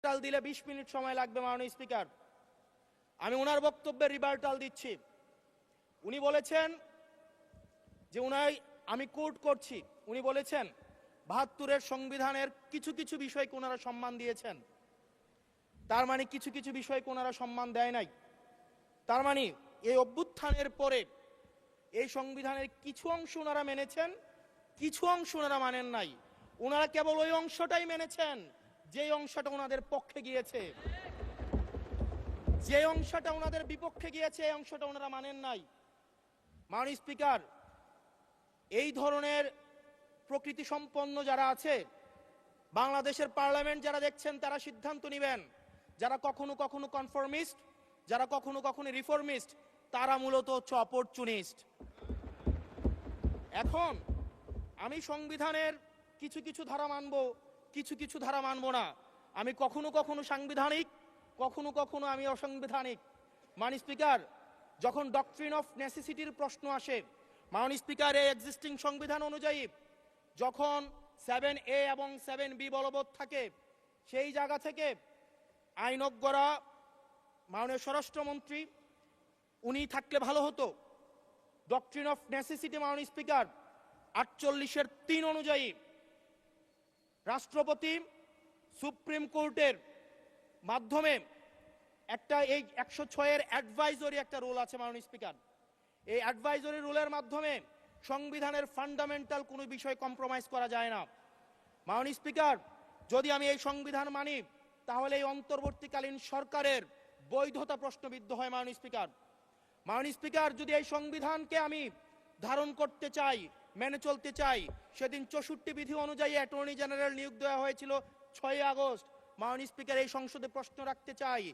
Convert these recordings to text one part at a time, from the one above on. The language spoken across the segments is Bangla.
রিভার্টাল দিলে 20 মিনিট সময় লাগবে মাননীয় স্পিকার। আমি ওনার বক্তব্যে রিভার্টাল দিচ্ছি। উনি বলেছেন যে আমি কোট করছি, উনি বলেছেন ৭২-এর সংবিধানের কিছু কিছু বিষয়কে ওনারা সম্মান দিয়েছেন। তার মানে কিছু কিছু বিষয়কে ওনারা সম্মান দেয় নাই। তার মানে এই অভ্যুত্থানের পরে এই সংবিধানের কিছু অংশ ওনারা মেনেছেন, কিছু অংশ ওনারা মানেন নাই। ওনারা কেবল ওই অংশটাই মেনেছেন যে অংশটা ওনাদের পক্ষে গিয়েছে, যে অংশটা ওনাদের বিপক্ষে গিয়েছে এই অংশটা ওনারা মানেন নাই। মাননীয় স্পিকার, এই ধরনের প্রকৃতি সম্পন্ন যারা আছে বাংলাদেশের পার্লামেন্ট যারা দেখছেন তারা সিদ্ধান্ত নেবেন। যারা কখনো কখনো কনফর্মিস্ট, যারা কখনো কখনো রিফর্মিস্ট, তারা মূলত হচ্ছে অপরচুনিস্ট। এখন আমি সংবিধানের কিছু কিছু ধারা মানব, কিছু কিছু ধারা মানব না। আমি কখনো কখনো সাংবিধানিক, কখনো কখনো আমি অসাংবিধানিক। মাননীয় স্পিকার, যখন ডক্ট্রিন অফ নেসেসিটির প্রশ্ন আসে, মাননীয় স্পিকার, এই এক্সিস্টিং সংবিধান অনুযায়ী যখন 7A এবং 7B বলবৎ থাকে, সেই জায়গা থেকে আইনজ্ঞরা, মাননীয় স্বরাষ্ট্রমন্ত্রী উনি থাকলে ভালো হতো। ডক্ট্রিন অফ নেসেসিটি মাননীয় স্পিকার 48-3 অনুযায়ী রাষ্ট্রপতি সুপ্রিম কোর্টের মাধ্যমে একটা এই 106-এর অ্যাডভাইজরি একটা রুল আছে মাননীয় স্পিকার। এই অ্যাডভাইজরি রুলের মাধ্যমে সংবিধানের ফান্ডামেন্টাল কোনো বিষয় কম্প্রোমাইজ করা যায় না। মাননীয় স্পিকার, যদি আমি এই সংবিধান মানি তাহলে এই অন্তর্বর্তীকালীন সরকারের বৈধতা প্রশ্নবিদ্ধ হয়। মাননীয় স্পিকার, মাননীয় স্পিকার, যদি এই সংবিধানকে আমি ধারণ করতে চাই, মেনে চলতে চাই, সেদিন 64 বিধি অনুযায়ী অ্যাটর্নি জেনারেল নিয়োগ দেওয়া হয়েছিল 6 আগস্ট। মাননীয় স্পিকার, এই সংসদে প্রশ্ন রাখতে চাই,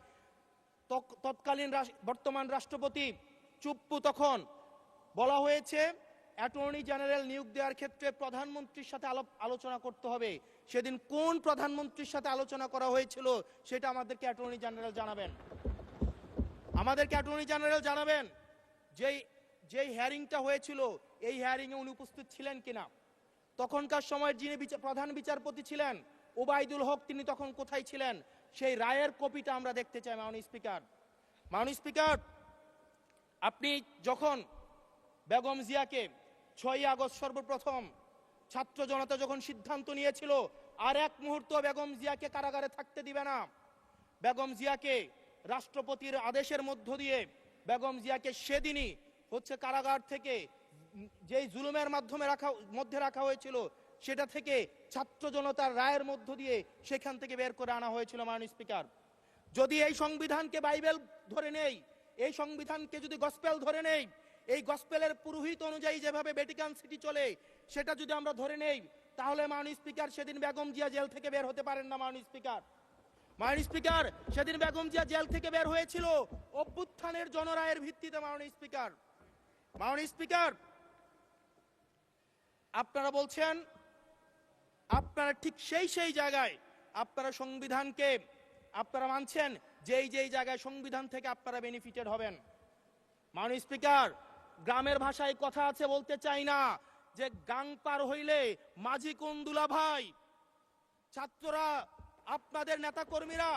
তৎকালীন বর্তমান রাষ্ট্রপতি চুপ্পু, তখন বলা হয়েছে অ্যাটর্নি জেনারেল নিয়োগ দেওয়ার ক্ষেত্রে প্রধানমন্ত্রীর সাথে আলোচনা করতে হবে। সেদিন কোন প্রধানমন্ত্রীর সাথে আলোচনা করা হয়েছিল সেটা আমাদেরকে অ্যাটর্নি জেনারেল জানাবেন। আমাদেরকে অ্যাটর্নি জেনারেল জানাবেন যেই হিয়ারিংটা হয়েছিল এই হিয়ারিংয়ে উনি উপস্থিত ছিলেন কিনা। তখনকার সময় যিনি প্রধান বিচারপতি ছিলেন ওবায়দুল হক, তিনি তখন কোথায় ছিলেন, সেই রায়ের কপিটা আমরা দেখতে চাই। মাননীয় স্পিকার, মাননীয় স্পিকার, আপনি যখন বেগম জিয়াকে 6 আগস্ট সর্বপ্রথম ছাত্র জনতা যখন সিদ্ধান্ত নিয়েছিল আর এক মুহূর্ত বেগম জিয়াকে কারাগারে থাকতে দিবে না, বেগম জিয়াকে রাষ্ট্রপতির আদেশের মধ্য দিয়ে বেগম জিয়াকে সেদিনই হচ্ছে কারাগার থেকে যেই জুলুমের মধ্যে রাখা হয়েছিল সেটা থেকে ছাত্র জনতার রায়ের মধ্য দিয়ে সেখান থেকে বের করে আনা হয়েছিল। মাননীয় স্পিকার, যদি এই সংবিধানকে বাইবেল ধরে নেই, এই সংবিধানকে যদি গসপেল ধরে নেই, এই গসপেলের পুরোহিত অনুযায়ী যেভাবে ভ্যাটিকান সিটি চলে সেটা যদি আমরা ধরে নেই, তাহলে মাননীয় স্পিকার সেদিন বেগম জিয়া জেল থেকে বের হতে পারেন না। মাননীয় স্পিকার, মাননীয় স্পিকার, সেদিন বেগম জিয়া জেল থেকে বের হয়েছিল অভ্যুত্থানের জনরায়ের ভিত্তিতে। মাননীয় স্পিকার, মাননীয় স্পিকার, আপনারা বলছেন আপনারা ঠিক সেই জায়গায় আপনারা সংবিধানকে আপনারা মানছেন যেই জায়গায় সংবিধান থেকে আপনারা বেনিফিটেড হবেন। মাননীয় স্পিকার, গ্রামের ভাষায় কথা আছে, বলতে চাই না, যে গাং পার হইলে মাঝি কোন দুলা ভাই। ছাত্ররা, আপনাদের নেতা কর্মীরা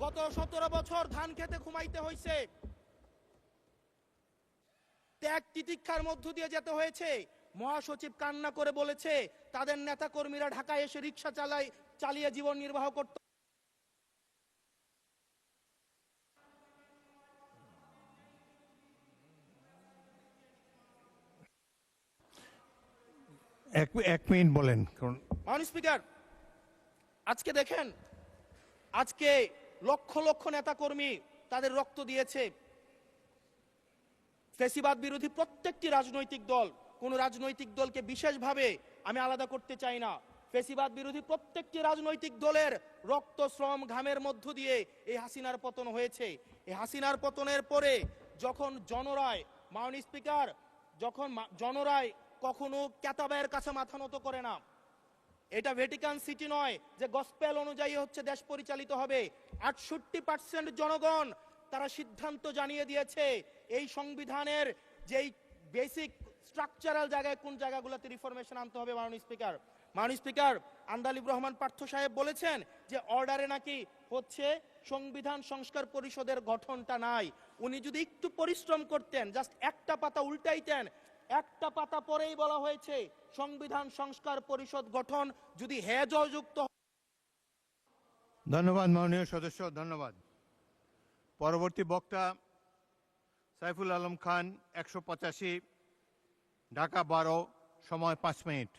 গত 17 বছর ধান খেতে ঘুমাইতে হয়েছে, ত্যাগ তিতিক্ষার মধ্য দিয়ে যেতে হয়েছে। মহাসচিব কান্না করে বলেছে তাদের নেতা কর্মীরা ঢাকায় এসে রিক্সা চালিয়ে জীবন নির্বাহ করত। এক মিনিট বলেন। মাননীয় স্পিকার, আজকে দেখেন, আজকে লক্ষ লক্ষ নেতা কর্মী তাদের রক্ত দিয়েছে। ফ্যাসিবাদ বিরোধী প্রত্যেকটি রাজনৈতিক দল, কোন রাজনৈতিক দলকে বিশেষভাবে আমি আলাদা করতে চাই না, ফ্যাসিবাদ বিরোধী প্রত্যেকটি রাজনৈতিক দলের রক্ত, শ্রম, ঘামের মধ্য দিয়ে এই হাসিনার পতন হয়েছে। এই হাসিনার পতনের পরে যখন জনরায়, মাননীয় স্পিকার, যখন জনরায় কখনো কেতাবের কাছে মাথা নত করে না। এটা ভ্যাটিকান সিটি নয় যে গসপেল অনুযায়ী হচ্ছে দেশ পরিচালিত হবে। 68% জনগণ তারা সিদ্ধান্ত জানিয়ে দিয়েছে এই সংবিধানের যেই বেসিক স্ট্রাকচারাল জায়গায় কোন জায়গাগুলোতে রিফরমেশন আনতে হবে। মাননীয় স্পিকার, আন্দালিব রহমান পার্থ সাহেব বলেছেন যে অর্ডারে নাকি হচ্ছে সংবিধান সংস্কার পরিষদের গঠনটা নাই। উনি যদি একটু পরিশ্রম করতেন, জাস্ট একটা পাতা উল্টাইতেন, একটা পাতা পরেই বলা হয়েছে সংবিধান সংস্কার পরিষদ গঠন যদি জয়যুক্ত। ধন্যবাদ মাননীয় সদস্য, ধন্যবাদ। পরবর্তী বক্তা সাইফুল আলম খান, 185, ঢাকা 12, সময় 5 মিনিট।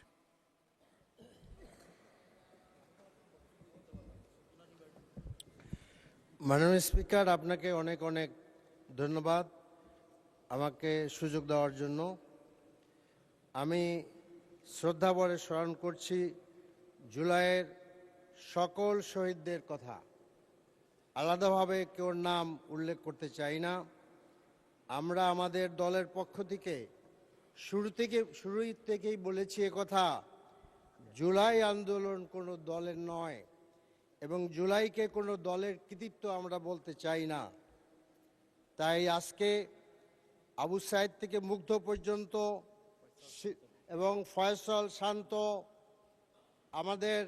মাননীয় স্পিকার, আপনাকে অনেক অনেক ধন্যবাদ আমাকে সুযোগ দেওয়ার জন্য। আমি শ্রদ্ধাভরে স্মরণ করছি জুলাইয়ের সকল শহীদদের কথা। আলাদাভাবে কেউ নাম উল্লেখ করতে চাই না। আমরা আমাদের দলের পক্ষ থেকে শুরু থেকেই বলেছি কথা, জুলাই আন্দোলন কোনো দলের নয় এবং জুলাইকে কোনো দলের কৃতিত্ব আমরা বলতে চাই না। তাই আজকে আবু সাইদ থেকে মুগ্ধ পর্যন্ত এবং ফয়সল, শান্ত, আমাদের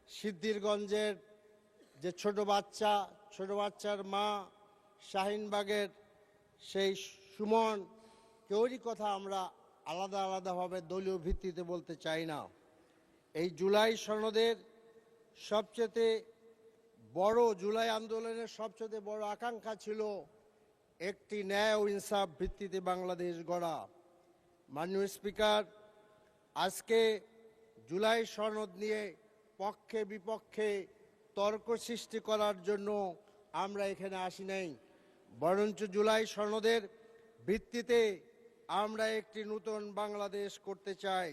সিদ্ধিরগঞ্জের যে ছোট বাচ্চার মা, শাহিনবাগের সেই সুমন, কেউরই কথা আমরা আলাদাভাবে দলীয় ভিত্তিতে বলতে চাই না। এই জুলাই সনদের সবচেয়ে বড়, জুলাই আন্দোলনের সবচেয়ে বড় আকাঙ্ক্ষা ছিল একটি ন্যায় ও ইনসাফ ভিত্তিতে বাংলাদেশ গড়া। মাননীয় স্পিকার, আজকে জুলাই সনদ নিয়ে পক্ষে বিপক্ষে তর্ক সৃষ্টি করার জন্য আমরা এখানে আসি নাই, বরঞ্চ জুলাই সনদের ভিত্তিতে আমরা একটি নতুন বাংলাদেশ করতে চাই।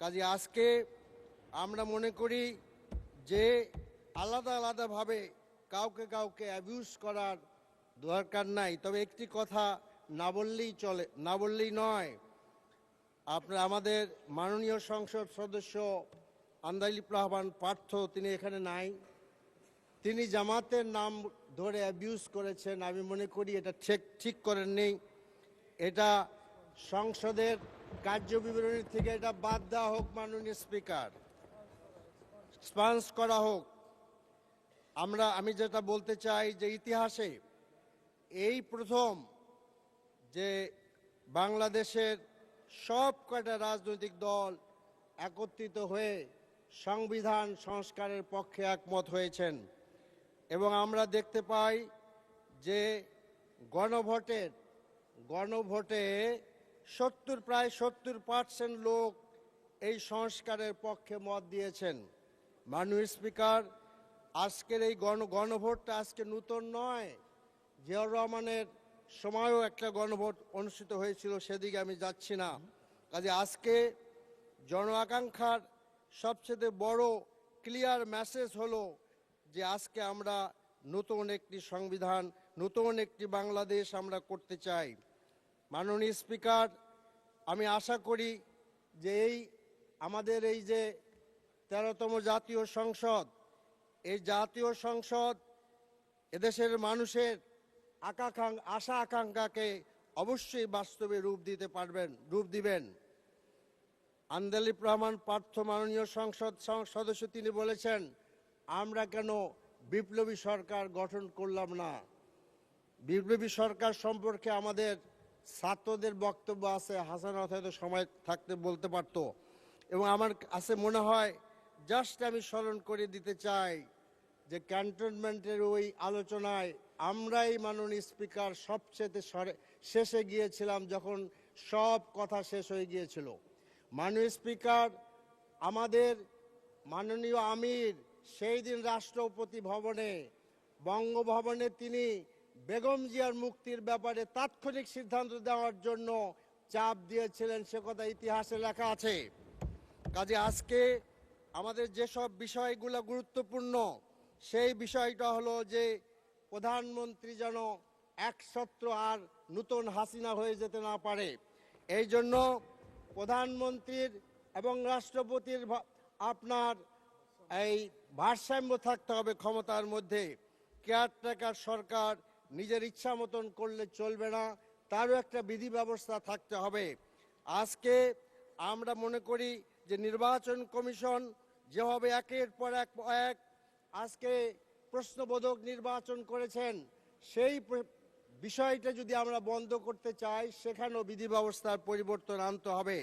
কাজে আজকে আমরা মনে করি যে আলাদাভাবে কাউকে অ্যাবিউজ করার দরকার নাই। তবে একটি কথা না বললেই নয়। আমাদের মাননীয় সংসদ সদস্য আন্দালিব রহমান পার্থ, তিনি এখানে নাই, তিনি জামাতের নাম ধরে অ্যাবিউজ করেছেন। আমি মনে করি এটা ঠিক করেননি। এটা সংসদের কার্যবিবরণী থেকে এটা বাদ দেওয়া হোক, মাননীয় স্পিকার, স্পন্স করা হোক। আমি যেটা বলতে চাই যে ইতিহাসে এই প্রথম যে বাংলাদেশের সব কয়টা রাজনৈতিক দল একত্রিত হয়ে সংবিধান সংস্কারের পক্ষে একমত হয়েছেন এবং আমরা দেখতে পাই যে গণভোটে প্রায় 70% লোক এই সংস্কারের পক্ষে মত দিয়েছেন। মাননীয় স্পিকার, আজকের এই গণভোটটা আজকে নতুন নয়। জিয়াউর রহমানের সময়ও একটা গণভোট অনুষ্ঠিত হয়েছিল, সেদিকে আমি যাচ্ছি না। কাজে আজকে জন আকাঙ্ক্ষার সবচেয়ে বড় ক্লিয়ার মেসেজ হলো যে আজকে আমরা নতুন একটি সংবিধান, নতুন একটি বাংলাদেশ আমরা করতে চাই। মাননীয় স্পিকার, আমি আশা করি যে আমাদের এই যে 13তম জাতীয় সংসদ, এই জাতীয় সংসদ এদেশের মানুষের আশা আকাঙ্ক্ষাকে অবশ্যই বাস্তবে রূপ দিবেন। আন্দালিব রহমান পার্থ, মাননীয় সংসদ সদস্য, তিনি বলেছেন আমরা কেন বিপ্লবী সরকার গঠন করলাম না। বিপ্লবী সরকার সম্পর্কে আমাদের ছাত্রদের বক্তব্য আছে, হাসানাত হয়তো সময় থাকতে বলতে পারতো। এবং আমার কাছে মনে হয় জাস্ট আমি স্মরণ করে দিতে চাই যে ক্যান্টনমেন্টের ওই আলোচনায় আমরাই, মাননীয় স্পিকার, সবচেয়ে শেষে গিয়েছিলাম যখন সব কথা শেষ হয়ে গিয়েছিল। মাননীয় স্পিকার, আমাদের মাননীয় আমির সেই দিন রাষ্ট্রপতি ভবনে, বঙ্গভবনে তিনি বেগম জিয়ার মুক্তির ব্যাপারে তাৎক্ষণিক সিদ্ধান্ত দেওয়ার জন্য চাপ দিয়েছিলেন, সে কথা ইতিহাসে লেখা আছে। কাজে আজকে আমাদের যেসব বিষয়গুলো গুরুত্বপূর্ণ, সেই বিষয়টা হলো যে প্রধানমন্ত্রী যেন একছত্র আর নতুন হাসিনা হয়ে যেতে না পারে। এই জন্য প্রধানমন্ত্রীর এবং রাষ্ট্রপতির আপনার এই ভারসাম্য থাকতে হবে ক্ষমতার মধ্যে। কেয়ারটেকার সরকার নিজের ইচ্ছা মতন করলে চলবে না, তারও একটা বিধি ব্যবস্থা থাকতে হবে। আজকে আমরা মনে করি যে নির্বাচন কমিশন যেভাবে একের পর এক আজকে প্রশ্নবোধক নির্বাচন করেছেন, সেই বিষয়টা যদি আমরা বন্ধ করতে চাই, সেখানেও বিধি ব্যবস্থার পরিবর্তন আনতে হবে।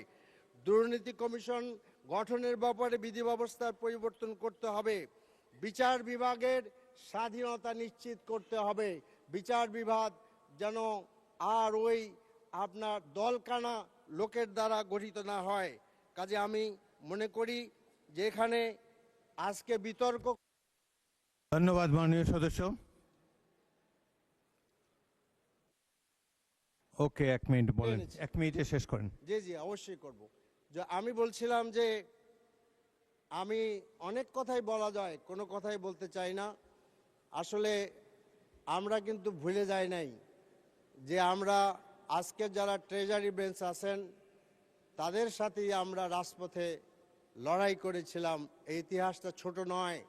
দুর্নীতি কমিশন গঠনের ব্যাপারে বিধি ব্যবস্থার পরিবর্তন করতে হবে। বিচার বিভাগের স্বাধীনতা নিশ্চিত করতে হবে। বিচার বিভাগ যেন আর ওই আপনার দলকানা লোকের দ্বারা গঠিত না হয়। কাজে আমি মনে করি যে এখানে আজকে বিতর্ক। ধন্যবাদ মাননীয় সদস্য। ওকে, 1 মিনিট বলেন, 1 মিনিটে শেষ করেন। জি জি, অবশ্যই করব। যে আমি বলছিলাম যে আমি অনেক কথাই বলা যায়, কোনো কথাই বলতে চাই না। আসলে আমরা কিন্তু ভুলে যাই নাই যে আমরা আজকে যারা ট্রেজারি বেঞ্চ আছেন তাদের সাথেই আমরা রাজপথে লড়াই করেছিলাম। এই ইতিহাসটা ছোট নয়।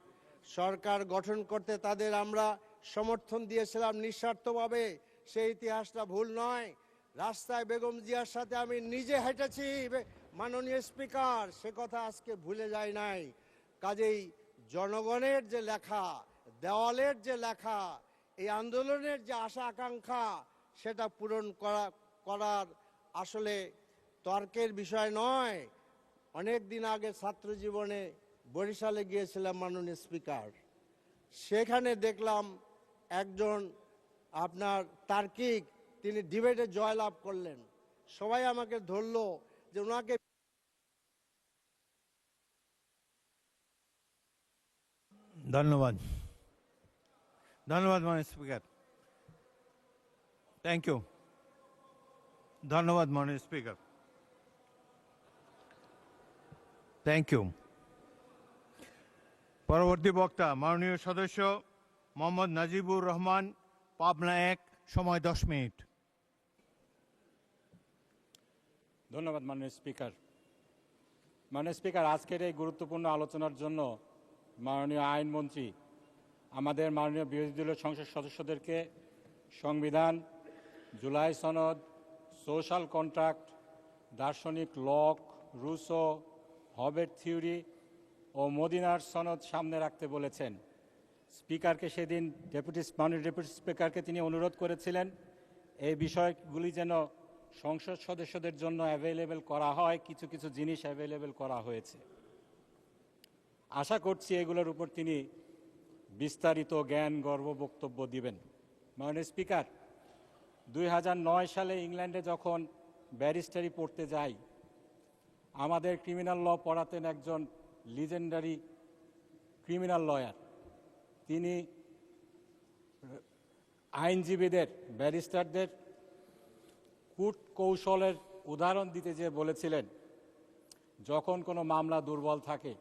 সরকার গঠন করতে তাদের আমরা সমর্থন দিয়েছিলাম নিঃস্বার্থভাবে, সেই ইতিহাসটা ভুল নয়। রাস্তায় বেগম জিয়ার সাথে আমি নিজে হেঁটেছি মাননীয় স্পিকার, সে কথা আজকে ভুলে যায় নাই। কাজেই জনগণের যে লেখা, দেওয়ালের যে লেখা, এই আন্দোলনের যে আশা আকাঙ্ক্ষা, সেটা পূরণ করার আসলে তর্কের বিষয় নয়। অনেক দিন আগে ছাত্র জীবনে বরিশালে গিয়েছিলাম মাননীয় স্পিকার, সেখানে দেখলাম একজন আপনার তার্কিক, তিনি ডিবেটে জয়লাভ করলেন। সবাই আমাকে ধরলো যে ওনাকে। ধন্যবাদ, ধন্যবাদ মাননীয় স্পিকার। Thank you. ধন্যবাদ মাননীয় স্পিকার। Thank you. পরবর্তী বক্তা মাননীয় সদস্য মোহাম্মদ নাজিবুর রহমান, পাবনা 1, সময় 10 মিনিট। ধন্যবাদ মাননীয় স্পিকার। মাননীয় স্পিকার, আজকের এই গুরুত্বপূর্ণ আলোচনার জন্য মাননীয় আইনমন্ত্রী আমাদের মাননীয় বিরোধী দলীয় সংসদ সদস্যদেরকে সংবিধান, জুলাই সনদ, সোশ্যাল কন্ট্রাক্ট, দার্শনিক লক, রুসো, হবের থিওরি ও মদিনার সনদ সামনে রাখতে বলেছেন। স্পিকারকে সেদিন মাননীয় ডেপুটি স্পিকারকে তিনি অনুরোধ করেছিলেন এই বিষয়গুলি যেন সংসদ সদস্যদের জন্য অ্যাভেলেবেল করা হয়। কিছু কিছু জিনিস অ্যাভেলেবেল করা হয়েছে। আশা করছি এগুলোর উপর তিনি বিস্তারিত জ্ঞান গর্ব বক্তব্য দিবেন। মাননীয় স্পিকার, 2009 সালে ইংল্যান্ডে যখন ব্যারিস্টারি পড়তে যাই, আমাদের ক্রিমিনাল ল পড়াতেন একজন লিজেন্ডারি ক্রিমিনাল লয়ার। তিনি আইনজীবীদের, ব্যারিস্টারদের কূট কৌশলের উদাহরণ দিতে যে বলেছিলেন, যখন কোনো মামলা দুর্বল থাকে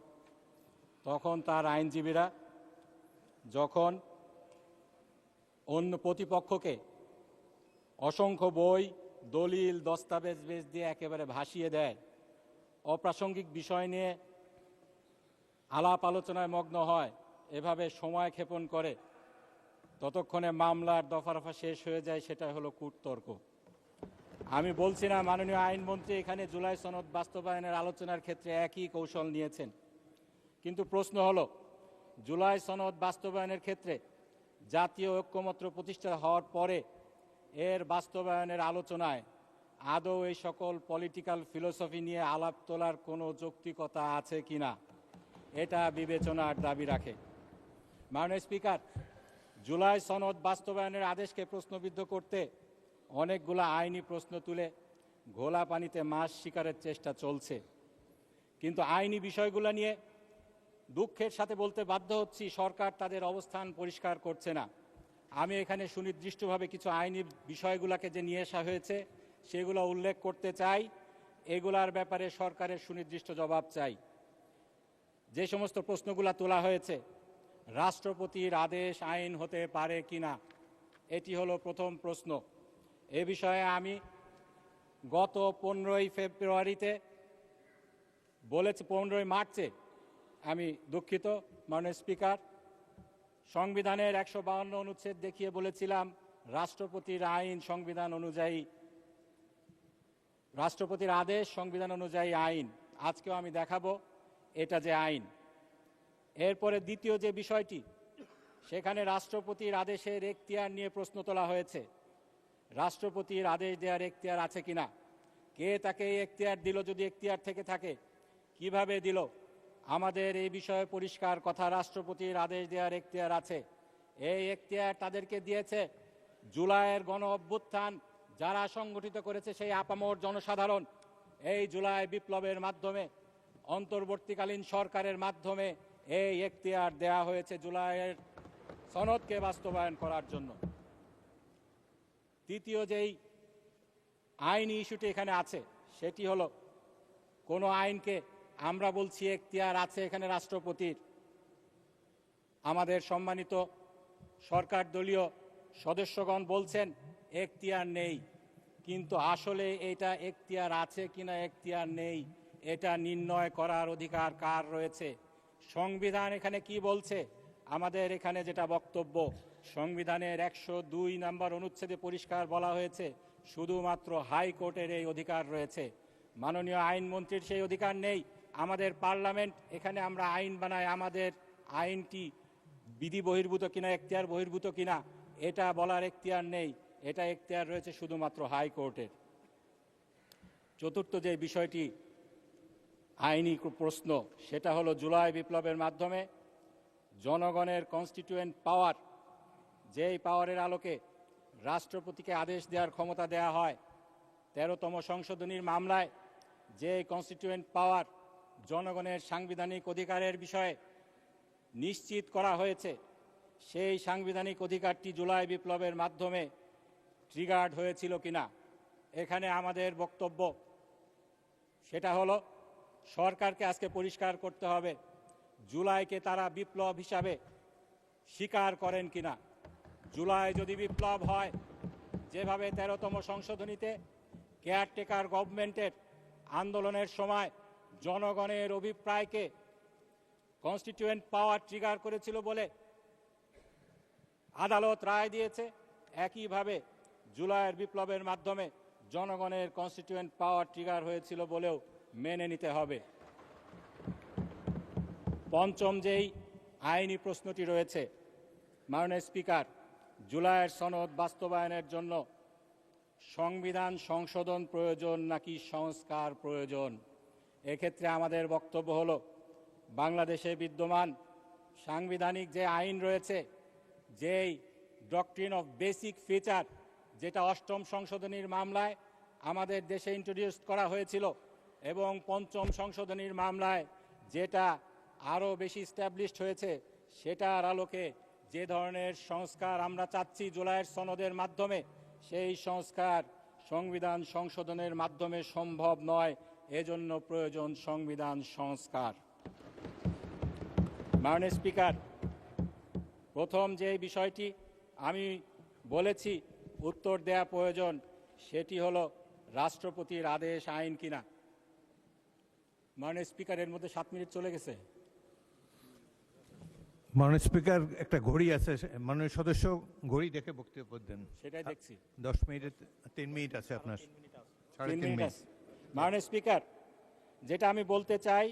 তখন তার আইনজীবীরা যখন অন্য প্রতিপক্ষকে অসংখ্য বই, দলিল, দস্তাবেজ দিয়ে একেবারে ভাসিয়ে দেয়, অপ্রাসঙ্গিক বিষয় নিয়ে আলাপ আলোচনায় মগ্ন হয়, এভাবে সময় ক্ষেপণ করে, ততক্ষণে মামলার দফা রফা শেষ হয়ে যায়। সেটা হলো কূটতর্ক। আমি বলছি না মাননীয় আইনমন্ত্রী এখানে জুলাই সনদ বাস্তবায়নের আলোচনার ক্ষেত্রে একই কৌশল নিয়েছেন, কিন্তু প্রশ্ন হলো জুলাই সনদ বাস্তবায়নের ক্ষেত্রে জাতীয় ঐক্যমত্য প্রতিষ্ঠা হওয়ার পরে এর বাস্তবায়নের আলোচনায় আদৌ এই সকল পলিটিক্যাল ফিলোসফি নিয়ে আলাপ তোলার কোনো যৌক্তিকতা আছে কিনা, এটা বিবেচনার দাবি রাখে। মাননীয় স্পিকার, জুলাই সনদ বাস্তবায়নের আদেশকে প্রশ্নবিদ্ধ করতে অনেকগুলো আইনি প্রশ্ন তুলে ঘোলা পানিতে মাছ শিকারের চেষ্টা চলছে, কিন্তু আইনি বিষয়গুলো নিয়ে দুঃখের সাথে বলতে বাধ্য হচ্ছি সরকার তাদের অবস্থান পরিষ্কার করছে না। আমি এখানে সুনির্দিষ্টভাবে কিছু আইনি বিষয়গুলোকে যে নিয়ে আসা হয়েছে সেগুলো উল্লেখ করতে চাই। এগুলার ব্যাপারে সরকারের সুনির্দিষ্ট জবাব চাই। যে সমস্ত প্রশ্নগুলো তোলা হয়েছে, রাষ্ট্রপতির আদেশ আইন হতে পারে কিনা, এটি হলো প্রথম প্রশ্ন। এ বিষয়ে আমি গত 15 ফেব্রুয়ারিতে বলেছি, 15 মার্চে আমি দুঃখিত মাননীয় স্পিকার, সংবিধানের 152 অনুচ্ছেদ দেখিয়ে বলেছিলাম রাষ্ট্রপতির আইন সংবিধান অনুযায়ী, রাষ্ট্রপতির আদেশ সংবিধান অনুযায়ী আইন। আজকেও আমি দেখাবো এটা যে আইন। এরপরে দ্বিতীয় যে বিষয়টি, সেখানে রাষ্ট্রপতির আদেশের এখতিয়ার নিয়ে প্রশ্ন তোলা হয়েছে। রাষ্ট্রপতির আদেশ দেওয়ার এখতিয়ার আছে কিনা, কে তাকে এই এখতিয়ার দিল, যদি এখতিয়ার থেকে থাকে কিভাবে দিল। আমাদের এই বিষয়ে পরিষ্কার কথা, রাষ্ট্রপতির আদেশ দেওয়ার এখতিয়ার আছে। এই এখতিয়ার তাদেরকে দিয়েছে জুলাইয়ের গণ অভ্যুত্থান যারা সংগঠিত করেছে, সেই আপামর জনসাধারণ। এই জুলাই বিপ্লবের মাধ্যমে, অন্তর্বর্তীকালীন সরকারের মাধ্যমে এই এখতিয়ার দেয়া হয়েছে জুলাইয়ের সনদকে বাস্তবায়ন করার জন্য। তৃতীয় যেই আইনি ইস্যুটি এখানে আছে, সেটি হলো কোনো আইনকে আমরা বলছি এখতিয়ার আছে এখানে রাষ্ট্রপতির, আমাদের সম্মানিত সরকার দলীয় সদস্যগণ বলছেন এখতিয়ার নেই। কিন্তু আসলে এটা এখতিয়ার আছে কিনা এখতিয়ার নেই, এটা নির্ণয় করার অধিকার কার রয়েছে? সংবিধান এখানে কি বলছে? আমাদের এখানে যেটা বক্তব্য, সংবিধানের 102 নম্বর অনুচ্ছেদে পরিষ্কার বলা হয়েছে শুধুমাত্র হাইকোর্টের এই অধিকার রয়েছে, মাননীয় আইনমন্ত্রীর সেই অধিকার নেই। আমাদের পার্লামেন্ট, এখানে আমরা আইন বানাই, আমাদের আইনটি বিধি বহির্ভূত কিনা এখতিয়ার বহির্ভূত কিনা এটা বলার এখতিয়ার নেই, এটা এখতিয়ার রয়েছে শুধুমাত্র হাইকোর্টের। চতুর্থ যে বিষয়টি আইনি প্রশ্ন, সেটা হলো জুলাই বিপ্লবের মাধ্যমে জনগণের কনস্টিটিউয়েন্ট পাওয়ার, যেই পাওয়ারের আলোকে রাষ্ট্রপতিকে আদেশ দেওয়ার ক্ষমতা দেয়া হয়, 13তম সংশোধনীর মামলায় যে কনস্টিটিউয়েন্ট পাওয়ার জনগণের সাংবিধানিক অধিকারের বিষয়ে নিশ্চিত করা হয়েছে, সেই সাংবিধানিক অধিকারটি জুলাই বিপ্লবের মাধ্যমে ট্রিগার্ড হয়েছিল কিনা, এখানে আমাদের বক্তব্য সেটা হলো সরকারকে আজকে পরিষ্কার করতে হবে জুলাইকে তারা বিপ্লব হিসাবে স্বীকার করেন কিনা। জুলাই যদি বিপ্লব হয়, যেভাবে 13তম সংশোধনীতে কেয়ারটেকার গভর্নমেন্টের আন্দোলনের সময় জনগণের অভিপ্রায়কে কনস্টিটিউয়েন্ট পাওয়ার ট্রিগার করেছিল বলে আদালত রায় দিয়েছে, একইভাবে জুলাইয়ের বিপ্লবের মাধ্যমে জনগণের কনস্টিটিউয়েন্ট পাওয়ার ট্রিগার হয়েছিল বলেও মেনে নিতে হবে। পঞ্চম যেই আইনি প্রশ্নটি রয়েছে, মাননীয় স্পিকার, জুলাইয়ের সনদ বাস্তবায়নের জন্য সংবিধান সংশোধন প্রয়োজন নাকি সংস্কার প্রয়োজন? এক্ষেত্রে আমাদের বক্তব্য হলো বাংলাদেশে বিদ্যমান সাংবিধানিক যে আইন রয়েছে, যেই ডক্ট্রিন অফ বেসিক ফিচার, যেটা 8ম সংশোধনীর মামলায় আমাদের দেশে ইন্ট্রোডিউস করা হয়েছিল এবং 5ম সংশোধনীর মামলায় যেটা আরও বেশি স্ট্যাবলিশড হয়েছে, সেটার আলোকে যে ধরনের সংস্কার আমরা চাচ্ছি জুলাইয়ের সনদের মাধ্যমে, সেই সংস্কার সংবিধান সংশোধনের মাধ্যমে সম্ভব নয়, এজন্য প্রয়োজন সংবিধান সংস্কার। মাননীয় স্পিকার, প্রথম যে বিষয়টি আমি বলেছি উত্তর দেয়া প্রয়োজন, সেটি হলো রাষ্ট্রপতির আদেশ আইন কিনা। মাননীয় স্পিকারের মধ্যে 7 মিনিট চলে গেছে। মাননীয় স্পিকার, একটা ঘড়ি আছে, মাননীয় সদস্য ঘড়ি দেখে বক্তব্য দেন। সেটাই দেখছি। 10 মিনিট, 3 মিনিট আছে আপনার। 3.5 মিনিট। মাননীয় স্পিকার, যেটা আমি বলতে চাই,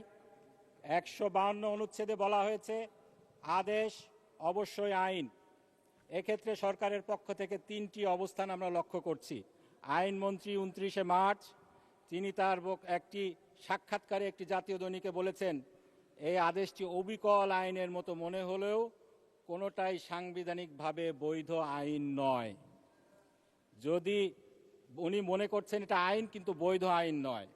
152 অনুচ্ছেদে বলা হয়েছে আদেশ অবশ্যই আইন। এক্ষেত্রে সরকারের পক্ষ থেকে 3টি অবস্থান আমরা লক্ষ্য করছি। আইনমন্ত্রী 29শে মার্চ তিনি তার একটি সাক্ষাৎকারে একটি জাতীয় দৈনিকে বলেছেন, এই আদেশটি অবিকল আইনের মতো মনে হলেও কোনোটাই সাংবিধানিকভাবে বৈধ আইন নয়। যদি উনি মনে করছেন এটা আইন কিন্তু বৈধ আইন নয়,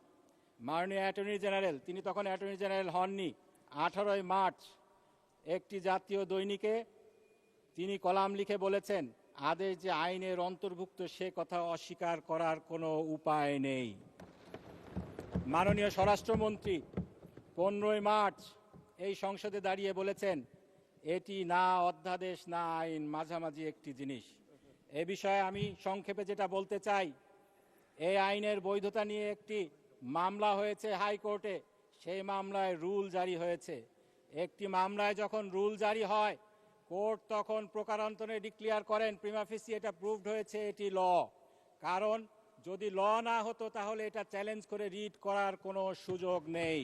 মাননীয় অ্যাটর্নি জেনারেল, তিনি তখন অ্যাটর্নি জেনারেল হননি, 18 মার্চ একটি জাতীয় দৈনিকে তিনি কলাম লিখে বলেছেন, আদেশ যে আইনের অন্তর্ভুক্ত সে কথা অস্বীকার করার কোনো উপায় নেই। মাননীয় স্বরাষ্ট্রমন্ত্রী 15 মার্চ এই সংসদে দাঁড়িয়ে বলেছেন, এটি না অধ্যাদেশ না আইন, মাঝামাঝি একটি জিনিস। এ বিষয়ে আমি সংক্ষেপে যেটা বলতে চাই, এই আইনের বৈধতা নিয়ে একটি মামলা হয়েছে হাইকোর্টে, সেই মামলায় রুল জারি হয়েছে। একটি মামলায় যখন রুল জারি হয়, কোর্ট তখন প্রকারান্তরে ডিক্লেয়ার করেন প্রিমা ফেসি এটা প্রুভড হয়েছে এটি ল। কারণ যদি ল না হতো তাহলে এটা চ্যালেঞ্জ করে রিট করার কোনো সুযোগ নেই।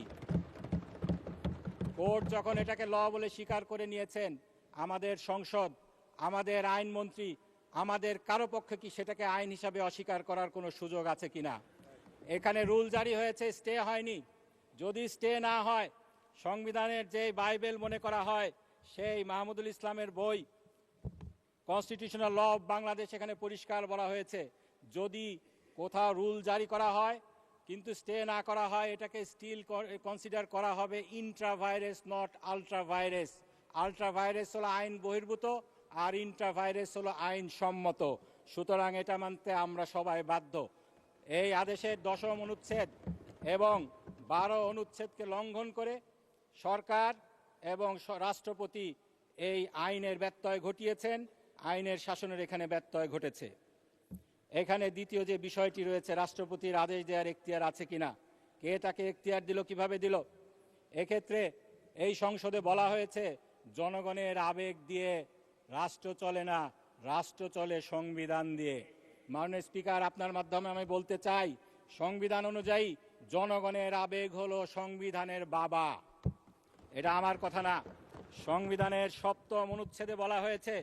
কোর্ট যখন এটাকে ল বলে স্বীকার করে নিয়েছেন, আমাদের সংসদ, আমাদের আইনমন্ত্রী, আমাদের কারো পক্ষে কি সেটাকে আইন হিসাবে অস্বীকার করার কোনো সুযোগ আছে কিনা? এখানে রুল জারি হয়েছে, স্টে হয়নি। যদি স্টে না হয়, সংবিধানের যে বাইবেল মনে করা হয় সেই মাহমুদুল ইসলামের বই কনস্টিটিউশনাল ল অফ বাংলাদেশ, এখানে পরিষ্কার বলা হয়েছে যদি কোথাও রুল জারি করা হয় কিন্তু স্টে না করা হয়, এটাকে স্টিল কনসিডার করা হবে ইন্ট্রাভাইরাস, নট আলট্রাভাইরাস। আলট্রাভাইরাস হলো আইন বহির্ভূত আর ইন্ট্রাভাইরাস হলো আইন সম্মত। সুতরাং এটা মানতে আমরা সবাই বাধ্য। এই আদেশের 10ম অনুচ্ছেদ এবং 12 অনুচ্ছেদকে লঙ্ঘন করে সরকার এবং রাষ্ট্রপতি এই আইনের ব্যত্যয় ঘটিয়েছেন, আইনের শাসনের এখানে ব্যত্যয় ঘটেছে। এখানে দ্বিতীয় যে বিষয়টি রয়েছে, রাষ্ট্রপতির আদেশ দেওয়ার এখতিয়ার আছে কিনা, কে তাকে এখতিয়ার দিল, কিভাবে দিল? এক্ষেত্রে এই সংসদে বলা হয়েছে জনগণের আবেগ দিয়ে রাষ্ট্র চলে না, রাষ্ট্র চলে সংবিধান দিয়ে। মাননীয় স্পিকার, আপনার মাধ্যমে আমি বলতে চাই, সংবিধান অনুযায়ী জনগণের আবেগ হলো সংবিধানের বাবা। এটা আমার কথা না। সংবিধানের 7ম অনুচ্ছেদে বলা হয়েছে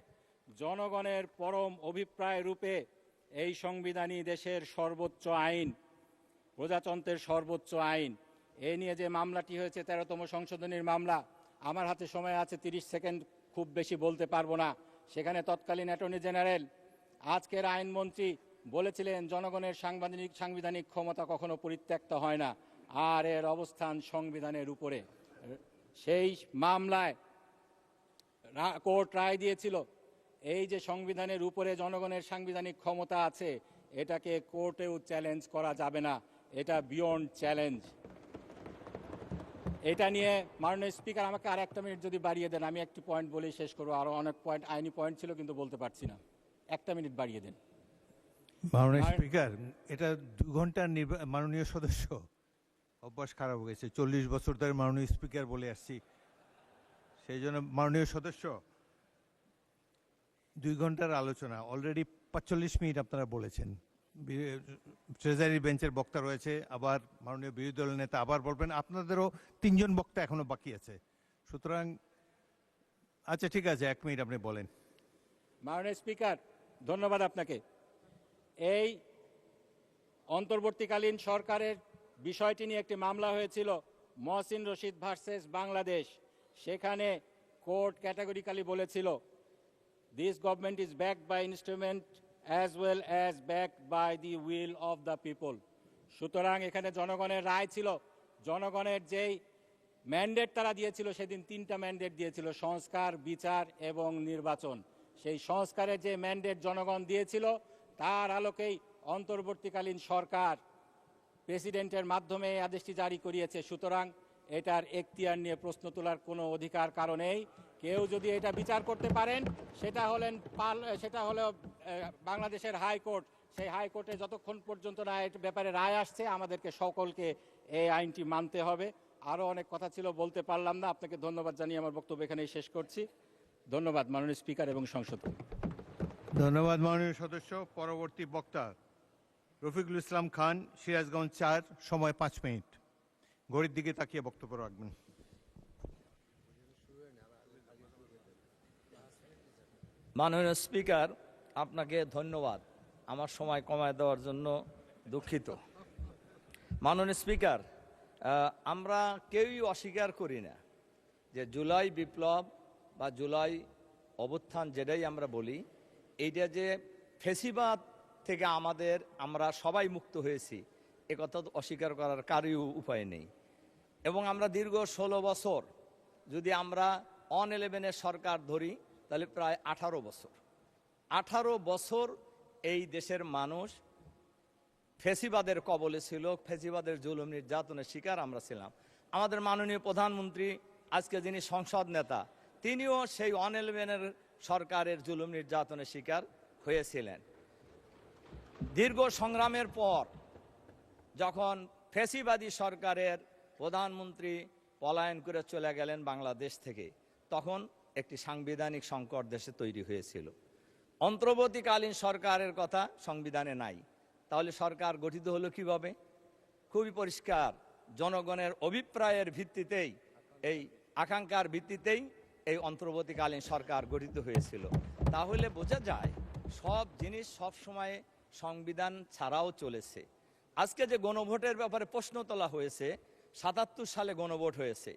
জনগণের পরম অভিপ্রায় রূপে এই সংবিধানই দেশের সর্বোচ্চ আইন, প্রজাতন্ত্রের সর্বোচ্চ আইন। এ নিয়ে যে মামলাটি হয়েছে 13তম সংশোধনীর মামলা, আমার হাতে সময় আছে 30 সেকেন্ড, খুব বেশি বলতে পারবো না। সেখানে তৎকালীন অ্যাটর্নি জেনারেল, আজকের আইনমন্ত্রী বলেছিলেন জনগণের সাংবিধানিক ক্ষমতা কখনো পরিত্যক্ত হয় না, আর এর অবস্থান সংবিধানের উপরে। সেই মামলায় কোর্ট রায় দিয়েছিল এই যে সংবিধানের উপরে জনগণের সাংবিধানিক ক্ষমতা আছে, এটাকে কোর্টেও চ্যালেঞ্জ করা যাবে না, এটা বিয়ন্ড চ্যালেঞ্জ। এটা নিয়ে মাননীয় স্পিকার আমাকে আর 1 মিনিট যদি বাড়িয়ে দেন, আমি একটি পয়েন্ট বলেই শেষ করবো। আরো অনেক পয়েন্ট, আইনি পয়েন্ট ছিল কিন্তু বলতে পারছি না। 1 মিনিট বাড়িয়ে দেন। মাননীয় স্পিকার, এটা 2 ঘন্টার মাননীয় সদস্য অভ্যাস খারাপ হয়ে গেছে। 40 বছর ধরে মাননীয় স্পিকার বলে আসছি, সেই জন্য মাননীয় সদস্য 2 ঘন্টার আলোচনা, অলরেডি 45 মিনিট আপনারা বলেছেন। ট্রেজারি বেঞ্চের বক্তা রয়েছে, আবার মাননীয় বিরোধী দলের নেতা আবার বলবেন, আপনাদেরও 3 জন বক্তা এখনো বাকি আছে। সুতরাং আচ্ছা ঠিক আছে, 1 মিনিট আপনি বলেন। মাননীয় স্পিকার, ধন্যবাদ আপনাকে। এই অন্তর্বর্তীকালীন সরকারের বিষয়টি নিয়ে একটি মামলা হয়েছিল, মহসিন রশিদ ভার্সেস বাংলাদেশ। সেখানে কোর্ট ক্যাটাগরিক্যালি বলেছিল this government is backed by instrument as well as backed by the will of the people. সুতরাং এখানে জনগণের রায় ছিল, জনগণের যেই ম্যান্ডেট তারা দিয়েছিল, সেদিন 3টা ম্যান্ডেট দিয়েছিল, সংস্কার, বিচার এবং নির্বাচন। সেই সংস্কারের যে ম্যান্ডেট জনগণ দিয়েছিল তার আলোকেই অন্তর্বর্তীকালীন সরকার প্রেসিডেন্টের মাধ্যমে এই আদেশটি জারি করিয়েছে। সুতরাং এটার এখতিয়ার নিয়ে প্রশ্ন তোলার কোনো অধিকার কারণেই। কেউ যদি এটা বিচার করতে পারেন, সেটা হলো বাংলাদেশের হাইকোর্ট। সেই হাইকোর্টে যতক্ষণ পর্যন্ত না এর ব্যাপারে রায় আসছে, আমাদেরকে সকলকে এই আইনটি মানতে হবে। আরও অনেক কথা ছিল, বলতে পারলাম না। আপনাকে ধন্যবাদ জানিয়ে আমার বক্তব্য এখানেই শেষ করছি। ধন্যবাদ মাননীয় স্পিকার এবং সংসদকে। ধন্যবাদ মাননীয় সদস্য। পরবর্তী বক্তা রফিকুল ইসলাম খান, সিরাজগঞ্জ 4, সময় 5 মিনিট। ঘড়ির দিকে তাকিয়ে বক্তব্য রাখবেন। মাননীয় স্পিকার, আপনাকে ধন্যবাদ আমার সময় কমায় দেওয়ার জন্য। দুঃখিত। মাননীয় স্পিকার, আমরা কেউই অস্বীকার করি না যে জুলাই বিপ্লব বা জুলাই অভ্যুত্থান, যেটাই আমরা বলি, এইটা যে ফেসিবাদ থেকে আমরা সবাই মুক্ত হয়েছি, একথা তো অস্বীকার করার কারই উপায় নেই। এবং আমরা দীর্ঘ 16 বছর, যদি আমরা 11 সরকার ধরি, তাহলে প্রায় 18 বছর এই দেশের মানুষ ফেসিবাদের কবলে ছিল, ফেসিবাদের জুলুম নির্যাতনের শিকার আমরা ছিলাম। আমাদের মাননীয় প্রধানমন্ত্রী, আজকে যিনি সংসদ নেতা, তিনিও সেই 11 সরকারের জুলুম নির্যাতনের শিকার হয়েছিলেন। দীর্ঘ সংগ্রামের পর যখন ফেসিবাদী সরকারের প্রধানমন্ত্রী পলায়ন করে চলে গেলেন বাংলাদেশ থেকে, তখন একটি সাংবিধানিক সংকট দেশে তৈরি হয়েছিল। অন্তর্বর্তীকালীন সরকারের কথা সংবিধানে নাই, তাহলে সরকার গঠিত হলো কিভাবে? খুবই পরিষ্কার, জনগণের অভিপ্রায়ের ভিত্তিতেই এই আকাঙ্ক্ষার ভিত্তিতেই এই অন্তর্বর্তীকালীন সরকার গঠিত হয়েছিল। তাহলে বোঝা যায় সব জিনিস সব সময় সংবিধান ছাড়াও চলেছে। আজকে যে গণভোটের ব্যাপারে প্রশ্ন তোলা হয়েছে, ৭৭ সালে গণভোট হয়েছে,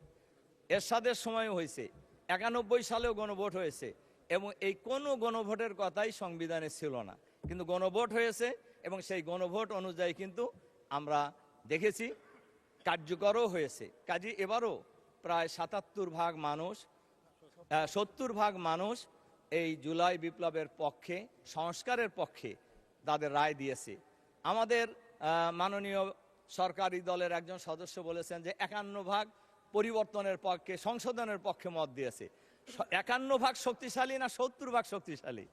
এরশাদের সময়ও হয়েছে, ৯১ সালেও গণভোট হয়েছে, এবং এই কোনো গণভোটের কথাই সংবিধানে ছিল না, কিন্তু গণভোট হয়েছে এবং সেই গণভোট অনুযায়ী কিন্তু আমরা দেখেছি কার্যকরও হয়েছে। কাজে এবারও প্রায় ৭০% মানুষ এই জুলাই বিপ্লবের পক্ষে, সংস্কারের পক্ষে তাদের রায় দিয়েছে। আমাদের মাননীয় সরকারি দলের একজন সদস্য বলেছেন যে ৫১% পরিবর্তনের পক্ষে, সংশোধনের পক্ষে মত দিয়েছে। ৫১% শক্তিশালী না ৭০% শক্তিশালী?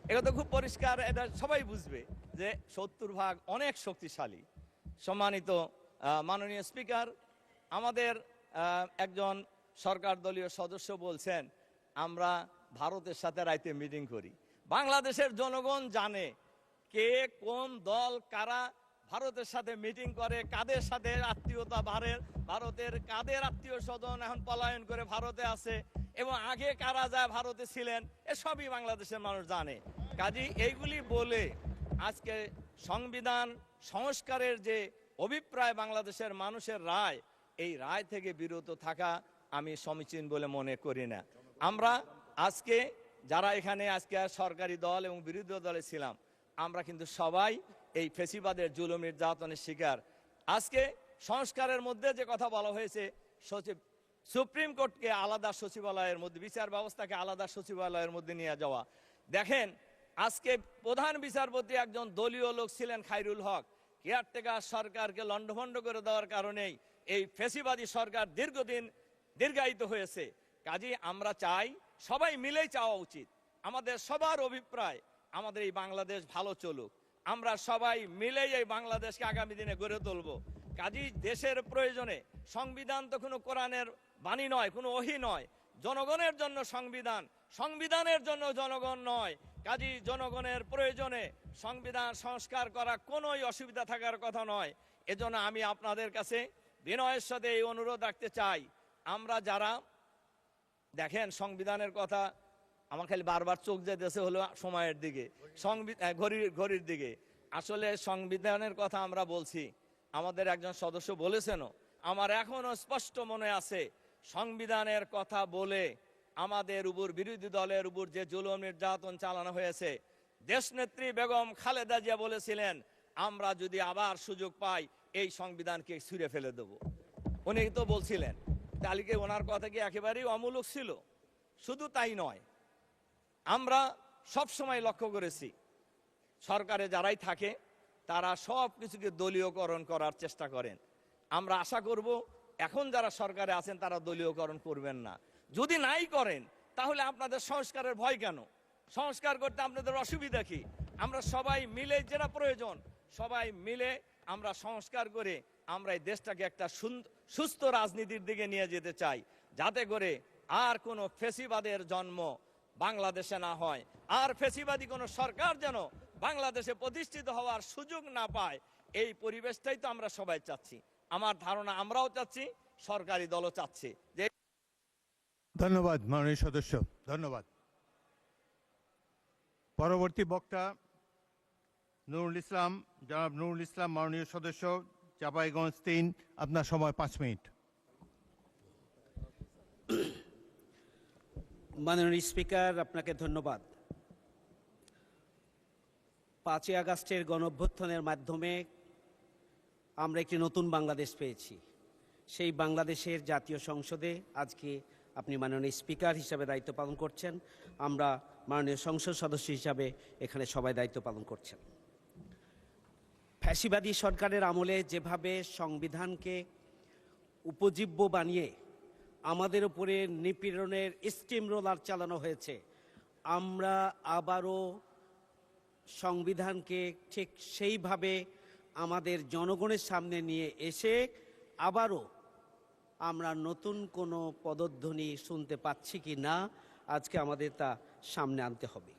এটা তো খুব পরিষ্কার, এটা সবাই বুঝবে যে ৭০% অনেক শক্তিশালী। সম্মানিত মাননীয় স্পিকার, আমাদের একজন সরকার দলীয় সদস্য বলছেন আমরা ভারতের সাথে রাইতে মিটিং করি। বাংলাদেশের জনগণ জানে কে কোন দল কারা ভারতের সাথে মিটিং করে, কাদের সাথে আত্মীয়তা ভারতের কাদের আত্মীয় স্বজন এখন পলায়ন করে ভারতে আছে, এবং আগে কারা যায় ভারতে ছিলেন, এসবই বাংলাদেশের মানুষ জানে। কাজী এইগুলি বলে আজকে সংবিধান সংস্কারের যে অভিপ্রায় বাংলাদেশের মানুষের রায়, এই রায় থেকে বিরত থাকা আমি সমীচীন বলে মনে করি না। আমরা আজকে যারা এখানে আজকে সরকারি দল এবং বিরোধী দলে ছিলাম, আমরা কিন্তু সবাই এই ফেসিবাদের জুলুম নির্যাতনের শিকার। আজকে সংস্কারের মধ্যে যে কথা বলা হয়েছে, সুপ্রিম কোর্টকে আলাদা সচিবালয়ের মধ্যে, বিচার ব্যবস্থাকে আলাদা সচিবালয়ের মধ্যে নিয়ে যাওয়া। দেখেন আজকে প্রধান বিচারপতি একজন দলীয় লোক ছিলেন খায়রুল হক। কেয়ারটেকার সরকারকে লণ্ডভণ্ড করে দেওয়ার কারণেই এই ফেসিবাদী সরকার দীর্ঘায়িত হয়েছে। কাজেই আমরা চাই, সবাই মিলেই চাওয়া উচিত, আমাদের সবার অভিপ্রায় আমাদের এই বাংলাদেশ ভালো চলুক, আমরা সবাই মিলেই এই বাংলাদেশকে আগামী দিনে গড়ে তুলব। কাজেই দেশের প্রয়োজনে, সংবিধান তো কোনো কোরআনের বাণী নয়, কোনো ওহী নয়, জনগণের জন্য সংবিধান, সংবিধানের জন্য জনগণ নয়। কাজেই জনগণের প্রয়োজনে সংবিধান সংস্কার করা কোনোই অসুবিধা থাকার কথা নয়। এজন্য আমি আপনাদের কাছে বিনয়ের সাথে এই অনুরোধ রাখতে চাই, আমরা যারা দেখেন সংবিধানের কথা, আমার খালি বারবার চোখ যেতেছে হলো সময়ের দিকে, ঘড়ির দিকে। আসলে সংবিধানের কথা আমরা বলছি, আমাদের একজন সদস্য বলেছেনও, আমার এখনো স্পষ্ট মনে আছে সংবিধানের কথা বলে আমাদের উপর, বিরোধী দলের উপর যে জুলুম নির্যাতন চালানো হয়েছে, দেশনেত্রী বেগম খালেদা জিয়া বলেছিলেন আমরা যদি আবার সুযোগ পাই এই সংবিধানকে ছুঁড়ে ফেলে দেব। উনি তো বলছিলেন, তাহলে কি ওনার কথা কি একেবারেই অমূলক ছিল? শুধু তাই নয়, আমরা সব সময় লক্ষ্য করেছি সরকারে যারাই থাকে তারা সব কিছুকে দলীয়করণ করার চেষ্টা করেন। আমরা আশা করব এখন যারা সরকারে আছেন তারা দলীয়করণ করবেন না। যদি নাই করেন তাহলে আপনাদের সংস্কারের ভয় কেন? সংস্কার করতে আপনাদের অসুবিধা কি? আমরা সবাই মিলে, যেটা প্রয়োজন সবাই মিলে আমরা সংস্কার করে আমরা এই দেশটাকে একটা সুস্থ রাজনীতির দিকে নিয়ে যেতে চাই, যাতে করে আর কোনো ফেসিবাদের জন্ম বাংলাদেশে না হয়, আর ফেসিবাদী কোনো সরকার যেন বাংলাদেশে প্রতিষ্ঠিত হওয়ার সুযোগ না পায়। এই পরিবেশটাই তো আমরা সবাই চাচ্ছি। আমার ধারণা আমরাও চাচ্ছি, সরকারি দলও চাচ্ছে। যে ধন্যবাদ মাননীয় সদস্য, ধন্যবাদ। পরবর্তী বক্তা নুরুল ইসলাম, জনাব নুরুল ইসলাম, মাননীয় সদস্য, চাঁপাইগঞ্জ ৩। আপনার সময় 5 মিনিট। মাননীয় স্পিকার, আপনাকে ধন্যবাদ। 5ই আগস্টের গণঅভ্যুত্থানের মাধ্যমে আমরা একটি নতুন বাংলাদেশ পেয়েছি। সেই বাংলাদেশের জাতীয় সংসদে আজকে আপনি মাননীয় স্পিকার হিসাবে দায়িত্ব পালন করছেন, আমরা মাননীয় সংসদ সদস্য হিসাবে এখানে সবাই দায়িত্ব পালন করছেন। ফ্যাসিবাদী সরকারের আমলে যেভাবে সংবিধানকে উপজীব্য বানিয়ে আমাদের উপরে নিপীড়নের স্টিম রোলার চালানো হয়েছে, আমরা আবারও সংবিধানকে ঠিক সেইভাবে আমাদের জনগণের সামনে নিয়ে এসে আবারও আমরা নতুন কোনো পদধ্বনি শুনতে পাচ্ছি কি না, আজকে আমাদের তা সামনে আনতে হবে।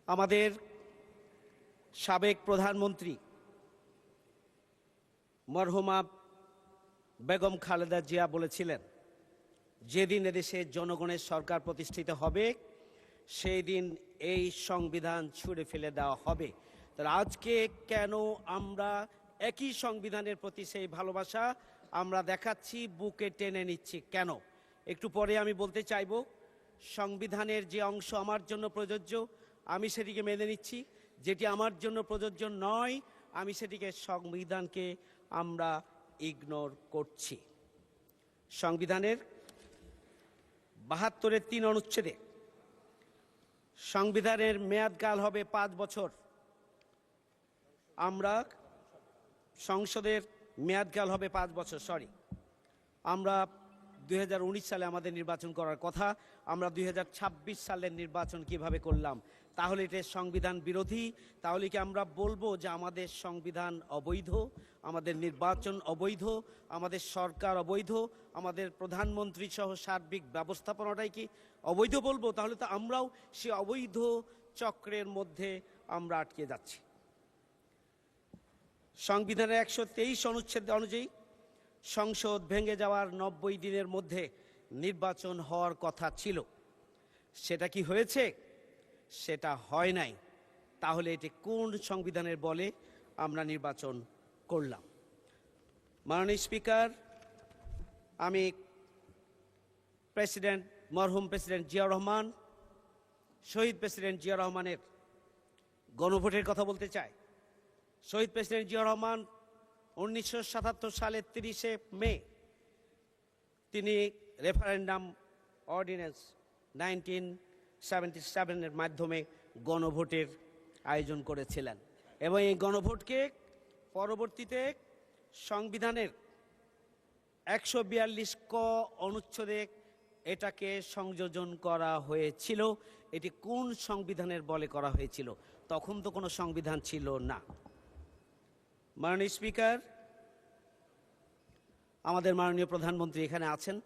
আমাদের সাবেক প্রধানমন্ত্রী মরহুমা বেগম খালেদা জিয়া বলেছিলেন, যেদিন এদেশে জনগণের সরকার প্রতিষ্ঠিত হবে সেই দিন এই সংবিধান ছুঁড়ে ফেলে দেওয়া হবে। তাহলে আজকে কেন আমরা একই সংবিধানের প্রতি সেই ভালোবাসা আমরা দেখাচ্ছি, বুকে টেনে নিচ্ছি কেন? একটু পরে আমি বলতে চাইব, সংবিধানের যে অংশ আমার জন্য প্রযোজ্য আমি সেটিকে মেনে নিচ্ছি, যেটি আমার জন্য প্রযোজ্য নয় আমি সেটিকে সংবিধানকে আমরা ইগনোর করছি। সংবিধানের ৭২-এর ৩ অনুচ্ছেদে সংবিধানের মেয়াদকাল হবে 5 বছর। আমরা সংসদের মেয়াদকাল হবে 5 বছর, আমরা 2019 সালে আমাদের নির্বাচন করার কথা, আমরা 2026 সালের নির্বাচন কিভাবে করলাম? তাহলে এটা সংবিধান বিরোধী? তাহলে কি আমরা বলবো যে আমাদের সংবিধান অবৈধ, আমাদের নির্বাচন অবৈধ, আমাদের সরকার অবৈধ, আমাদের প্রধানমন্ত্রী সহ সার্বিক ব্যবস্থাপনাটাই কি অবৈধ বলবো? তাহলে তো আমরাও সে অবৈধ চক্রের মধ্যে আমরা আটকে যাচ্ছি। সংবিধানের 123 অনুচ্ছেদ অনুযায়ী সংসদ ভেঙে যাওয়ার 90 দিনের মধ্যে নির্বাচন হওয়ার কথা ছিল, সেটা কি হয়েছে? সেটা হয় নাই। তাহলে এটি কোন সংবিধানের বলে আমরা নির্বাচন করলাম? মাননীয় স্পিকার, আমি মরহুম প্রেসিডেন্ট জিয়াউর রহমান, শহীদ প্রেসিডেন্ট জিয়াউর রহমানের গণভোটের কথা বলতে চাই। শহীদ প্রেসিডেন্ট জিয়াউর রহমান 1977 সালের 30শে মে তিনি রেফারেন্ডাম অর্ডিন্যান্স 1977-এর মাধ্যমে গণভোটের আয়োজন করেছিলেন এবং এই গণভোটকে পরবর্তীতে সংবিধানের 142 ক অনুচ্ছেদে এটাকে সংযোজন করা হয়েছিল। এটি কোন সংবিধানের বলে করা হয়েছিল? তখন তো কোনো সংবিধান ছিল না। মাননীয় স্পিকার, আমাদের মাননীয় প্রধানমন্ত্রী এখানে আছেন।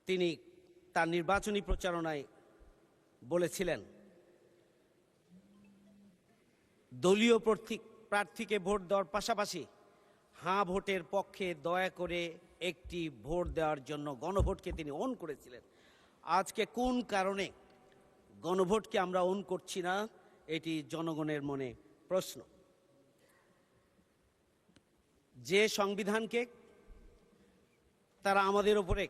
তিনি তার নির্বাচনী প্রচারণায় বলেছিলেন, দলীয় প্রার্থীকে ভোট দেওয়ার পাশাপাশি হাঁ ভোটের পক্ষে দয়া করে একটি ভোট দেওয়ার জন্য গণভোটকে তিনি অন করেছিলেন। আজকে কোন কারণে গণভোটকে আমরা অন করছি না? এটি জনগণের মনে প্রশ্ন। যে সংবিধানকে তারা আমাদের উপরে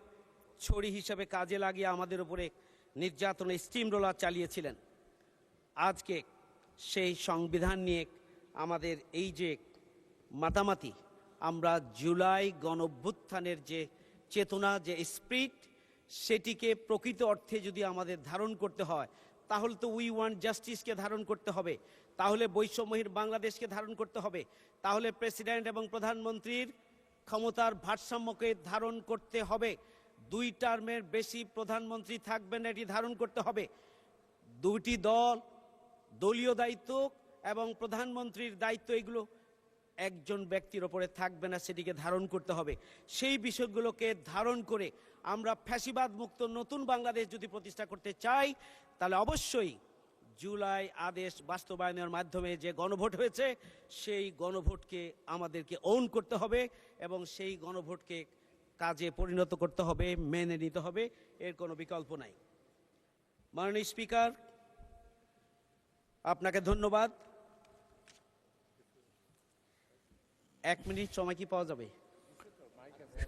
ছড়ি হিসেবে কাজে লাগিয়ে আমাদের উপরে নির্যাতনের স্টিম রোলার চালিয়েছিলেন, আজকে সেই সংবিধান নিয়ে আমাদের এই যে মাতামাতি, আমরা জুলাই গণঅভ্যুত্থানের যে চেতনা, যে স্পিরিট, সেটিকে প্রকৃত অর্থে যদি আমাদের ধারণ করতে হয় তাহলে তো উই ওয়ান্ট জাস্টিসকে ধারণ করতে হবে, তাহলে বৈষম্যহীন বাংলাদেশকে ধারণ করতে হবে, তাহলে প্রেসিডেন্ট এবং প্রধানমন্ত্রীর ক্ষমতার ভারসাম্যকে ধারণ করতে হবে, 2 টার্মের বেশি প্রধানমন্ত্রী থাকবেন এটি ধারণ করতে হবে, 2টি দল, দলীয় দায়িত্ব এবং প্রধানমন্ত্রীর দায়িত্ব এগুলো একজন ব্যক্তির ওপরে থাকবে না, সেটিকে ধারণ করতে হবে। সেই বিষয়গুলোকে ধারণ করে আমরা ফ্যাসিবাদ মুক্ত নতুন বাংলাদেশ যদি প্রতিষ্ঠা করতে চাই তাহলে অবশ্যই জুলাই আদেশ বাস্তবায়নের মাধ্যমে যে গণভোট হয়েছে সেই গণভোটকে আমাদেরকে ওন করতে হবে এবং সেই গণভোটকে কাজে পরিণত করতে হবে, মেনে নিতে হবে, এর কোনো বিকল্প নাই। মাননীয় স্পিকার, আপনাকে ধন্যবাদ। 1 মিনিট সময় কি পাওয়া যাবে?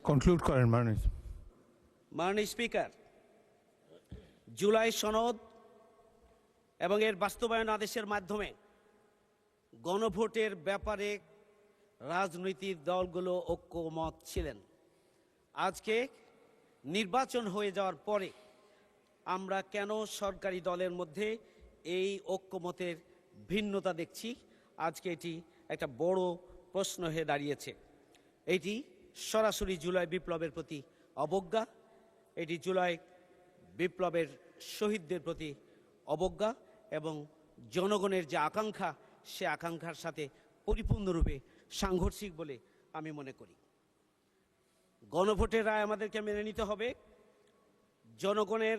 কনক্লুড করেন মাননীয়। মাননীয় স্পিকার, জুলাই সনদ এবং এর বাস্তবায়ন আদেশের মাধ্যমে গণভোটের ব্যাপারে রাজনৈতিক দলগুলো ঐক্যমত ছিলেন। আজকে নির্বাচন হয়ে যাওয়ার পরে আমরা কেন সরকারি দলের মধ্যে এই ঐক্যমতের ভিন্নতা দেখছি? আজকে এটি একটা বড় প্রশ্ন হয়ে দাঁড়িয়েছে। এটি সরাসরি জুলাই বিপ্লবের প্রতি অবজ্ঞা, এটি জুলাই বিপ্লবের শহীদদের প্রতি অবজ্ঞা এবং জনগণের যে আকাঙ্ক্ষা, সে আকাঙ্ক্ষার সাথে পরিপূর্ণরূপে সাংঘর্ষিক বলে আমি মনে করি। গণভোটের রায় আমাদেরকে মেনে নিতে হবে। জনগণের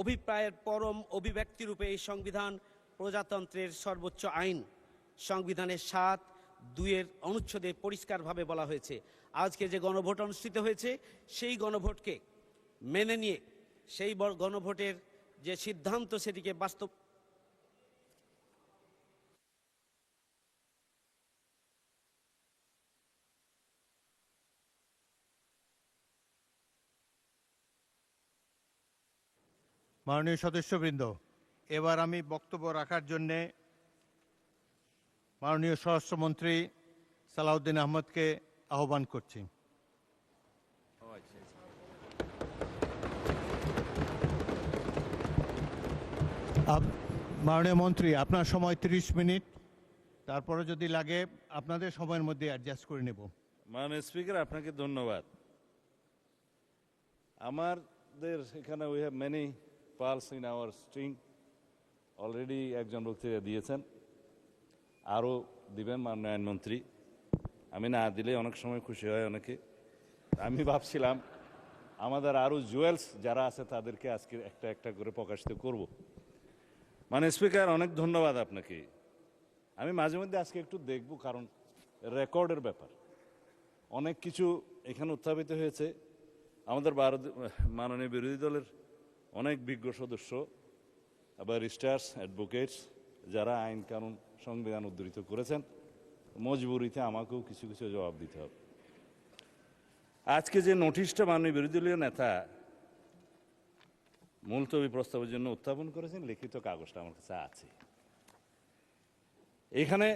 অভিপ্রায়ের পরম অভিব্যক্তি রূপে এই সংবিধান প্রজাতন্ত্রের সর্বোচ্চ আইন। সংবিধানের 7(2) অনুচ্ছেদে পরিষ্কারভাবে বলা হয়েছে, আজকে যে গণভোট অনুষ্ঠিত হয়েছে সেই গণভোটকে মেনে নিয়ে সেই গণভোটের যে সিদ্ধান্ত সেটিকে বাস্তব মাননীয় সদস্যবৃন্দ, এবার আমি বক্তব্য রাখার জন্যে মাননীয় স্বরাষ্ট্রমন্ত্রী সালাউদ্দিন আহমদকে আহ্বান করছি। মাননীয় মন্ত্রী, আপনার সময় 30 মিনিট, তারপরে যদি লাগে আপনাদের সময়ের মধ্যে অ্যাডজাস্ট করে নেব। মাননীয় স্পিকার, আপনাকে ধন্যবাদ। আমাদের এখানে we have many pulse in our string. Already একজন বক্তৃতা দিয়েছেন, আরও দিবেন মাননীয় আইনমন্ত্রী। আমি না দিলে অনেক সময় খুশি হয় অনেকে। আমি ভাবছিলাম আমাদের আরও জুয়েলস যারা আছে তাদেরকে আজকে একটা একটা করে প্রকাশিত করব। মাননীয় স্পিকার, অনেক ধন্যবাদ আপনাকে। আমি মাঝে মধ্যে আজকে একটু দেখব, কারণ রেকর্ডের ব্যাপার অনেক কিছু এখানে উত্থাপিত হয়েছে। আমাদের মাননীয় বিরোধী দলের অনেক বিজ্ঞ সদস্য, ব্যারিস্টার্স, অ্যাডভোকেটস যারা আইন কানুন সংবিধান উদ্ধৃত করেছেন, মজবুরিতে আমাকেও কিছু কিছু জবাব দিতে হবে। আজকে যে নোটিশটা মাননীয় বিরোধী দলীয় নেতা মুলতবি প্রস্তাবের জন্য উত্থাপন করেছেন, লিখিত কাগজটা আমার কাছে আছে। এখানে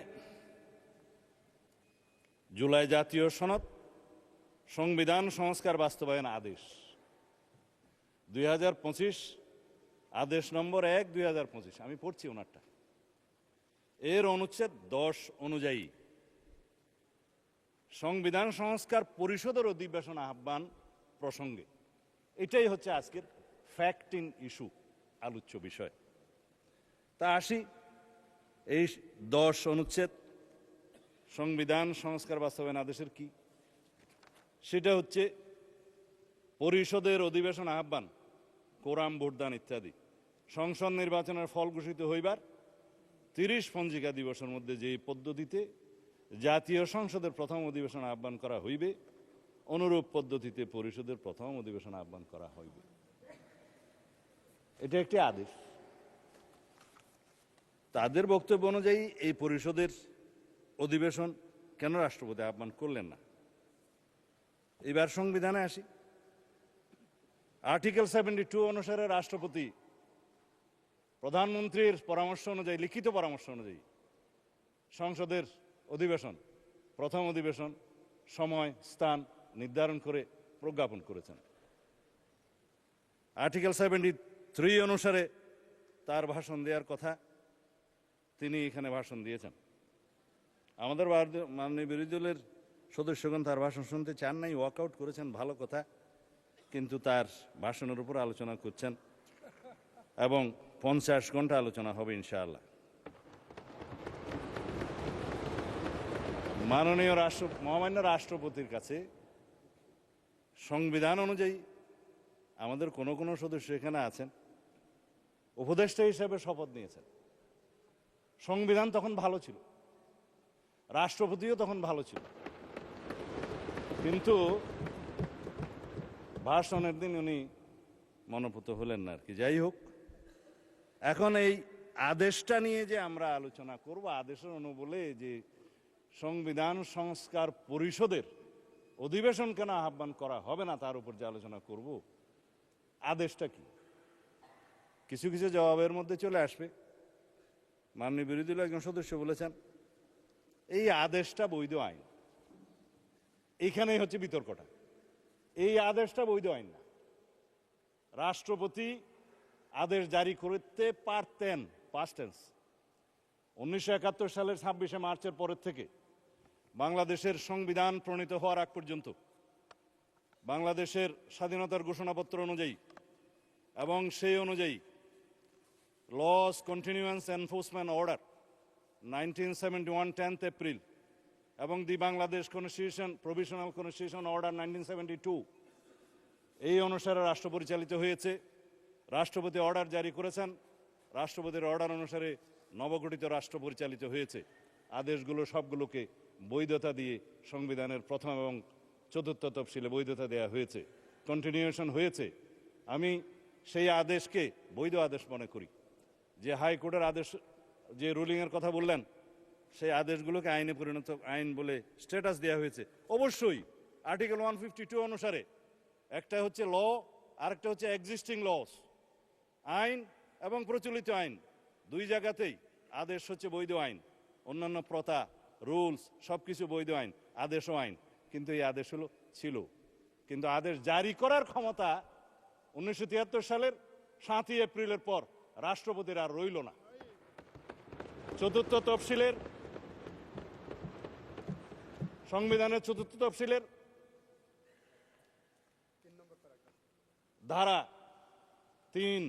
জুলাই জাতীয় সনদ সংবিধান সংস্কার বাস্তবায়ন আদেশ 2025, আদেশ নম্বর 1 2025, আমি পড়ছি ওনারটা। এর অনুচ্ছেদ 10 অনুযায়ী সংবিধান সংস্কার পরিষদের অধিবেশন আহ্বান প্রসঙ্গে, এটাই হচ্ছে আজকের ফ্যাক্ট ইন ইস্যু, আলোচ্য বিষয়। তা আসি, এই 10 অনুচ্ছেদ সংবিধান সংস্কার বাস্তবায়ন আদেশের কি, সেটা হচ্ছে পরিষদের অধিবেশন আহ্বান, কোরাম, ভোটদান ইত্যাদি সংসদ নির্বাচনের ফল ঘোষিত হইবার 30 পঞ্জিকা দিবসের মধ্যে যেই পদ্ধতিতে জাতীয় সংসদের প্রথম অধিবেশন আহ্বান করা হইবে, অনুরূপ পদ্ধতিতে পরিষদের প্রথম অধিবেশন আহ্বান করা হইবে। এটা একটি আদেশ। তাদের বক্তব্য অনুযায়ী এই পরিষদের অধিবেশন কেন রাষ্ট্রপতি আহ্বান করলেন না? এবার সংবিধানে আসি। আর্টিকেল 72 অনুসারে রাষ্ট্রপতি প্রধানমন্ত্রীর পরামর্শ অনুযায়ী, লিখিত পরামর্শ অনুযায়ী সংসদের অধিবেশন, প্রথম অধিবেশন, সময়, স্থান নির্ধারণ করে প্রজ্ঞাপন করেছেন। আর্টিকেল 73 অনুসারে তার ভাষণ দেওয়ার কথা, তিনি এখানে ভাষণ দিয়েছেন। আমাদের মাননীয় বিরোধী দলের সদস্যগণ তার ভাষণ শুনতে চান নাই, ওয়াকআউট করেছেন, ভালো কথা। কিন্তু তার ভাষণের উপর আলোচনা করছেন এবং 50 ঘন্টা আলোচনা হবে ইনশাআল্লাহ। মাননীয় মহামান্য রাষ্ট্রপতির কাছে সংবিধান অনুযায়ী আমাদের কোনো কোনো সদস্য এখানে আছেন, উপদেষ্টা হিসেবে শপথ নিয়েছেন। সংবিধান তখন ভালো ছিল, রাষ্ট্রপতিও তখন ভালো ছিল, কিন্তু ভাষণের দিন উনি মনোপুত হলেন না আর কি। যাই হোক, এখন এই আদেশটা নিয়ে যে আমরা আলোচনা করব, আদেশের অনুবলে যে সংবিধান সংস্কার পরিষদের অধিবেশন কেন আহ্বান করা হবে না তার উপর যে আলোচনা করব, আদেশটা কি, কিছু কিছু জবাবের মধ্যে চলে আসবে। মাননীয় বিরোধী দলের একজন সদস্য বলেছেন এই আদেশটা বৈধ আইন। এইখানেই হচ্ছে বিতর্কটা। এই আদেশটা বৈধ আইন না। রাষ্ট্রপতি আদেশ জারি করতে পারতেন, পাস্ট টেন্স। 1971 সালের 26শে মার্চের পরের থেকে বাংলাদেশের সংবিধান প্রণীত হওয়ার আগ পর্যন্ত বাংলাদেশের স্বাধীনতার ঘোষণাপত্র অনুযায়ী এবং সেই অনুযায়ী Laws Continuance Enforcement Order 1971 10th April এবং the Bangladesh Constitution Provisional Constitution Order 1972 এই অনুসারে রাষ্ট্র পরিচালিত হয়েছে। রাষ্ট্রপতি অর্ডার জারি করেছেন, রাষ্ট্রপতির অর্ডার অনুসারে নবগঠিত রাষ্ট্র পরিচালিত হয়েছে। আদেশগুলো সবগুলোকে বৈধতা দিয়ে সংবিধানের প্রথম এবং চতুর্থ তফসিলে বৈধতা দেওয়া হয়েছে, কন্টিনিউশন হয়েছে। আমি সেই আদেশকে বৈধ আদেশ মনে করি। যে হাইকোর্টের আদেশ, যে রুলিংয়ের কথা বললেন, সেই আদেশগুলোকে আইনে পরিণত, আইন বলে স্ট্যাটাস দেওয়া হয়েছে। অবশ্যই আর্টিকেল 152 অনুসারে একটা হচ্ছে ল, আরেকটা হচ্ছে এক্সিস্টিং লস। আইন এবং প্রচলিত আইন দুই জায়গাতেই আদেশ হচ্ছে বৈধ আইন। অন্যান্য প্রথা, রুলস সব কিছু বৈধ আইন, আদেশও আইন। কিন্তু এই আদেশ ছিল, কিন্তু আদেশ জারি করার ক্ষমতা 1973 সালের 7ই এপ্রিলের পর রাষ্ট্রপতির আর রইল না। চতুর্থ তফসিলের, সংবিধানের চতুর্থ তফসিলের ধারা 3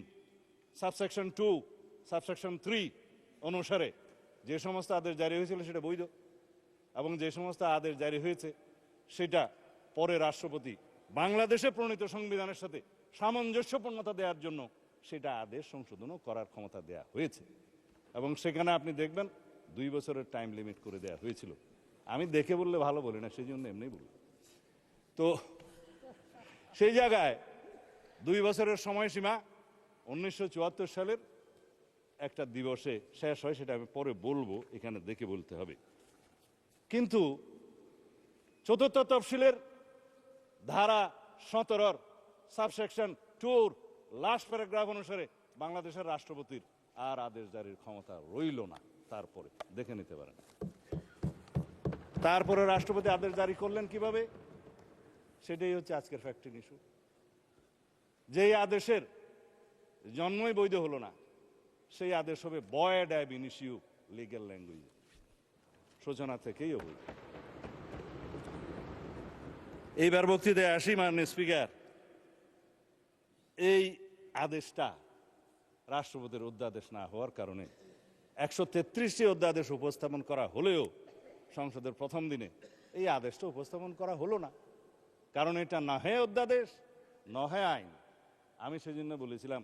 সাবসেকশন 2 সাবসেকশন 3 অনুসারে যে সমস্ত আদেশ জারি হয়েছিল সেটা বৈধ, এবং যে সমস্ত আদেশ জারি হয়েছে সেটা পরে রাষ্ট্রপতি বাংলাদেশে প্রণীত সংবিধানের সাথে সামঞ্জস্যপূর্ণতা দেওয়ার জন্য সেটা আদেশ সংশোধনও করার ক্ষমতা দেওয়া হয়েছে। এবং সেখানে আপনি দেখবেন 2 বছরের টাইম লিমিট করে দেওয়া হয়েছিল। আমি দেখে বললে ভালো বলি না, সেই জন্য এমনি বলি। তো সেই জায়গায় 2 বছরের সময়সীমা 1974 সালের একটা দিবসে শেষ হয়, সেটা আমি পরে বলবো, এখানে দেখে বলতে হবে। কিন্তু চতুর্থ তফসিলের ধারা 17 সাবসেকশন 2 লাস্ট প্যারাগ্রাফ অনুসারে বাংলাদেশের রাষ্ট্রপতির আর আদেশ জারির ক্ষমতা রইল না। তারপরে দেখে নিতে পারেন। তারপরে রাষ্ট্রপতি আদেশ জারি করলেন কিভাবে, সেটাই হচ্ছে আজকের ফ্যাক্টিং ইস্যু। যেই আদেশের জন্মই বৈধ হলো না, সেই আদেশ হবে ভয়েড অ্যাব ইনিশিও লিগ্যাল ল্যাঙ্গুয়েজে, সূচনা থেকেই অবৈধ। এইবার বক্তৃতায় আসি। মাননীয় স্পিকার, এই আদেশটা রাষ্ট্রপতির অধ্যাদেশ না হওয়ার কারণে 133টি অধ্যাদেশ উপস্থাপন করা হলেও সংসদের প্রথম দিনে এই আদেশটা উপস্থাপন করা হলো না। কারণ এটা না হয় অধ্যাদেশ, না হয় আইন। আমি সেজন্য বলেছিলাম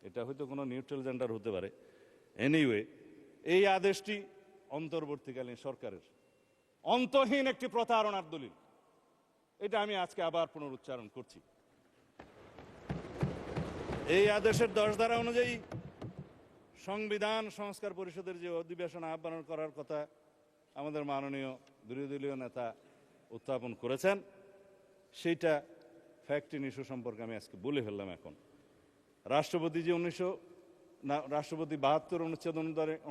এটা হয়তো কোনো নিউট্রাল জেন্ডার হতে পারে। এনিওয়ে, এই আদেশটি অন্তর্বর্তীকালীন সরকারের অন্তহীন একটি প্রতারণার দলিল। এটা আমি আজকে আবার পুনরুচ্চারণ করছি। এই আদেশের 10 ধারা অনুযায়ী সংবিধান সংস্কার পরিষদের যে অধিবেশন আহ্বান করার কথা আমাদের মাননীয় বিরোধী দলীয় নেতা উত্থাপন করেছেন, সেইটা ফ্যাক্টিং ইস্যু সম্পর্কে আমি আজকে বলে ফেললাম। এখন রাষ্ট্রপতি যে রাষ্ট্রপতি 72 অনুচ্ছেদ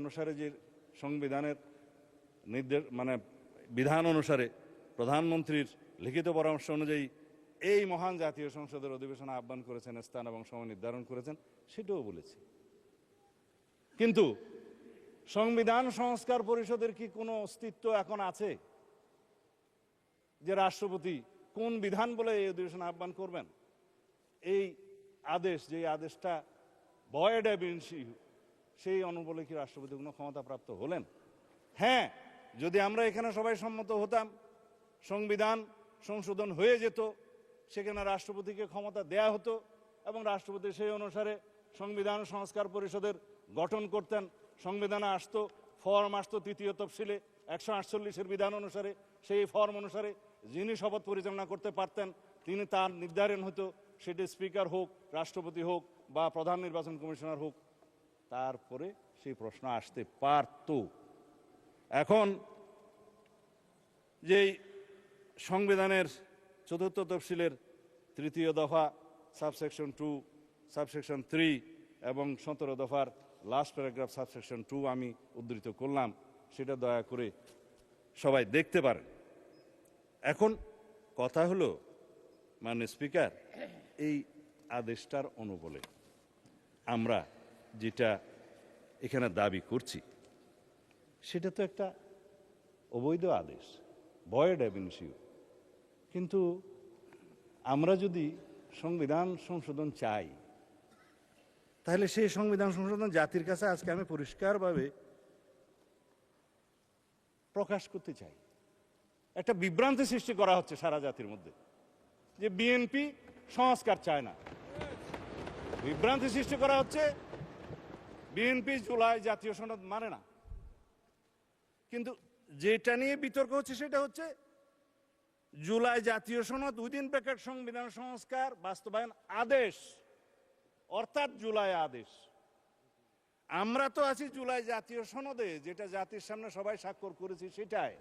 অনুসারে যে সংবিধানের নির্দেশ, মানে বিধান অনুসারে প্রধানমন্ত্রীর লিখিত পরামর্শ অনুযায়ী এই মহান জাতীয় সংসদের অধিবেশন আহ্বান করেছেন, স্থান এবং সময় নির্ধারণ করেছেন, সেটাও বলেছি। কিন্তু সংবিধান সংস্কার পরিষদের কি কোনো অস্তিত্ব এখন আছে? যে রাষ্ট্রপতি কোন বিধান বলে এই অধিবেশন আহ্বান করবেন? এই আদেশ, যে আদেশটা ভয়েড অ্যাব ইনিশিও, সেই অনুবলে কি রাষ্ট্রপতি কোনো ক্ষমতাপ্রাপ্ত হলেন? হ্যাঁ, যদি আমরা এখানে সবাই সম্মত হতাম, সংবিধান সংশোধন হয়ে যেত, সেখানে রাষ্ট্রপতিকে ক্ষমতা দেয়া হতো এবং রাষ্ট্রপতি সেই অনুসারে সংবিধান সংস্কার পরিষদের গঠন করতেন। সংবিধানে আসতো, ফর্ম আসতো 3য় তফসিলে 148-এর বিধান অনুসারে। সেই ফর্ম অনুসারে যিনি শপথ পরিচালনা করতে পারতেন, তিনি তার নির্ধারণ হতো, সেটি স্পিকার হোক, রাষ্ট্রপতি হোক বা প্রধান নির্বাচন কমিশনার হোক। তারপরে সেই প্রশ্ন আসতে পারত। এখন যেই সংবিধানের 4র্থ তফসিলের 3য় দফা সাবসেকশন 2 সাবসেকশন 3 এবং 17 দফার লাস্ট প্যারাগ্রাফ সাবসেকশন 2 আমি উদ্ধৃত করলাম, সেটা দয়া করে সবাই দেখতে পারেন। এখন কথা হলো, মাননীয় স্পিকার, এই আদেশটার অনুবলে আমরা যেটা এখানে দাবি করছি সেটা তো একটা অবৈধ আদেশ, ভয়েড অ্যাব ইনিশিও। কিন্তু আমরা যদি সংবিধান সংশোধন চাই, তাহলে সেই সংবিধান সংশোধন জাতির কাছে আজকে আমি পরিষ্কারভাবে প্রকাশ করতে চাই। একটা বিভ্রান্তি সৃষ্টি করা হচ্ছে সারা জাতির মধ্যে যে বিএনপি সংস্কার চায় না। বিভ্রান্তি সৃষ্টি করা হচ্ছে বিএনপি জুলাই জাতীয় সনদ মানে না। কিন্তু যেটা নিয়ে বিতর্ক হচ্ছে সেটা হচ্ছে জুলাই জাতীয় সনদ উইদিন ব্র্যাকেট সংবিধান সংস্কার বাস্তবায়ন আদেশ, অর্থাৎ জুলাই আদেশ। আমরা তো আছি জুলাই জাতীয় সনদে, যেটা জাতির সামনে সবাই স্বাক্ষর করেছি সেটাই।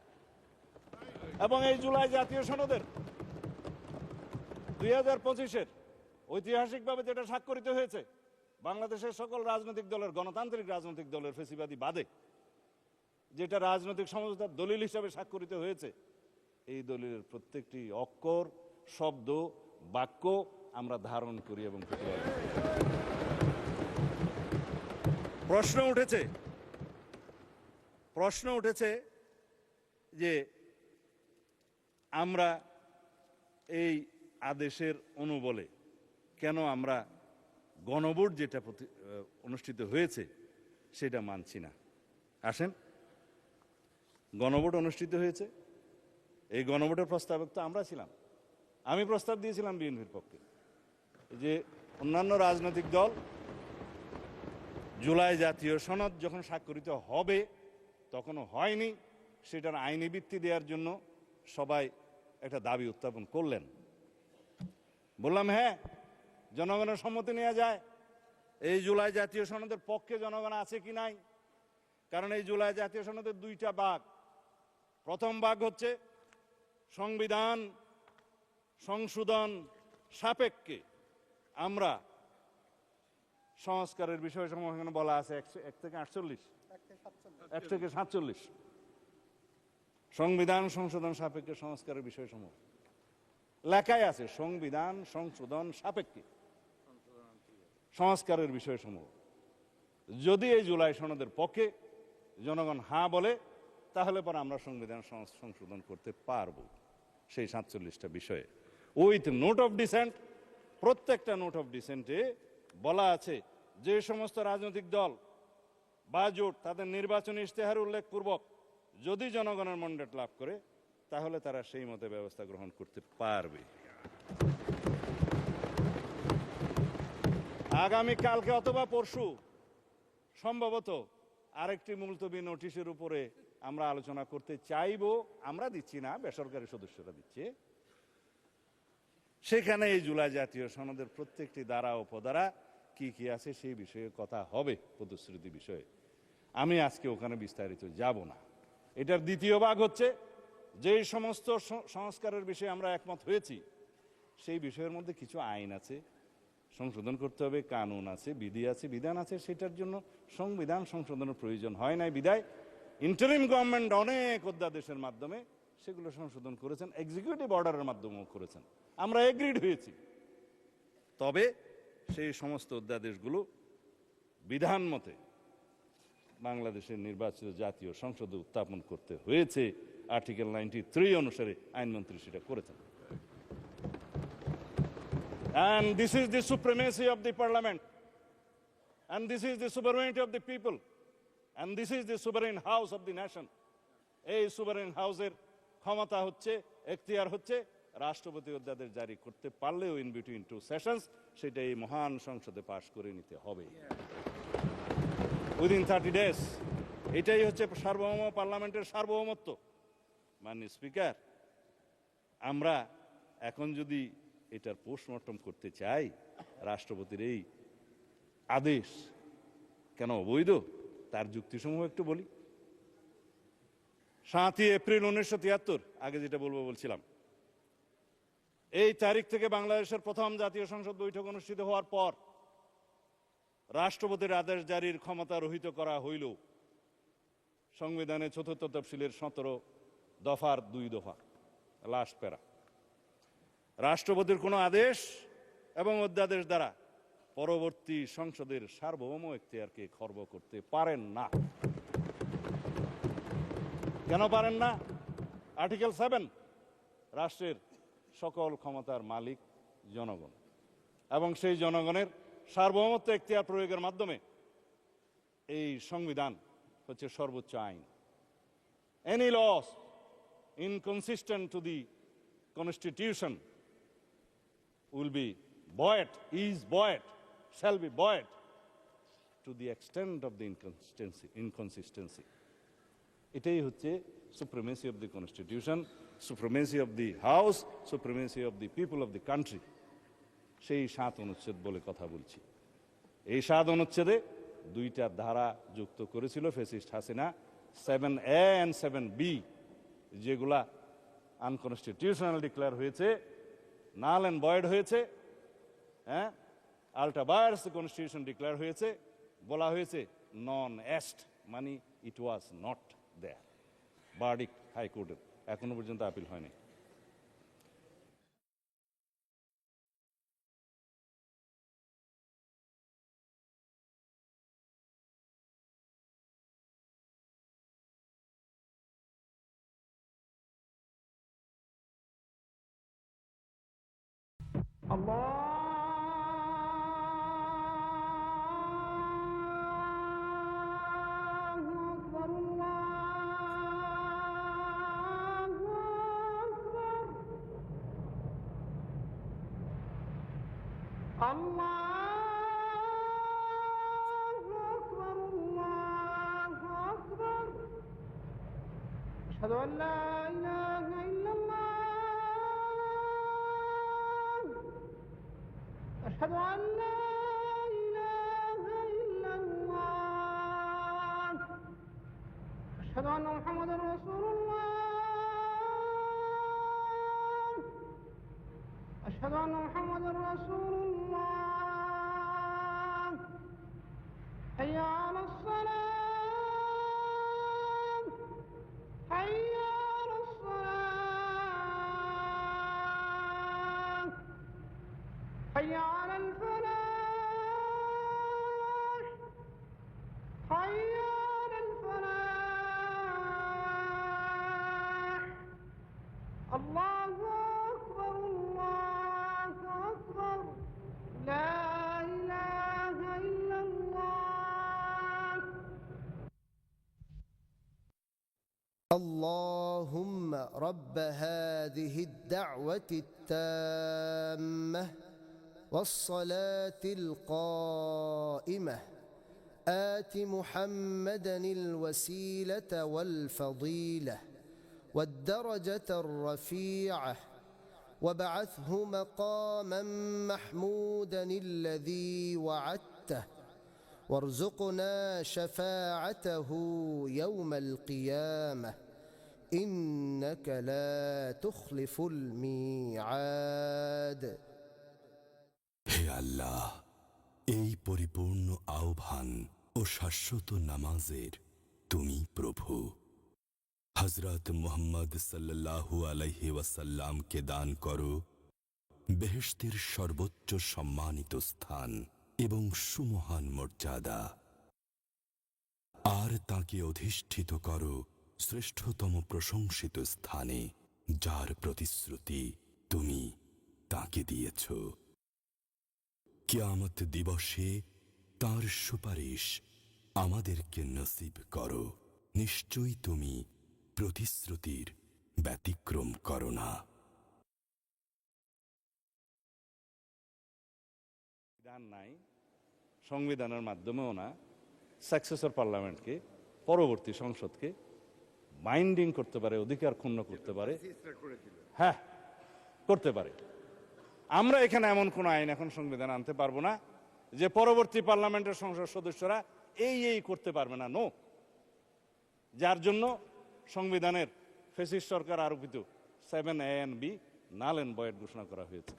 এবং এই জুলাই জাতীয় সনদের 2025-এর ঐতিহাসিকভাবে যেটা স্বাক্ষরিত হয়েছে, বাংলাদেশের সকল রাজনৈতিক দলের, গণতান্ত্রিক রাজনৈতিক দলের ফেসিবাদী বাদে, যেটা রাজনৈতিক সমঝোতার দলিল হিসাবে স্বাক্ষরিত হয়েছে, এই দলিলের প্রত্যেকটি অক্ষর, শব্দ, বাক্য আমরা ধারণ করি এবং প্রতিপালন করি। প্রশ্ন উঠেছে যে আমরা এই আদেশের অনুবলে কেন আমরা গণভোট যেটা অনুষ্ঠিত হয়েছে সেটা মানছি না। আসেন, গণভোট অনুষ্ঠিত হয়েছে, এই গণভোটের প্রস্তাবক তো আমরা ছিলাম। আমি প্রস্তাব দিয়েছিলাম বিএনপির পক্ষে যে অন্যান্য রাজনৈতিক দল জুলাই জাতীয় সনদ যখন স্বাক্ষরিত হবে, তখনও হয়নি, সেটার আইনি ভিত্তি দেওয়ার জন্য সবাই একটা দাবি উত্থাপন করলেন। বললাম হ্যাঁ, জনগণের সম্মতি নেওয়া যায়। এই জুলাই জাতীয় সনদের পক্ষে জনগণ আছে কি নাই? কারণ এই জুলাই জাতীয় সনদের দুইটা ভাগ। প্রথম ভাগ হচ্ছে সংবিধান সংশোধন সাপেক্ষে আমরা সংস্কারের বিষয়সমূহ এখানে বলা আছে 1 থেকে 47 সংবিধান সংশোধন সাপেক্ষে সংস্কারের বিষয়সমূহ লেখাই আছে। সংবিধান সংশোধন সাপেক্ষে সংস্কারের বিষয়সমূহ যদি এই জুলাই সনদের পক্ষে জনগণ হ্যাঁ বলে, তাহলে পরে আমরা সংবিধান সংশোধন করতে পারবো সেই 47টা বিষয়ে। উইথ নোট অফ ডিসেন্ট, প্রত্যেকটা নোট অফ ডিসেন্টে বলা আছে যে সমস্ত রাজনৈতিক দল বা জোট তাদের নির্বাচনী ইশতেহার উল্লেখপূর্বক যদি জনগণের ম্যান্ডেট লাভ করে, তাহলে তারা সেই মতে ব্যবস্থা গ্রহণ করতে পারবে। আগামী কালকে অথবা পরশু সম্ভবত আরেকটি মুলতবি নোটিশের উপরে আমরা আলোচনা করতে চাইব। আমরা দিচ্ছি না, বেসরকারি সদস্যরা দিচ্ছে। সেখানে এই জুলাই জাতীয় সনদের প্রত্যেকটি ধারা উপধারা কি কি আছে সেই বিষয়ে কথা হবে, প্রতিশ্রুতি বিষয়ে। আমি আজকে ওখানে বিস্তারিত যাব না। এটার দ্বিতীয় ভাগ হচ্ছে যে সমস্ত সংস্কারের বিষয়ে আমরা একমত হয়েছি, সেই বিষয়ের মধ্যে কিছু আইন আছে, সংশোধন করতে হবে, কানুন আছে, বিধি আছে, বিধান আছে, সেটার জন্য সংবিধান সংশোধনের প্রয়োজন হয় নাই বিধায় ইন্টারিম গভর্নমেন্ট অনেক অধ্যাদেশের মাধ্যমে সেগুলো সংশোধন করেছেন, এক্সিকিউটিভ অর্ডারের মাধ্যমেও করেছেন। আমরা এগ্রিড হয়েছি। তবে সেই সমস্ত অধ্যাদেশগুলো বিধান মতে বাংলাদেশের নির্বাচিত জাতীয় সংসদে উত্থাপন করতে হয়েছে। আর্টিকেল 93 অনুসারে আইনমন্ত্রী সেটা করেছেন। And this is the supremacy of the parliament. And this is the sovereignty of the people. And this is the sovereign house of the nation. এই sovereign হাউসের ক্ষমতা হচ্ছে, এখতিয়ার হচ্ছে রাষ্ট্রপতি অধ্যাদেশ জারি করতে পারলেও ইন বিটুইন 2 সেশনস সেটা এই মহান সংসদে পাশ করে নিতে হবে উইদিন 30 ডেজ। এটাই হচ্ছে সার্বভৌম পার্লামেন্টের সার্বভৌমত্ব। মাননীয় স্পিকার, আমরা এখন যদি এটার পোস্টমর্টম করতে চাই, রাষ্ট্রপতির এই আদেশ কেন অবৈধ, তার যুক্তিসমূহ একটু বলি। 7ই এপ্রিল 1973, আগে যেটা বলছিলাম, এই তারিখ থেকে বাংলাদেশের প্রথম জাতীয় সংসদ বৈঠক অনুষ্ঠিত হওয়ার পর রাষ্ট্রপতির আদেশ জারির ক্ষমতা রহিত করা হইল সংবিধানের 4th তফসিলের 17 দফার 2 দফা, লাস্ট প্যারা। রাষ্ট্রপতির কোনো আদেশ এবং অধ্যাদেশ দ্বারা পরবর্তী সংসদের সার্বভৌম এখতিয়ারকে খর্ব করতে পারেন না। কেন পারেন না? আর্টিকেল 7, রাষ্ট্রের সকল ক্ষমতার মালিক জনগণ, এবং সেই জনগণের সার্বভৌমত্ব এখতিয়ার প্রয়োগের মাধ্যমে এই সংবিধান হচ্ছে সর্বোচ্চ আইন। Any laws inconsistent to the constitution will be buoyed, is buoyed, shall be buoyed to the extent of the inconsistency. এটাই হচ্ছে supremacy of the constitution, supremacy of the house, supremacy of the people of the country, সেই 7 অনুচ্ছেদ বলে কথা বলছি। এই 7 অনুচ্ছেদে 2টা ধারা যুক্ত করেছিল fascist Hasina, 7A and 7B, যেগুলা আনকনস্টিটিউশনাল ডিক্লেয়ার হয়েছে, নাল অ্যান্ড ভয়েড হয়েছে, হ্যাঁ, আল্টা ভায়ার্স কনস্টিটিউশন ডিক্লেয়ার হয়েছে, বলা হয়েছে নন এস্ট, মানে ইট ওয়াজ নট দেয়ার। ভার্ডিক্ট হাইকোর্টের এখনো পর্যন্ত আপিল হয়নি। أشهد أن لا إله إلا الله أشهد أن لا إله إلا الله أشهد أن محمدا رسول الله أشهد أن محمدا رسول الله حي على الصلاة حي على الصلاة حي على الفلاح حي على الفلاح الله أكبر الله أكبر لا إله إلا الله اللهم رب هذه الدعوة التامة والصلاة القائمة آت محمدا الوسيلة والفضيلة والدرجة الرفيعة وابعثه مقاما محمودا الذي وعدته وارزقنا شفاعته يوم القيامة إنك لا تخلف الميعاد হে আল্লাহ, এই পরিপূর্ণ আহ্বান ও শাশ্বত নামাজের তুমি প্রভু। হযরত মুহাম্মদ সাল্লাল্লাহু আলাইহি ওয়াসাল্লামকে দান করো বেহেশতের সর্বোচ্চ সম্মানিত স্থান এবং সুমহান মর্যাদা, আর তাকে অধিষ্ঠিত করো শ্রেষ্ঠতম প্রশংসিত স্থানে, যার প্রতিশ্রুতি তুমি তাকে দিয়েছ। কিয়ামত দিবসে তার সুপারিশ আমাদেরকে নসিব করো। নিশ্চয়ই তুমি প্রতিশ্রুতির ব্যতিক্রম করো না। বিধান নাই, সংবিধানের মাধ্যমেও না, সাকসেসর পার্লামেন্টকে, পরবর্তী সংসদকে বাইন্ডিং করতে পারে, অধিকার ক্ষুণ্ণ করতে পারে, হ্যাঁ করতে পারে। আমরা এখানে এমন কোন আইন এখন সংবিধান আনতে পারবো না যে পরবর্তী পার্লামেন্টের সংসদ সদস্যরা এই করতে পারবে না, নো। যার জন্য সংবিধানের ফ্যাসিস্ট সরকার আরোপিত 7A and B null and void ঘোষণা করা হয়েছে,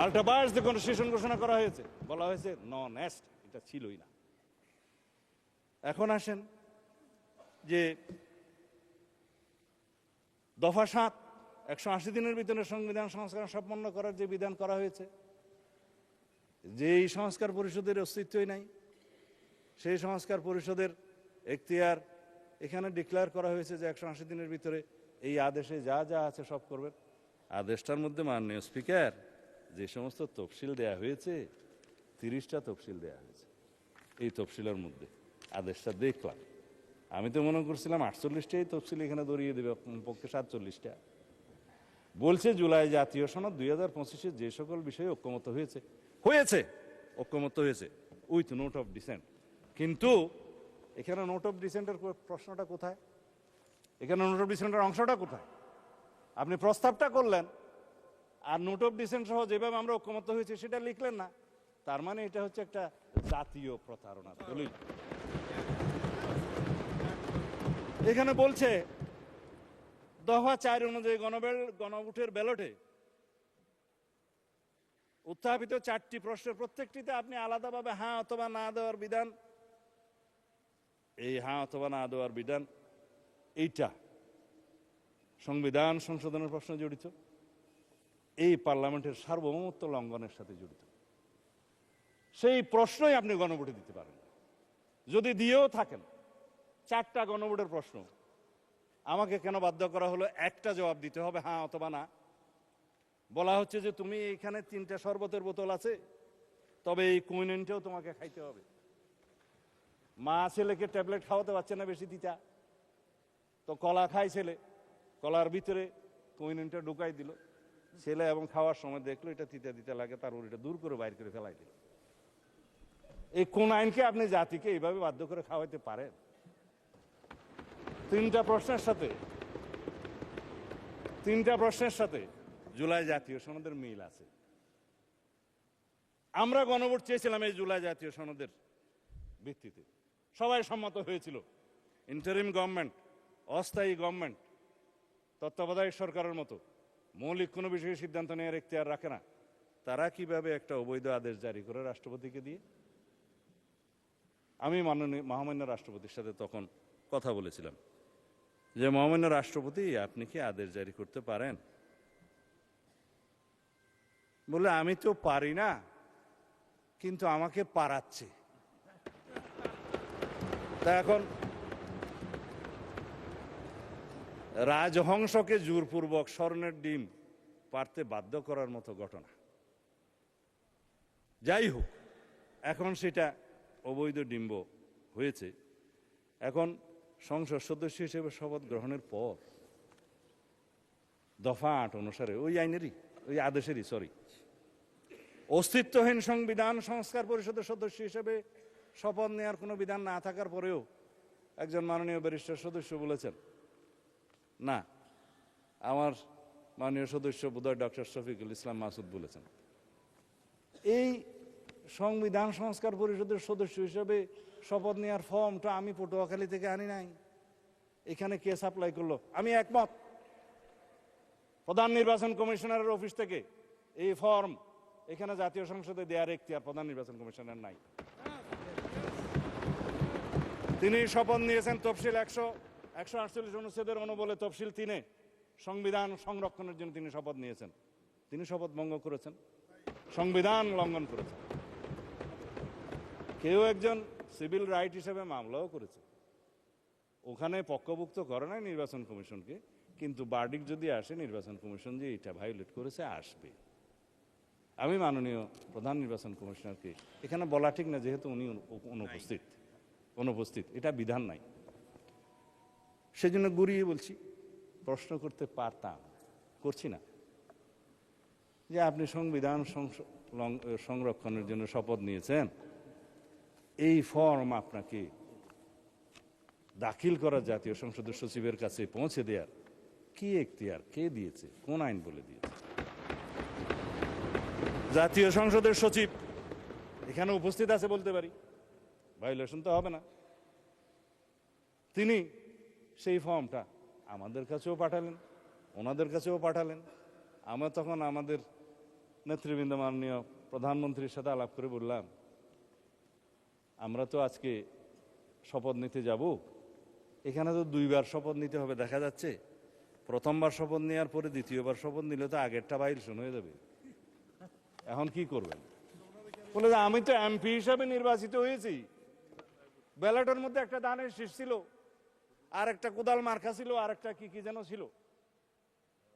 আল্টা ভায়ার্স কনস্টিটিউশন ঘোষণা করা হয়েছে, বলা হয়েছে নন এস্ট, এটা ছিলই না। এখন আসেন যে দফা 7, 180 দিনের ভিতরে সংবিধান সংস্কার সম্পন্ন করার যে বিধান করা হয়েছে, যে এই সংস্কার পরিষদের অস্তিত্বই নাই, সেই সংস্কার পরিষদের এখতিয়ার এখানে ডিক্লেয়ার করা হয়েছে যে 180 দিনের ভিতরে এই আদেশে যা যা আছে সব করবেন। আদেশটার মধ্যে মাননীয় স্পিকার যে সমস্ত তফসিল দেয়া হয়েছে, 30টা তফসিল দেয়া হয়েছে। এই তফসিলের মধ্যে আদেশটা দেখলাম, আমি তো মনে করছিলাম 48টাই তফসিল এখানে ধরিয়ে দেবে, পক্ষে 47টা। বলছে জুলাই জাতীয় সনদ 2025 যে সকল বিষয়ে ঐক্যমত হয়েছে, ঐক্যমত হয়েছে উইথ নোট অফ ডিসেন্ট। কিন্তু এখানে নোট অফ ডিসেন্টের প্রশ্নটা কোথায়? এখানে নোট অফ ডিসেন্টের অংশটা কোথায়? আপনি প্রস্তাবটা করলেন আর নোট অফ ডিসেন্ট সহ যেভাবে আমরা ঐক্যমত্য হয়েছি সেটা লিখলেন না। তার মানে এটা হচ্ছে একটা জাতীয় প্রতারণা দলিল। এখানে বলছে দফা 4 অনুযায়ী গণভোটের ব্যালটে উত্থাপিত 4টি প্রশ্নের প্রত্যেকটিতে আপনি আলাদাভাবে হ্যাঁ অথবা না দেওয়ার বিধান, এই হ্যাঁ অথবা না দেওয়ার বিধান এইটা সংবিধান সংশোধনের প্রশ্ন জড়িত, এই পার্লামেন্টের সার্বভৌমত্ব লঙ্ঘনের সাথে জড়িত। সেই প্রশ্নই আপনি গণভোটে দিতে পারেন। যদি দিয়েও থাকেন 4টা গণভোটের প্রশ্ন, আমাকে কেন বাধ্য করা হলো একটা জবাব দিতে হবে হ্যাঁ অথবা না? বলা হচ্ছে যে তুমি এখানে 3টা শরবতের বোতল আছে, তবে এই কুইনটাও তোমাকে খাইতে হবে। মা ছেলেকে ট্যাবলেট খাওয়াতে পারছে না বেশি তিতা, তো কলা খায় ছেলে, কলার ভিতরে কুইনটা ঢুকাই দিল ছেলে, এবং খাওয়ার সময় দেখলো এটা তিতা তিতা লাগে, তার ওটা দূর করে বাইর করে ফেলাই দিল। এই কোন আইনকে আপনি জাতিকে এইভাবে বাধ্য করে খাওয়াইতে পারেন? 3টা প্রশ্নের সাথে জুলাই জাতীয় সনদের মিল আছে। আমরা গণভোট চেয়েছিলাম এই জুলাই জাতীয় সনদের ভিত্তিতে, সবাই সম্মত হয়েছিল। ইন্টারিম গভর্নমেন্ট, অস্থায়ী গভর্নমেন্ট, তত্ত্বাবধায়ক সরকারের মতো মৌলিক কোনো বিষয়ে সিদ্ধান্ত নেওয়ার এখতিয়ার রাখে না, তারা কিভাবে একটা অবৈধ আদেশ জারি করে রাষ্ট্রপতিকে দিয়ে? আমি মহামান্য রাষ্ট্রপতির সাথে তখন কথা বলেছিলাম যে মহামান্য রাষ্ট্রপতি, আপনি কি আদেশ জারি করতে পারেন? বলে আমি তো পারি না, কিন্তু আমাকে পারাচ্ছে। তা এখন রাজহংসকে জোরপূর্বক স্বর্ণের ডিম পারতে বাধ্য করার মতো ঘটনা। যাই হোক, এখন সেটা অবৈধ ডিম্ব হয়েছে। এখন সংসদ সদস্য হিসেবে শপথ গ্রহণের পর দফা 8 অনুসারে ওই আইনেরই, ওই আদেশেরই অস্তিত্বহীন সংবিধান সংস্কার পরিষদের সদস্য হিসেবে শপথ নেওয়ার কোনো বিধান না থাকার পরেও একজন মাননীয় ব্যারিস্টার সদস্য বলেছেন, না, আমার মাননীয় সদস্য বোধহয় ডক্টর শফিকুল ইসলাম মাসুদ বলেছেন, এই সংবিধান সংস্কার পরিষদের সদস্য হিসেবে শপথ নেওয়ার ফর্মটা আমি পটুয়াখালী থেকে আনি নাই, এখানে কে সাপ্লাই করলো? আমি একমত, প্রধান নির্বাচন কমিশনারের অফিস থেকে এই ফর্ম এখানে জাতীয় সংসদে দেওয়ার এখতিয়ার প্রধান নির্বাচন কমিশনার নাই। তিনি শপথ নিয়েছেন তফসিল 148 অনুচ্ছেদের অনুবলে তফসিল 3-এ সংবিধান সংরক্ষণের জন্য তিনি শপথ নিয়েছেন। তিনি শপথ ভঙ্গ করেছেন, সংবিধান লঙ্ঘন করেছেন। কেউ একজন সিভিল রাইট হিসেবে মামলাও করেছে, ওখানে পক্ষভুক্ত করে নাই নির্বাচন কমিশনকে, কিন্তু বার্ডিক যদি আসে নির্বাচন কমিশন যে এটা ভায়োলেট করেছে আসবে। আমি মাননীয় প্রধান নির্বাচন কমিশনারকে এখানে বলা ঠিক না, যেহেতু উনি অনুপস্থিত, এটা বিধান নাই, সেজন্য ঘুরিয়ে বলছি, প্রশ্ন করতে পারতাম, করছি না, যে আপনি সংবিধান সংরক্ষণের জন্য শপথ নিয়েছেন, এই ফর্ম আপনাকে দাখিল করা জাতীয় সংসদের সচিবের কাছে পৌঁছে দেওয়ার কি এখতিয়ার কে দিয়েছে? কোন আইন বলে দিয়েছে? জাতীয় সংসদের সচিব এখানে উপস্থিত আছে বলতে পারি, ভায়োলেশন তো হবে না। তিনি সেই ফর্মটা আমাদের কাছেও পাঠালেন, ওনাদের কাছেও পাঠালেন। আমরা তখন আমাদের নেতৃবৃন্দ মাননীয় প্রধানমন্ত্রীর সাথে আলাপ করে বললাম, আমরা তো আজকে শপথ নিতে যাব, এখানে তো 2বার শপথ নিতে হবে, দেখা যাচ্ছে প্রথমবার শপথ নেওয়ার পরে দ্বিতীয়বার শপথ নিলে তো আগেরটা ভায়োলেশন হয়ে যাবে, এখন কি করবেন? বলে যে আমি তো এমপি হিসাবে নির্বাচিত হয়েছি, ব্যালটের মধ্যে একটা ধানের শীষ ছিল, আর একটা কোদাল মার্কা ছিল, আর একটা কি কি যেন ছিল,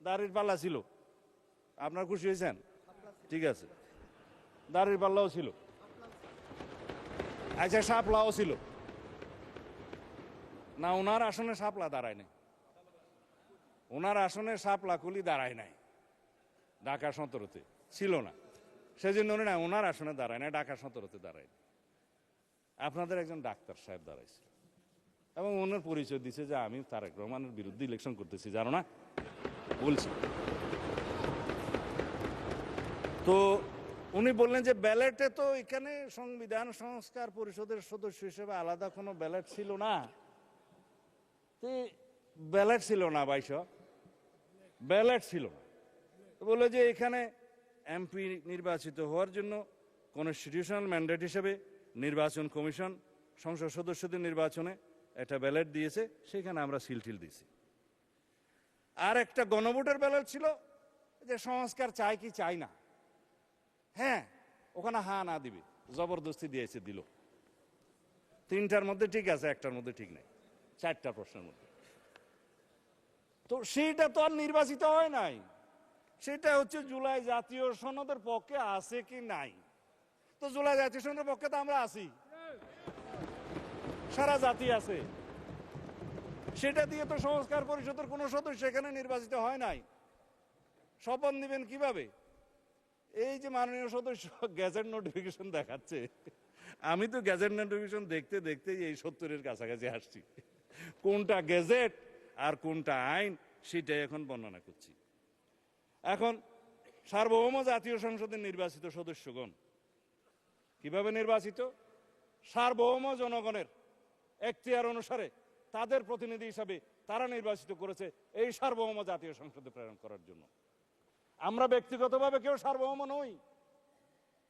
দাড়ির পাল্লা ছিল। আপনার খুশি হয়েছেন? ঠিক আছে, দাড়ির পাল্লাও ছিল, আচ্ছা শাপলাও ছিল না? ওনার আসনে শাপলা দাঁড়ায় নাই, ওনার আসনে শাপলা কুলি দাঁড়ায় নাই, ঢাকা 17-তে ছিল না, সেজন্য না ওনার আসনে দাঁড়ায় না, ঢাকা 17-তে দাঁড়ায়। আপনাদের একজন ডাক্তার সাহেব দাঁড়াইছিল, এবং ওনার পরিচয় দিছে যে আমি তারেক রহমানের বিরুদ্ধে ইলেকশন করতেছি, জানো না? বলছি। তো উনি বললেন যে ব্যালটে তো এখানে সংবিধান সংস্কার পরিষদের সদস্য হিসেবে আলাদা কোনো ব্যালট ছিল না। ব্যালট ছিল না বাইশ, ব্যালট ছিল না। বললো যে এখানে এমপি নির্বাচিত হওয়ার জন্য কনস্টিটিউশনাল ম্যান্ডেট হিসেবে নির্বাচন কমিশন সংসদ সদস্যদের নির্বাচনে একটা ব্যালট দিয়েছে, সেখানে আমরা সিলটিল দিয়েছি। আর একটা গণভোটের ব্যালট ছিল যে সংস্কার চাই কি চাই না, হ্যাঁ ওখানে হা না দিবে, জবরদস্তি দিয়েছে, দিল। তিনটার মধ্যে ঠিক আছে, একটার মধ্যে ঠিক নাই, চারটা প্রশ্নের মধ্যে। তো সেইটা তো আর নির্বাচিত হয় নাই, সেটা হচ্ছে জুলাই জাতীয় সনদের পক্ষে আছে কি নাই। তো জুলাই জাতীয় সনদের পক্ষে তো আমরা আছি, সারা জাতি আছে। সেটা দিয়ে তো সংস্কার পরিষদের কোন সদস্য এখানে নির্বাচিত হয় নাই। শপথ নেবেন কিভাবে? এই যে মাননীয় সদস্য গ্যাজেট নোটিফিকেশন দেখাচ্ছে, আমি তো গ্যাজেট নোটিফিকেশন দেখতে দেখতে এই 70-এর কাছাকাছি আসছি। কোনটা গ্যাজেট আর কোনটা আইন সেটাই এখন বর্ণনা করছি। এখন সার্বভৌম জাতীয় সংসদের নির্বাচিত সদস্যগণ কিভাবে নির্বাচিত? সার্বভৌম জনগণের এখতিয়ার অনুসারে তাদের প্রতিনিধি হিসাবে তারা নির্বাচিত করেছে এই সার্বভৌম জাতীয় সংসদে প্রেরণ করার জন্য। আমরা ব্যক্তিগতভাবে কেউ সার্বভৌম নই,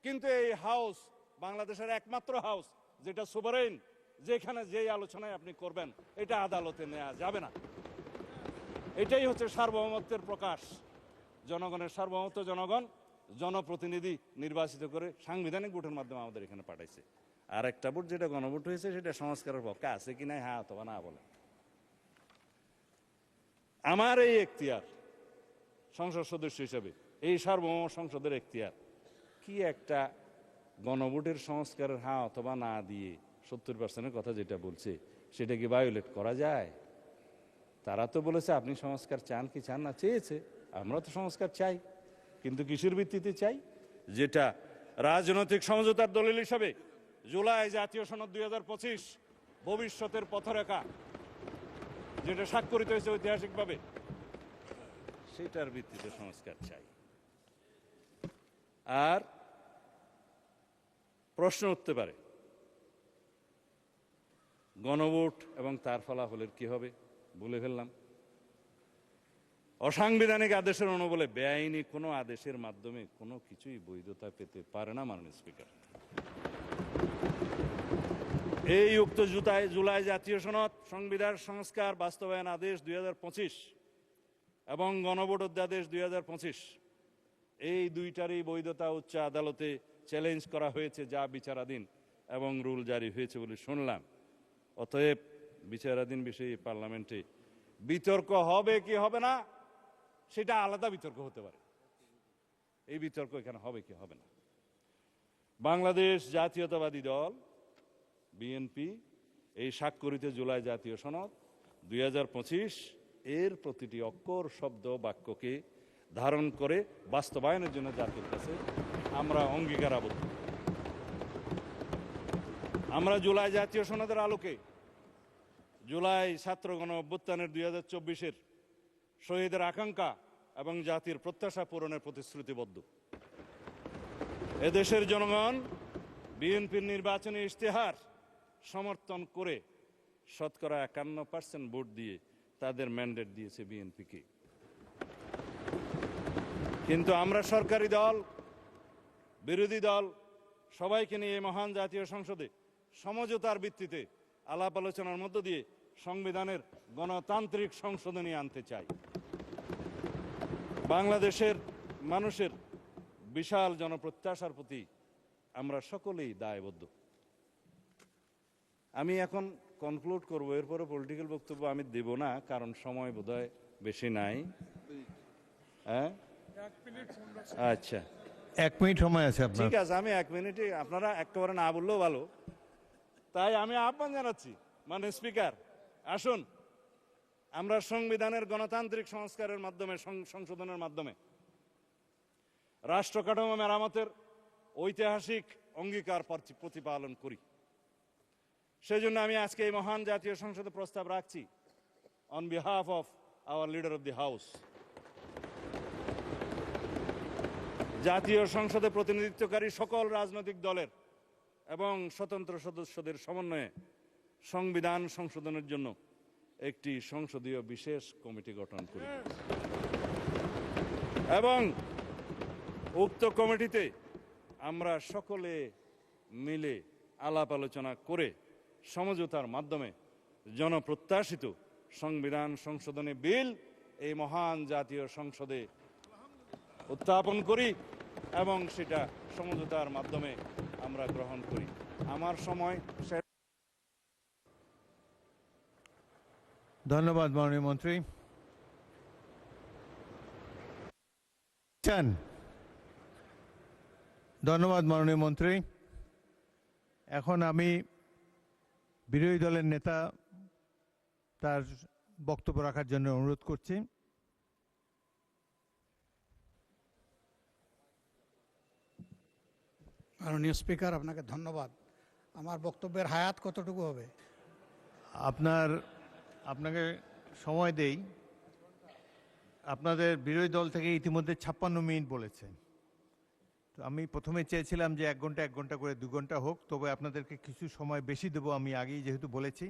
কিন্তু এই হাউস বাংলাদেশের একমাত্র হাউস যেটা সুভারেন, যেখানে যেই আলোচনায় আপনি করবেন এটা আদালতে নেওয়া যাবে না। এটাই হচ্ছে সার্বভৌমত্বের প্রকাশ। জনগণের সার্বভৌমত্ব, জনগণ জনপ্রতিনিধি নির্বাচিত করে সাংবিধানিক ভোটের মাধ্যমে আমাদের এখানে পাঠাইছে। আর একটা ভোট যেটা গণভোট হয়েছে সেটা সংস্কারের পক্ষে আছে কি নাই, হ্যাঁ অথবা না বলে। আমার এই এখতিয়ার সংসদ সদস্য হিসেবে, এই সার্বভৌম সংসদের এখতিয়ার কি একটা গণভোটের সংস্কারের হ্যাঁ অথবা না দিয়ে 70%-এর কথা যেটা বলছে সেটা কি ভায়োলেট করা যায়? তারা তো বলেছে আপনি সংস্কার চান কি চান না, চেয়েছে। আমরা তো সংস্কার চাই, কিন্তু কিসের ভিত্তিতে চাই? যেটা রাজনৈতিক সমঝোতার দলিল হিসাবে জুলাই জাতীয় সনদ 2025 ভবিষ্যতের পথরেখা যেটা স্বাক্ষরিত হয়েছে ঐতিহাসিকভাবে, সেটার ভিত্তিতে সংস্কার চাই। আর প্রশ্ন উঠতে পারে গণভোট এবং তার ফলাফলের কি হবে? বলে ফেললাম, অসাংবিধানিক আদেশের অনুবলে বেআইনি কোনো আদেশের মাধ্যমে কোনো কিছুই বৈধতা পেতে পারে না মাননীয় স্পিকার। এই উক্ত জুলাই জাতীয় সনদ, সংবিধান সংস্কার বাস্তবায়ন আদেশ 2025 এবং গণভোট অধ্যাদেশ 2025, এই দুইটারই বৈধতা উচ্চ আদালতে চ্যালেঞ্জ করা হয়েছে, যা বিচারাধীন এবং রুল জারি হয়েছে বলে শুনলাম। অতএব বিচারাধীন বিষয়ে পার্লামেন্টে বিতর্ক হবে কি হবে না সেটা আলাদা বিতর্ক হতে পারে, এই বিতর্ক এখানে হবে কি হবে না। বাংলাদেশ জাতীয়তাবাদী দল বিএনপি এই স্বাক্ষরিত জুলাই জাতীয় সনদ 2025 এর প্রতিটি অক্ষর, শব্দ, বাক্যকে ধারণ করে বাস্তবায়নের জন্য জাতির কাছে আমরা অঙ্গীকারাবদ্ধ। আমরা জুলাই জাতীয় সনদের আলোকে জুলাই ছাত্র গণ অভ্যুত্থানের 2024-এর শহীদের আকাঙ্ক্ষা এবং জাতির প্রত্যাশা পূরণের প্রতিশ্রুতিবদ্ধ। এদেশের জনগণ বিএনপির নির্বাচনী ইশতেহার সমর্থন করে শতকরা 51% ভোট দিয়ে তাদের ম্যান্ডেট দিয়েছে বিএনপিকে। কিন্তু আমরা সরকারি দল, বিরোধী দল সবাইকে নিয়ে এই মহান জাতীয় সংসদে সমঝোতার ভিত্তিতে আলাপ আলোচনার মধ্য দিয়ে সংবিধানের গণতান্ত্রিক সংশোধনী আনতে চাই। বাংলাদেশের মানুষের বিশাল জনপ্রত্যাশার প্রতি আমরা সকলেই দায়বদ্ধ। আমি এখন কনক্লুড করবো, এরপরে পলিটিক্যাল বক্তব্য আমি দেব না, কারণ সময় বোধহয় বেশি নাই। হ্যাঁ, আচ্ছা 1 মিনিট সময় আছে আপনার। ঠিক আছে, আমি 1 মিনিটে, আপনারা একেবারে না বললেও ভালো। তাই আমি আহ্বান জানাচ্ছি মাননীয় স্পিকার, আসুন আমরা সংবিধানের গণতান্ত্রিক সংস্কারের মাধ্যমে, সংশোধনের মাধ্যমে রাষ্ট্র কাঠামো মেরামতের ঐতিহাসিক অঙ্গীকার প্রতিপালন করি। সেজন্য আমি আজকে এই মহান জাতীয় সংসদে প্রস্তাব রাখছি on behalf of our leader of the house. জাতীয় সংসদে প্রতিনিধিত্বকারী সকল রাজনৈতিক দলের এবং স্বতন্ত্র সদস্যদের সমন্বয়ে সংবিধান সংশোধনের জন্য একটি সংসদীয় বিশেষ কমিটি গঠন করি এবং উক্ত কমিটিতে আমরা সকলে মিলে আলাপ আলোচনা করে সমঝোতার মাধ্যমে জনপ্রত্যাশিত সংবিধান সংশোধনী বিল এই মহান জাতীয় সংসদে উত্থাপন করি এবং সেটা সমঝোতার মাধ্যমে আমরা গ্রহণ করি। আমার সময় শেষ। ধন্যবাদ মাননীয় মন্ত্রী। ধন্যবাদ মাননীয় মন্ত্রী। এখন আমি বিরোধী দলের নেতা তার বক্তব্য রাখার জন্য অনুরোধ করছি। মাননীয় স্পিকার, আপনাকে ধন্যবাদ। আমার বক্তব্যের হায়াত কতটুকু হবে? আপনাকে সময় দেই। আপনাদের বিরোধী দল থেকে ইতিমধ্যে 56 মিনিট বলেছে। তো আমি প্রথমে চেয়েছিলাম যে 1 ঘন্টা করে 2 ঘন্টা হোক, তবে আপনাদেরকে কিছু সময় বেশি দেবো। আমি আগেই যেহেতু বলেছি,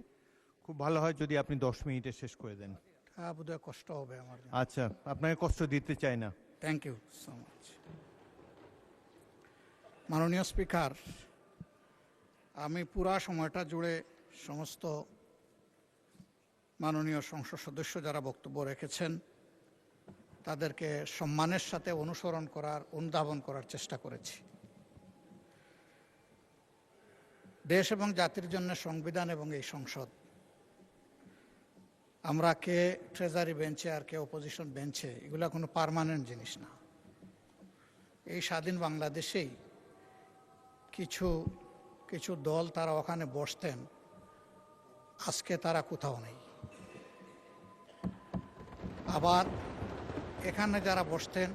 খুব ভালো হয় যদি আপনি 10 মিনিটে শেষ করে দেন। হ্যাঁ, বোধহয় কষ্ট হবে আমার জন্য। আচ্ছা, আপনাকে কষ্ট দিতে চাই না। Thank you so much. মাননীয় স্পিকার, আমি পুরা সময়টা জুড়ে সমস্ত মাননীয় সংসদ সদস্য যারা বক্তব্য রেখেছেন তাদেরকে সম্মানের সাথে অনুধাবন করার চেষ্টা করেছি। দেশ এবং জাতির জন্য সংবিধান এবং এই সংসদ, আমরা কে ট্রেজারি বেঞ্চে আর কে অপোজিশন বেঞ্চে, এগুলা কোনো পার্মানেন্ট জিনিস না। এই স্বাধীন বাংলাদেশেই কিছু দল তারা ওখানে বসতেন, আজকে তারা কোথাও নেই। আবার এখানে যারা বসতেন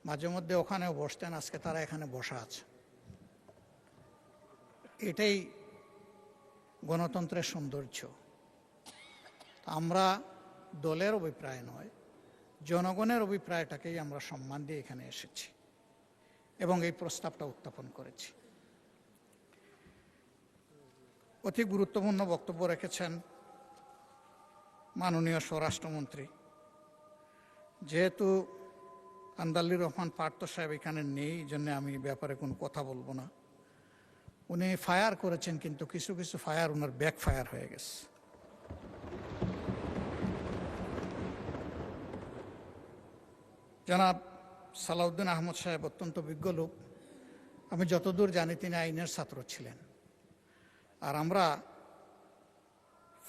মাঝে মধ্যে ওখানেও বসতেন, আজকে তারা এখানে বসা আছে। এটাই গণতন্ত্রের সৌন্দর্য। আমরা দলের অভিপ্রায় নয়, জনগণের অভিপ্রায়টাকেই আমরা সম্মান দিয়ে এখানে এসেছি এবং এই প্রস্তাবটা উত্থাপন করেছি। অতি গুরুত্বপূর্ণ বক্তব্য রেখেছেন মাননীয় স্বরাষ্ট্রমন্ত্রী। যেহেতু আন্দালির রহমান পার্থ সাহেব এখানে নেই, এই জন্য আমি ব্যাপারে কোনো কথা বলবো না। উনি ফায়ার করেছেন, কিন্তু কিছু ফায়ার ওনার ব্যাক ফায়ার হয়ে গেছে। জনাব সালাউদ্দিন আহমদ সাহেব অত্যন্ত বিজ্ঞ লোক। আমি যতদূর জানি তিনি আইনের ছাত্র ছিলেন। আর আমরা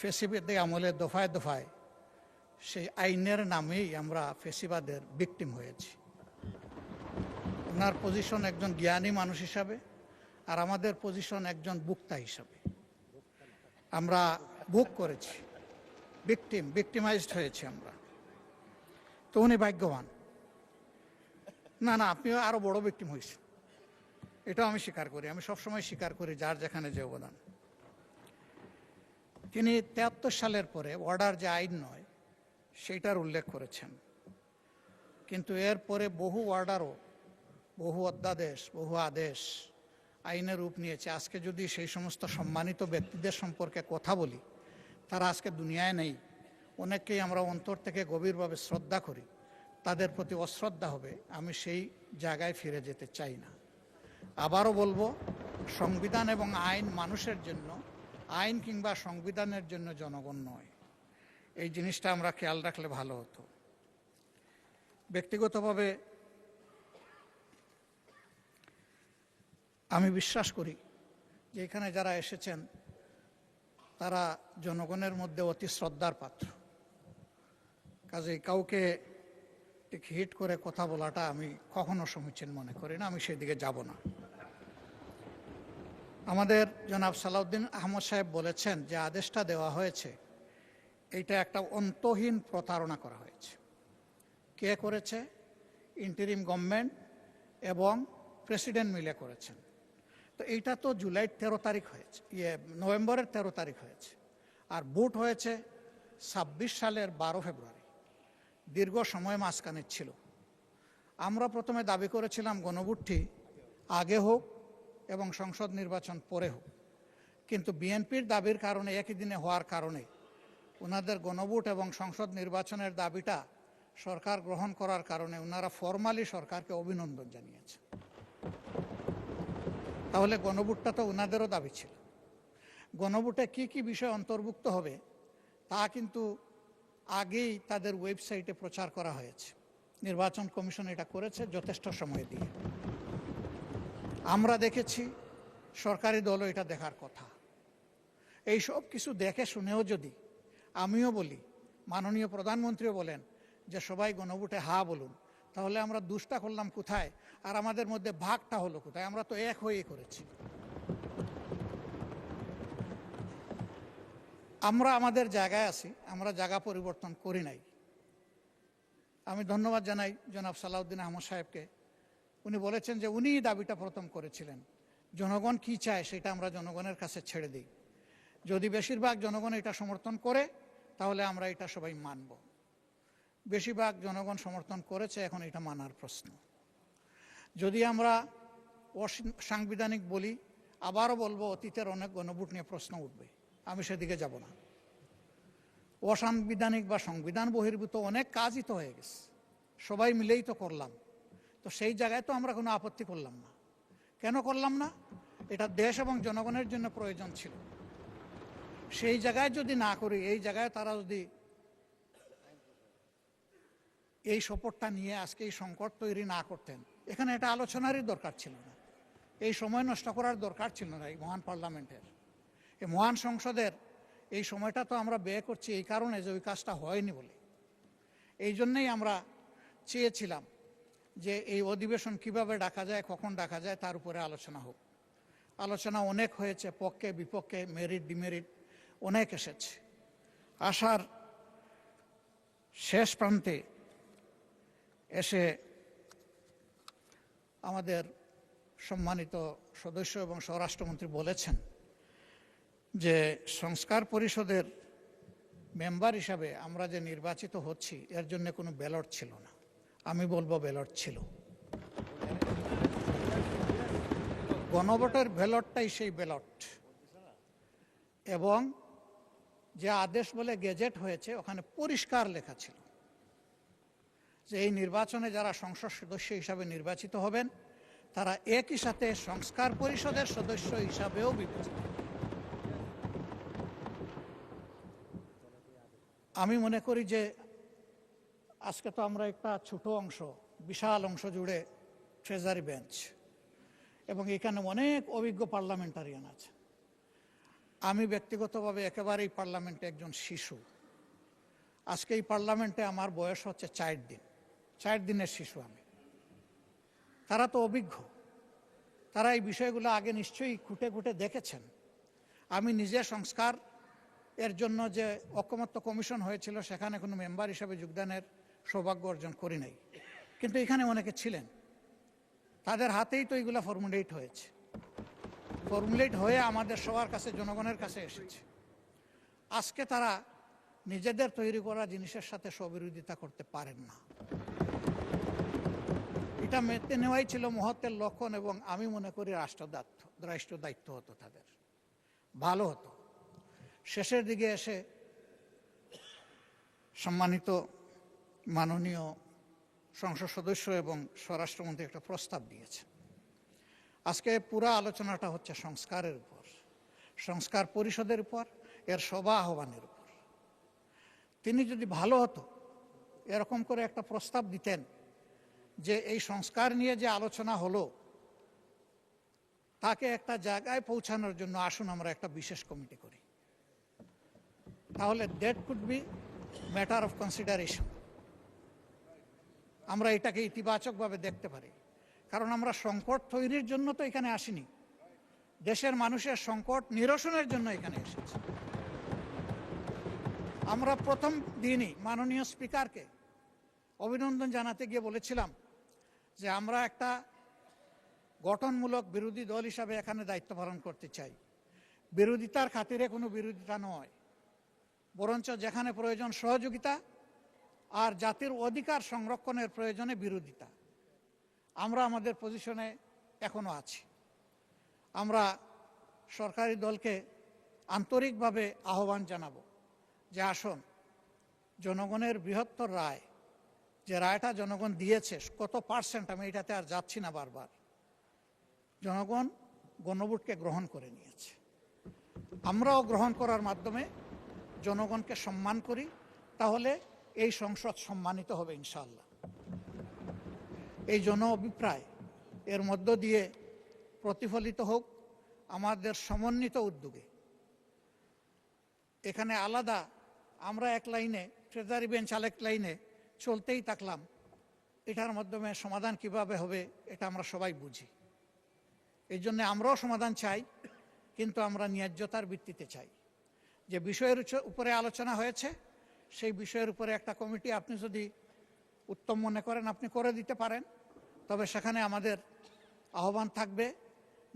ফেসিবাদী আমলে দফায় দফায় সেই আইনের নামেই আমরা ফেসিবাদের ভিকটিম হয়েছি। ওনার পজিশন একজন জ্ঞানী মানুষ হিসাবে, আর আমাদের পজিশন একজন বুক্তা হিসাবে। আমরা বুক করেছি, ভিকটিমাইজড হয়েছি আমরা। তো উনি ভাগ্যবান। না, আপনিও আরো বড় ভিকটিম হয়েছেন, এটাও আমি স্বীকার করি। আমি সবসময় স্বীকার করি যার যেখানে যে অবদান। তিনি 73 সালের পরে অর্ডার যে আইন নয় সেইটার উল্লেখ করেছেন, কিন্তু এরপরে বহু অর্ডারও, বহু অধ্যাদেশ, বহু আদেশ আইনের রূপ নিয়েছে। আজকে যদি সেই সমস্ত সম্মানিত ব্যক্তিদের সম্পর্কে কথা বলি, তারা আজকে দুনিয়ায় নেই। অনেককেই আমরা অন্তর থেকে গভীরভাবে শ্রদ্ধা করি, তাদের প্রতি অশ্রদ্ধা হবে। আমি সেই জায়গায় ফিরে যেতে চাই না। আবারও বলবো, সংবিধান এবং আইন মানুষের জন্য, আইন কিংবা সংবিধানের জন্য জনগণ নয়। এই জিনিসটা আমরা খেয়াল রাখলে ভালো হতো। ব্যক্তিগতভাবে আমি বিশ্বাস করি যে এখানে যারা এসেছেন তারা জনগণের মধ্যে অতি শ্রদ্ধার পাত্র। কাজেই কাউকে ঠিক হিট করে কথা বলাটা আমি কখনো সমীচীন মনে করি না, আমি সেদিকে যাব না। আমাদের জনাব সালাউদ্দিন আহমদ সাহেব বলেছেন যে আদেশটা দেওয়া হয়েছে, এইটা একটা অন্তহীন প্রতারণা করা হয়েছে। কে করেছে? ইন্টারিম গভর্নমেন্ট এবং প্রেসিডেন্ট মিলে করেছেন। তো এইটা তো জুলাইয়ের 13 তারিখ হয়েছে, নভেম্বরের 13 তারিখ হয়েছে, আর ভোট হয়েছে 26 সালের 12 ফেব্রুয়ারি। দীর্ঘ সময় মাঝখানে ছিল। আমরা প্রথমে দাবি করেছিলাম গণভোটটি আগে হোক এবং সংসদ নির্বাচন পরে হোক, কিন্তু বিএনপির দাবির কারণে একই দিনে হওয়ার কারণে ওনাদের গণভোট এবং সংসদ নির্বাচনের দাবিটা সরকার গ্রহণ করার কারণে ওনারা ফরমালি সরকারকে অভিনন্দন জানিয়েছে। তাহলে গণভোটটা তো ওনাদেরও দাবি ছিল। গণভোটে কি কি বিষয় অন্তর্ভুক্ত হবে তা কিন্তু আগেই তাদের ওয়েবসাইটে প্রচার করা হয়েছে। নির্বাচন কমিশন এটা করেছে যথেষ্ট সময় দিয়ে। আমরা দেখেছি, সরকারি দলও এটা দেখার কথা। এই সব কিছু দেখে শুনেও যদি আমিও বলি, মাননীয় প্রধানমন্ত্রীও বলেন যে সবাই গণভোটে হা বলুন, তাহলে আমরা দুষ্টা করলাম কোথায় আর আমাদের মধ্যে ভাগটা হলো কোথায়? আমরা তো এক হয়েই করেছি। আমরা আমাদের জায়গায় আছি, আমরা জায়গা পরিবর্তন করি নাই। আমি ধন্যবাদ জানাই জনাব সালাউদ্দিন আহমদ সাহেবকে। উনি বলেছেন যে উনিই দাবিটা প্রথম করেছিলেন। জনগণ কি চায় সেটা আমরা জনগণের কাছে ছেড়ে দিই। যদি বেশিরভাগ জনগণ এটা সমর্থন করে তাহলে আমরা এটা সবাই মানব। বেশিরভাগ জনগণ সমর্থন করেছে, এখন এটা মানার প্রশ্ন। যদি আমরা অসাংবিধানিক বলি, আবারও বলবো অতীতের অনেক গণভোট নিয়ে প্রশ্ন উঠবে, আমি সেদিকে যাব না। অসাংবিধানিক বা সংবিধান বহির্ভূত অনেক কাজই তো হয়ে গেছে, সবাই মিলেই তো করলাম। তো সেই জায়গায় তো আমরা কোনো আপত্তি করলাম না। কেন করলাম না? এটা দেশ এবং জনগণের জন্য প্রয়োজন ছিল। সেই জায়গায় যদি না করি, এই জায়গায় তারা যদি এই সপোর্টটা নিয়ে আজকে এই সংকট তৈরি না করতেন, এখানে এটা আলোচনারই দরকার ছিল না। এই সময় নষ্ট করার দরকার ছিল না। এই মহান পার্লামেন্টের, এই মহান সংসদের এই সময়টা তো আমরা ব্যয় করছি এই কারণে যে ওই কাজটা হয়নি বলে। এই জন্যেই আমরা চেয়েছিলাম যে এই অধিবেশন কিভাবে ডাকা যায়, কখন ডাকা যায় তার উপরে আলোচনা হোক। আলোচনা অনেক হয়েছে, পক্ষে বিপক্ষে, মেরিট ডিমেরিট অনেক এসেছে। আসার শেষ প্রান্তে এসে আমাদের সম্মানিত সদস্য এবং স্বরাষ্ট্রমন্ত্রী বলেছেন যে সংস্কার পরিষদের মেম্বার হিসাবে আমরা যে নির্বাচিত হচ্ছি এর জন্য কোনো ব্যালট ছিল না। আমি বলবো ব্যালট ছিল। গণভোটের ব্যালটটাই সেই ব্যালট, এবং যে আদেশ বলে গেজেট হয়েছে ওখানে পরিষ্কার লেখা ছিল যে এই নির্বাচনে যারা সংসদ সদস্য হিসাবে নির্বাচিত হবেন তারা একই সাথে সংস্কার পরিষদের সদস্য হিসাবেও বিবেচিত। আমি মনে করি যে আজকে তো আমরা একটা ছোট অংশ, বিশাল অংশ জুড়ে ট্রেজারি বেঞ্চ, এবং এখানে অনেক অভিজ্ঞ পার্লামেন্টারিয়ান আছে। আমি ব্যক্তিগতভাবে একেবারেই পার্লামেন্টে একজন শিশু। আজকে এই পার্লামেন্টে আমার বয়স হচ্ছে 4 দিন, 4 দিনের শিশু আমি। তারা তো অভিজ্ঞ, তারা এই বিষয়গুলো আগে নিশ্চয়ই খুঁটে খুঁটে দেখেছেন। আমি নিজে সংস্কার এর জন্য যে ঐকমত্য কমিশন হয়েছিল সেখানে কোনো মেম্বার হিসাবে যোগদানের সৌভাগ্য অর্জন করি নাই, কিন্তু এখানে অনেকে ছিলেন, তাদের হাতেই তো এইগুলো ফর্মুলেট হয়েছে। ফর্মুলেট হয়ে আমাদের সবার কাছে, জনগণের কাছে এসেছে। আজকে তারা নিজেদের তৈরি করা জিনিসের সাথে স্ববিরোধিতা করতে পারেন না। এটা মেনে নেওয়াই ছিল মহত্বের লক্ষণ, এবং আমি মনে করি রাষ্ট্র দায়িত্ব হতো তাদের, ভালো হতো। শেষের দিকে এসে সম্মানিত মাননীয় সংসদ সদস্য এবং স্বরাষ্ট্রমন্ত্রী একটা প্রস্তাব দিয়েছে। আজকে পুরা আলোচনাটা হচ্ছে সংস্কারের উপর, সংস্কার পরিষদের উপর, এর সভা আহ্বানের উপর। তিনি যদি ভালো হতো এরকম করে একটা প্রস্তাব দিতেন যে এই সংস্কার নিয়ে যে আলোচনা হলো তাকে একটা জায়গায় পৌঁছানোর জন্য আসুন আমরা একটা বিশেষ কমিটি করি, তাহলে that could be matter of consideration. আমরা এটাকে ইতিবাচকভাবে দেখতে পারি, কারণ আমরা সংকট তৈরির জন্য তো এখানে আসিনি, দেশের মানুষের সংকট নিরসনের জন্য এখানে এসেছি। আমরা প্রথম দিনই মাননীয় গঠনমূলক বিরোধী দল হিসাবে এখানে দায়িত্ব পালন করতে চাই। বিরোধিতার খাতিরে কোনো বিরোধিতা নয়, বরঞ্চ যেখানে প্রয়োজন সহযোগিতা আর জাতির অধিকার সংরক্ষণের প্রয়োজনে বিরোধিতা। আমরা আমাদের পজিশনে এখনো আছি। আমরা সরকারি দলকে আন্তরিকভাবে আহ্বান জানাবো যে আসুন, জনগণের বৃহত্তর রায়, যে রায়টা জনগণ দিয়েছে, কত পার্সেন্ট আমি এটাতে আর যাচ্ছি না বারবার, জনগণ গণভোটকে গ্রহণ করে নিয়েছে। আমরাও গ্রহণ করার মাধ্যমে জনগণকে সম্মান করি, তাহলে এই সংসদ সম্মানিত হবে ইনশাআল্লাহ। এই জন অভিপ্রায় এর মধ্য দিয়ে প্রতিফলিত হোক আমাদের সমন্বিত উদ্যোগে। এখানে আলাদা আমরা এক লাইনে, ট্রেজারি বেঞ্চ আরেক লাইনে চলতেই থাকলাম, এটার মাধ্যমে সমাধান কিভাবে হবে এটা আমরা সবাই বুঝি। এই জন্য আমরাও সমাধান চাই, কিন্তু আমরা ন্যায্যতার ভিত্তিতে চাই। যে বিষয়ের উপরে আলোচনা হয়েছে সেই বিষয়ের উপরে একটা কমিটি আপনি যদি উত্তম মনে করেন আপনি করে দিতে পারেন, তবে সেখানে আমাদের আহ্বান থাকবে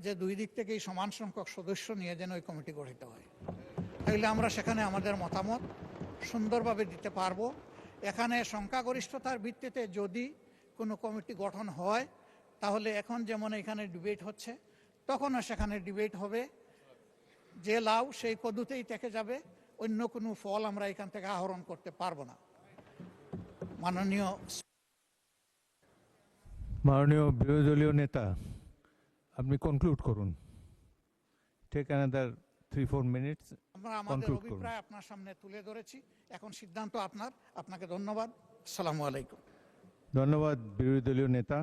যে দুই দিক থেকেই সমান সংখ্যক সদস্য নিয়ে যেন ওই কমিটি গঠিত হয়। তাইলে আমরা সেখানে আমাদের মতামত সুন্দরভাবে দিতে পারবো। এখানে সংখ্যাগরিষ্ঠতার ভিত্তিতে যদি কোনো কমিটি গঠন হয়, তাহলে এখন যেমন এখানে ডিবেট হচ্ছে, তখনও সেখানে ডিবেট হবে। যে লাউ সেই কদুতেই থেকে যাবে, অন্য কোনো ফল আমরা এখান থেকে আহরণ করতে পারবো না। মাননীয় বিরোধী দলীয় নেতা, আপনি কনক্লুড করুন। Take another 3-4 minutes. আমরা আমাদের অভিপ্রায় আপনার সামনে তুলে ধরেছি, এখন সিদ্ধান্ত আপনার। আপনাকে ধন্যবাদ। আসসালামু আলাইকুম। ধন্যবাদ বিরোধী দলীয় নেতা।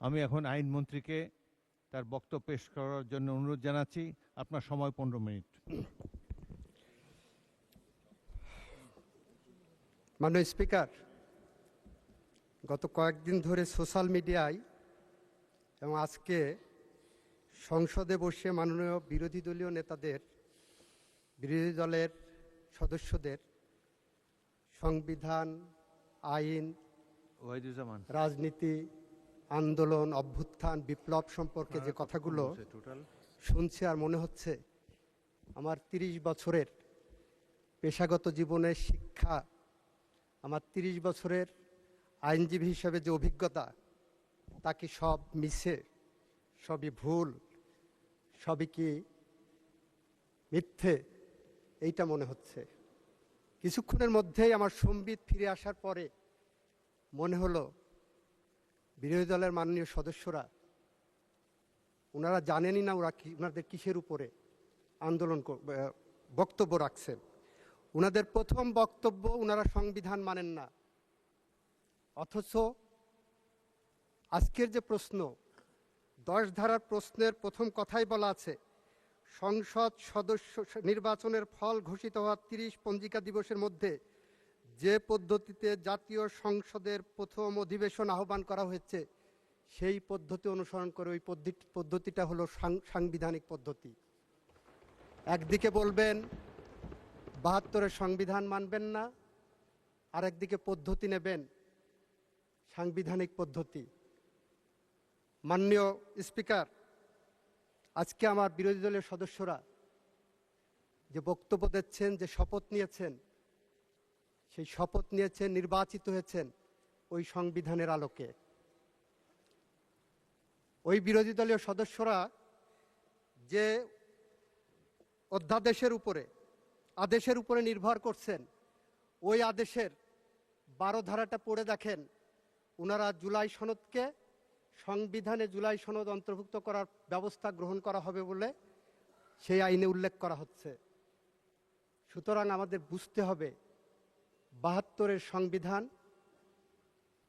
আমি এখন আইনমন্ত্রীকে তার বক্তব্য পেশ করার জন্য অনুরোধ জানাচ্ছি। আপনার সময় 15 মিনিট। মাননীয় স্পিকার, গত কয়েকদিন ধরে সোশ্যাল মিডিয়ায় এবং আজকে সংসদে বসে মাননীয় বিরোধী দলীয় নেতাদের, বিরোধী দলের সদস্যদের সংবিধান, আইন, রাজনীতি, আন্দোলন, অভ্যুত্থান, বিপ্লব সম্পর্কে যে কথাগুলো শুনছি, আর মনে হচ্ছে আমার 30 বছরের পেশাগত জীবনের শিক্ষা, আমার 30 বছরের আইনজীবী হিসেবে যে অভিজ্ঞতা, তাকে সব মিছে, সবই ভুল, সবই কি মিথ্যে, এইটা মনে হচ্ছে। কিছুক্ষণের মধ্যেই আমার সম্বিত ফিরে আসার পরে মনে হলো বিরোধী দলের মাননীয় সদস্যরা, ওনারা জানেনই না ওনাদের কিসের উপরে আন্দোলন বক্তব্য রাখছেন। ওনাদের প্রথম বক্তব্য, ওনারা সংবিধান মানেন না, অথচ আজকের যে প্রশ্ন, 10 ধারার প্রশ্নের প্রথম কথাই বলা আছে, সংসদ সদস্য নির্বাচনের ফল ঘোষিত হওয়া 30 পঞ্জিকা দিবসের মধ্যে যে পদ্ধতিতে জাতীয় সংসদের প্রথম অধিবেশন আহ্বান করা হয়েছে, সেই পদ্ধতি অনুসরণ করে ওই পদ্ধতিটা হলো সাংবিধানিক পদ্ধতি। একদিকে বলবেন 72-এর সংবিধান মানবেন না, আর একদিকে পদ্ধতি নেবেন সাংবিধানিক পদ্ধতি। মাননীয় স্পিকার, আজকে আমার বিরোধী দলের সদস্যরা যে বক্তব্য দিচ্ছেন, যে শপথ নিয়েছেন, সেই শপথ নিয়েছেন, নির্বাচিত হয়েছেন ওই সংবিধানের আলোকে। ওই বিরোধী দলীয় সদস্যরা যে অধ্যাদেশের উপরে, আদেশের উপরে নির্ভর করছেন, ওই আদেশের 12 ধারাটা পড়ে দেখেন। ওনারা জুলাই সনদকে সংবিধানে জুলাই সনদ অন্তর্ভুক্ত করার ব্যবস্থা গ্রহণ করা হবে বলে সেই আইনে উল্লেখ করা হচ্ছে। সুতরাং আমাদের বুঝতে হবে 72-এর সংবিধান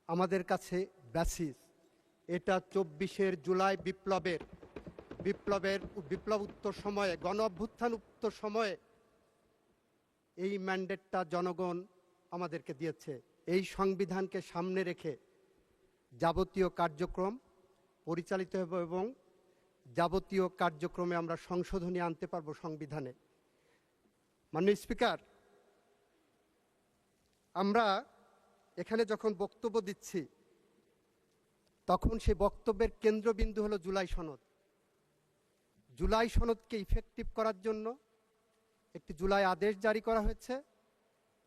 আমাদের কাছে বেসিস। এটা 24-এর জুলাই বিপ্লব উত্তর সময়ে, গণ অভ্যুত্থান উত্তর সময়ে এই ম্যান্ডেটটা জনগণ আমাদেরকে দিয়েছে। এই সংবিধানকে সামনে রেখে যাবতীয় কার্যক্রম পরিচালিত হবে এবং যাবতীয় কার্যক্রমে আমরা সংশোধনী আনতে পারবো সংবিধানে। মাননীয় স্পিকার, আমরা এখানে যখন বক্তব্য দিচ্ছি তখন সেই বক্তব্যের কেন্দ্রবিন্দু হলো জুলাই সনদ। জুলাই সনদকে ইফেক্টিভ করার জন্য একটি জুলাই আদেশ জারি করা হয়েছে,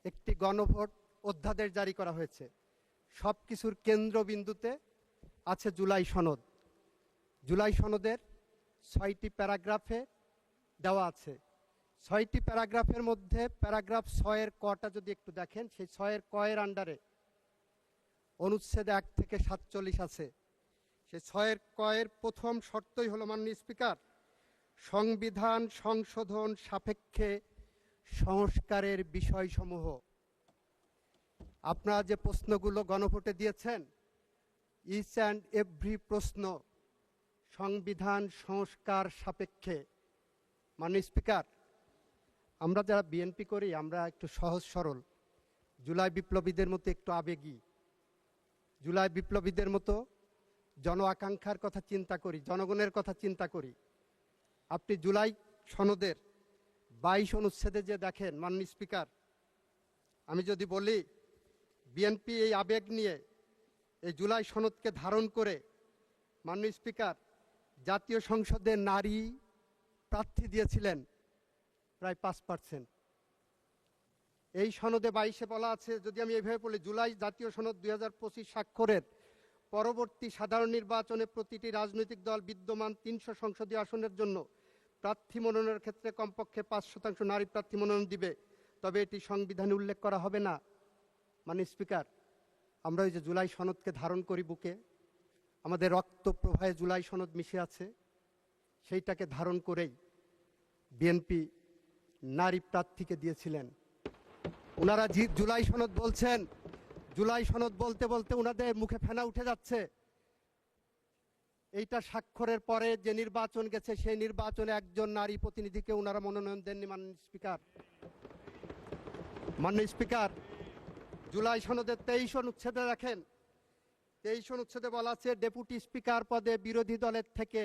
একটি গণভোট অধ্যাদেশ জারি করা হয়েছে। সব কিছুর কেন্দ্রবিন্দুতে আছে জুলাই সনদ। জুলাই সনদের 6টি প্যারাগ্রাফে দেওয়া আছে। 6টি প্যারাগ্রাফের মধ্যে প্যারাগ্রাফ 6-এর কটা যদি একটু দেখেন, সেই 6-এর কয়ের আন্ডারে অনুচ্ছেদ 1 থেকে 47 আছে। সেই 6-এর কয়ের প্রথম শর্তই হলো, মাননীয় স্পিকার, সংবিধান সংশোধন সাপেক্ষে সংস্কারের বিষয়সমূহ। আপনারা যে প্রশ্নগুলো গণভোটে দিয়েছেন, ইচ অ্যান্ড এভরি প্রশ্ন সংবিধান সংস্কার সাপেক্ষে। মাননীয় স্পিকার, আমরা যারা বিএনপি করি আমরা একটু সহজ সরল, জুলাই বিপ্লবীদের মতো একটু আবেগী, জুলাই বিপ্লবীদের মতো জন আকাঙ্ক্ষার কথা চিন্তা করি, জনগণের কথা চিন্তা করি। আপনি জুলাই সনদের 22 অনুচ্ছেদে যে দেখেন, মাননীয় স্পিকার, আমি যদি বলি বিএনপি এই আবেগ নিয়ে এই জুলাই সনদকে ধারণ করে, মাননীয় স্পিকার, জাতীয় সংসদে নারী প্রার্থী দিয়েছিলেন প্রায় 5%। এই সনদে 22-এ বলা আছে, যদি আমি এইভাবে বলি, জুলাই জাতীয় সনদ 2025 স্বাক্ষরের পরবর্তী সাধারণ নির্বাচনে প্রতিটি রাজনৈতিক দল বিদ্যমান 300 সংসদীয় আসনের জন্য প্রার্থী মনোনয়নের ক্ষেত্রে কমপক্ষে 5% নারী প্রার্থী মনোনয়ন দিবে, তবে এটি সংবিধানে উল্লেখ করা হবে না। মাননীয় স্পিকার, আমরা ওই যে জুলাই সনদকে ধারণ করি বুকে, আমাদের রক্ত প্রবাহে জুলাই সনদ মিশে আছে, সেইটাকে ধারণ করেই বিএনপি নারী প্রার্থীকে দিয়েছিলেন। ওনারা জুলাই সনদ বলছেন, জুলাই সনদ বলতে বলতে ওনাদের মুখে ফেনা উঠে যাচ্ছে। এইটা স্বাক্ষরের পরে যে নির্বাচন গেছে, সেই নির্বাচনে একজন নারী প্রতিনিধিকে ওনারা মনোনয়ন দেননি। মাননীয় স্পিকার, মাননীয় স্পিকার, জুলাই সনদের 23 অনুচ্ছেদে দেখেন, 23 অনুচ্ছেদে বলা আছে, ডেপুটি স্পিকার পদে বিরোধী দলের থেকে,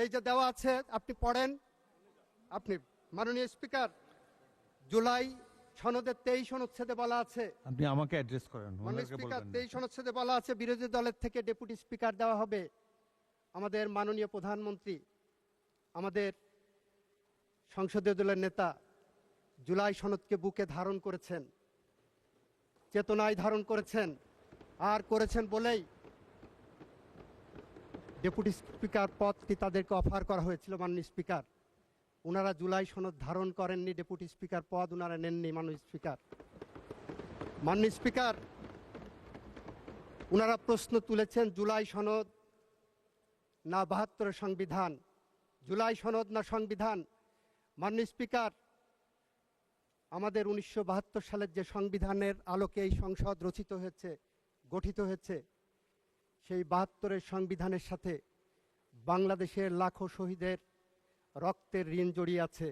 এই যে দেওয়া আছে, আপনি পড়েন। আপনি মাননীয় স্পিকার, জুলাই সনদের 23 অনুচ্ছেদে বলা আছে, আপনি আমাকে অ্যাড্রেস করেন, মাননীয় স্পিকার, 23 অনুচ্ছেদে বলা আছে বিরোধী দলের থেকে ডেপুটি স্পিকার দেওয়া হবে। আমাদের মাননীয় প্রধানমন্ত্রী, আমাদের সংসদীয় দলের নেতা জুলাই সনদকে বুকে ধারণ করেছেন, চেতনায় ধারণ করেছেন, আর করেছেন বলেই ডেপুটি স্পিকার পদটি তাদেরকে অফার করা হয়েছিল। মাননীয় স্পিকার, ওনারা জুলাই সনদ ধারণ করেননি, ডেপুটি স্পিকার পদ ওনারা নেননি। মাননীয় স্পিকার, মাননীয় স্পিকার, ওনারা প্রশ্ন তুলেছেন জুলাই সনদ না 72-এর সংবিধান, জুলাই সনদ না সংবিধান। মাননীয় স্পিকার, আমাদের 1972 সালের যে সংবিধানের আলোকে এই সংসদ রচিত হয়েছে, গঠিত হয়েছে, সেই 72-এর সংবিধানের সাথে বাংলাদেশের লাখো শহীদের রক্তের ঋণ জড়িয়ে আছে।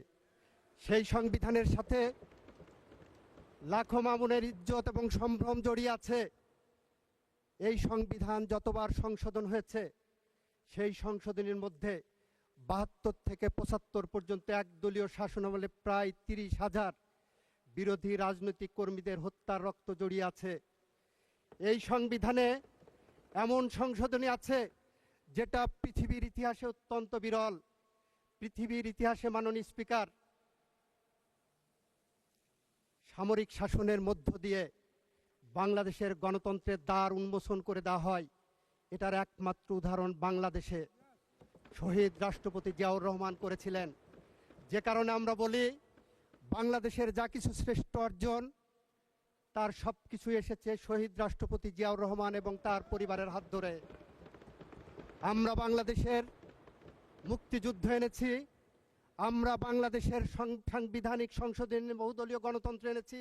সেই সংবিধানের সাথে লাখো মামুনের ইজ্জত এবং সম্ভ্রম জড়িয়ে আছে। এই সংবিধান যতবার সংশোধন হয়েছে, সেই সংশোধনের মধ্যে 72 থেকে 75 পর্যন্ত একদলীয় শাসনামলে প্রায় 30,000 বিরোধী রাজনৈতিক কর্মীদের হত্যার রক্ত জড়িয়ে আছে। এই সংবিধানে এমন সংশোধনী আছে যেটা পৃথিবীর ইতিহাসে অত্যন্ত বিরল। পৃথিবীর ইতিহাসে, মাননীয় স্পিকার, সামরিক শাসনের মধ্য দিয়ে বাংলাদেশের গণতন্ত্রের দ্বার উন্মোচন করে দেওয়া হয়, এটার একমাত্র উদাহরণ বাংলাদেশে শহীদ রাষ্ট্রপতি জিয়াউর রহমান করেছিলেন। যে কারণে আমরা বলি, বাংলাদেশের যা কিছু শ্রেষ্ঠ অর্জন, তার সব কিছু এসেছে শহীদ রাষ্ট্রপতি জিয়াউর রহমান এবং তার পরিবারের হাত ধরে। আমরা বাংলাদেশের মুক্তিযুদ্ধ এনেছি, আমরা বাংলাদেশের সাংবিধানিক সংশোধনী বহুদলীয় গণতন্ত্র এনেছি,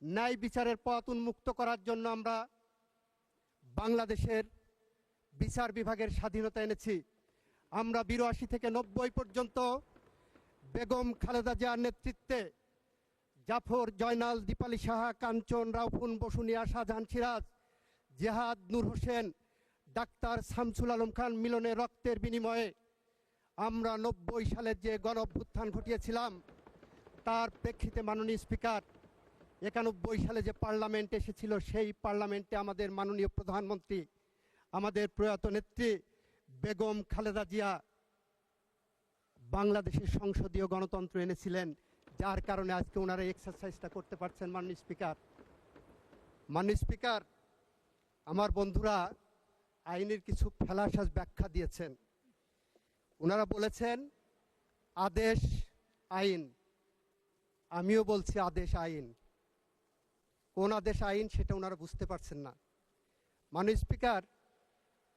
ন্যায় বিচারের পথ উন্মুক্ত করার জন্য আমরা বাংলাদেশের বিচার বিভাগের স্বাধীনতা এনেছি। আমরা 82 থেকে 90 পর্যন্ত বেগম খালেদা জিয়ার নেতৃত্বে জাফর, জয়নাল, দীপালি সাহা, কাঞ্চন, রাউফুন, বসুনিয়া, শাহজাহান, সিরাজ, জেহাদ, নূর হোসেন, ডাক্তার শামসুল আলম খান মিলনের রক্তের বিনিময়ে আমরা 90 সালের যে গণ অভ্যুত্থান ঘটিয়েছিলাম, তার প্রেক্ষিতে মাননীয় স্পিকার, 91 সালে যে পার্লামেন্ট এসেছিল, সেই পার্লামেন্টে আমাদের মাননীয় প্রধানমন্ত্রী, আমাদের প্রয়াত নেত্রী বেগম খালেদা জিয়া বাংলাদেশের সংসদীয় গণতন্ত্র এনেছিলেন, যার কারণে আজকে ওনারা এক্সারসাইজটা করতে পারছেন। মাননীয় স্পিকার, আমার বন্ধুরা আইনের কিছু ফেলাসাজ ব্যাখ্যা দিয়েছেন। ওনারা বলেছেন আদেশ আইন, আমিও বলছি আদেশ আইন। কোন আদেশ আইন সেটা ওনারা বুঝতে পারছেন না। মাননীয় স্পিকার,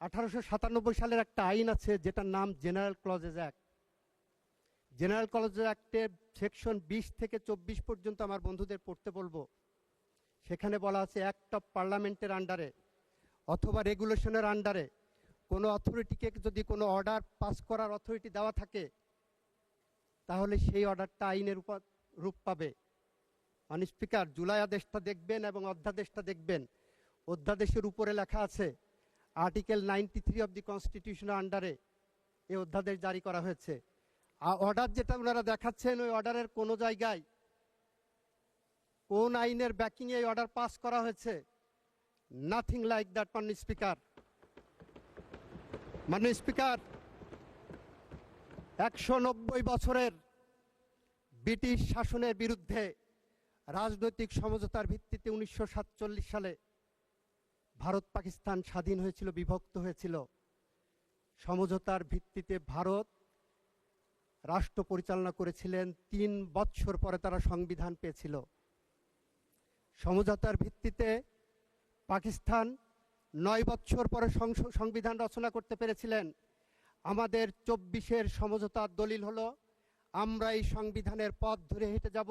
1897 সালের একটা আইন আছে যেটার নাম General Clauses Act. General Clauses অ্যাক্টের সেকশন 20 থেকে 24 পর্যন্ত আমার বন্ধুদের পড়তে বলবো। সেখানে বলা আছে অ্যাক্ট অফ পার্লামেন্টের আন্ডারে অথবা রেগুলেশনের আন্ডারে কোনো অথরিটিকে যদি কোনো অর্ডার পাস করার অথরিটি দেওয়া থাকে, তাহলে সেই অর্ডারটা আইনের রূপ পাবে। মাননীয় স্পিকার, জুলাই আদেশটা দেখবেন এবং অধ্যাদেশটা দেখবেন। অধ্যাদেশের উপরে লেখা আছে আর্টিকেল 93 অফ দি কনস্টিটিউশনের আন্ডারে এই অধ্যাদেশ জারি করা হয়েছে। আর অর্ডার যেটা ওনারা দেখাচ্ছেন, ওই অর্ডারের কোনো জায়গায় কোন আইনের ব্যাকিংয়ে এই অর্ডার পাস করা হয়েছে? Nothing like that. মাননীয় স্পিকার, 190 বছরের ব্রিটিশ শাসনের বিরুদ্ধে রাজনৈতিক সমঝোতার ভিত্তিতে 1947 সালে ভারত পাকিস্তান স্বাধীন হয়েছিল, বিভক্ত হয়েছিল। সমঝোতার ভিত্তিতে ভারত রাষ্ট্র পরিচালনা করেছিলেন। 3 বছর পরে তারা সংবিধান পেয়েছিল। সমঝোতার ভিত্তিতে পাকিস্তান 9 বছর পরে সংবিধান রচনা করতে পেরেছিলেন। আমাদের 24-এর সমঝোতার দলিল হলো আমরা এই সংবিধানের পথ ধরে হেঁটে যাব,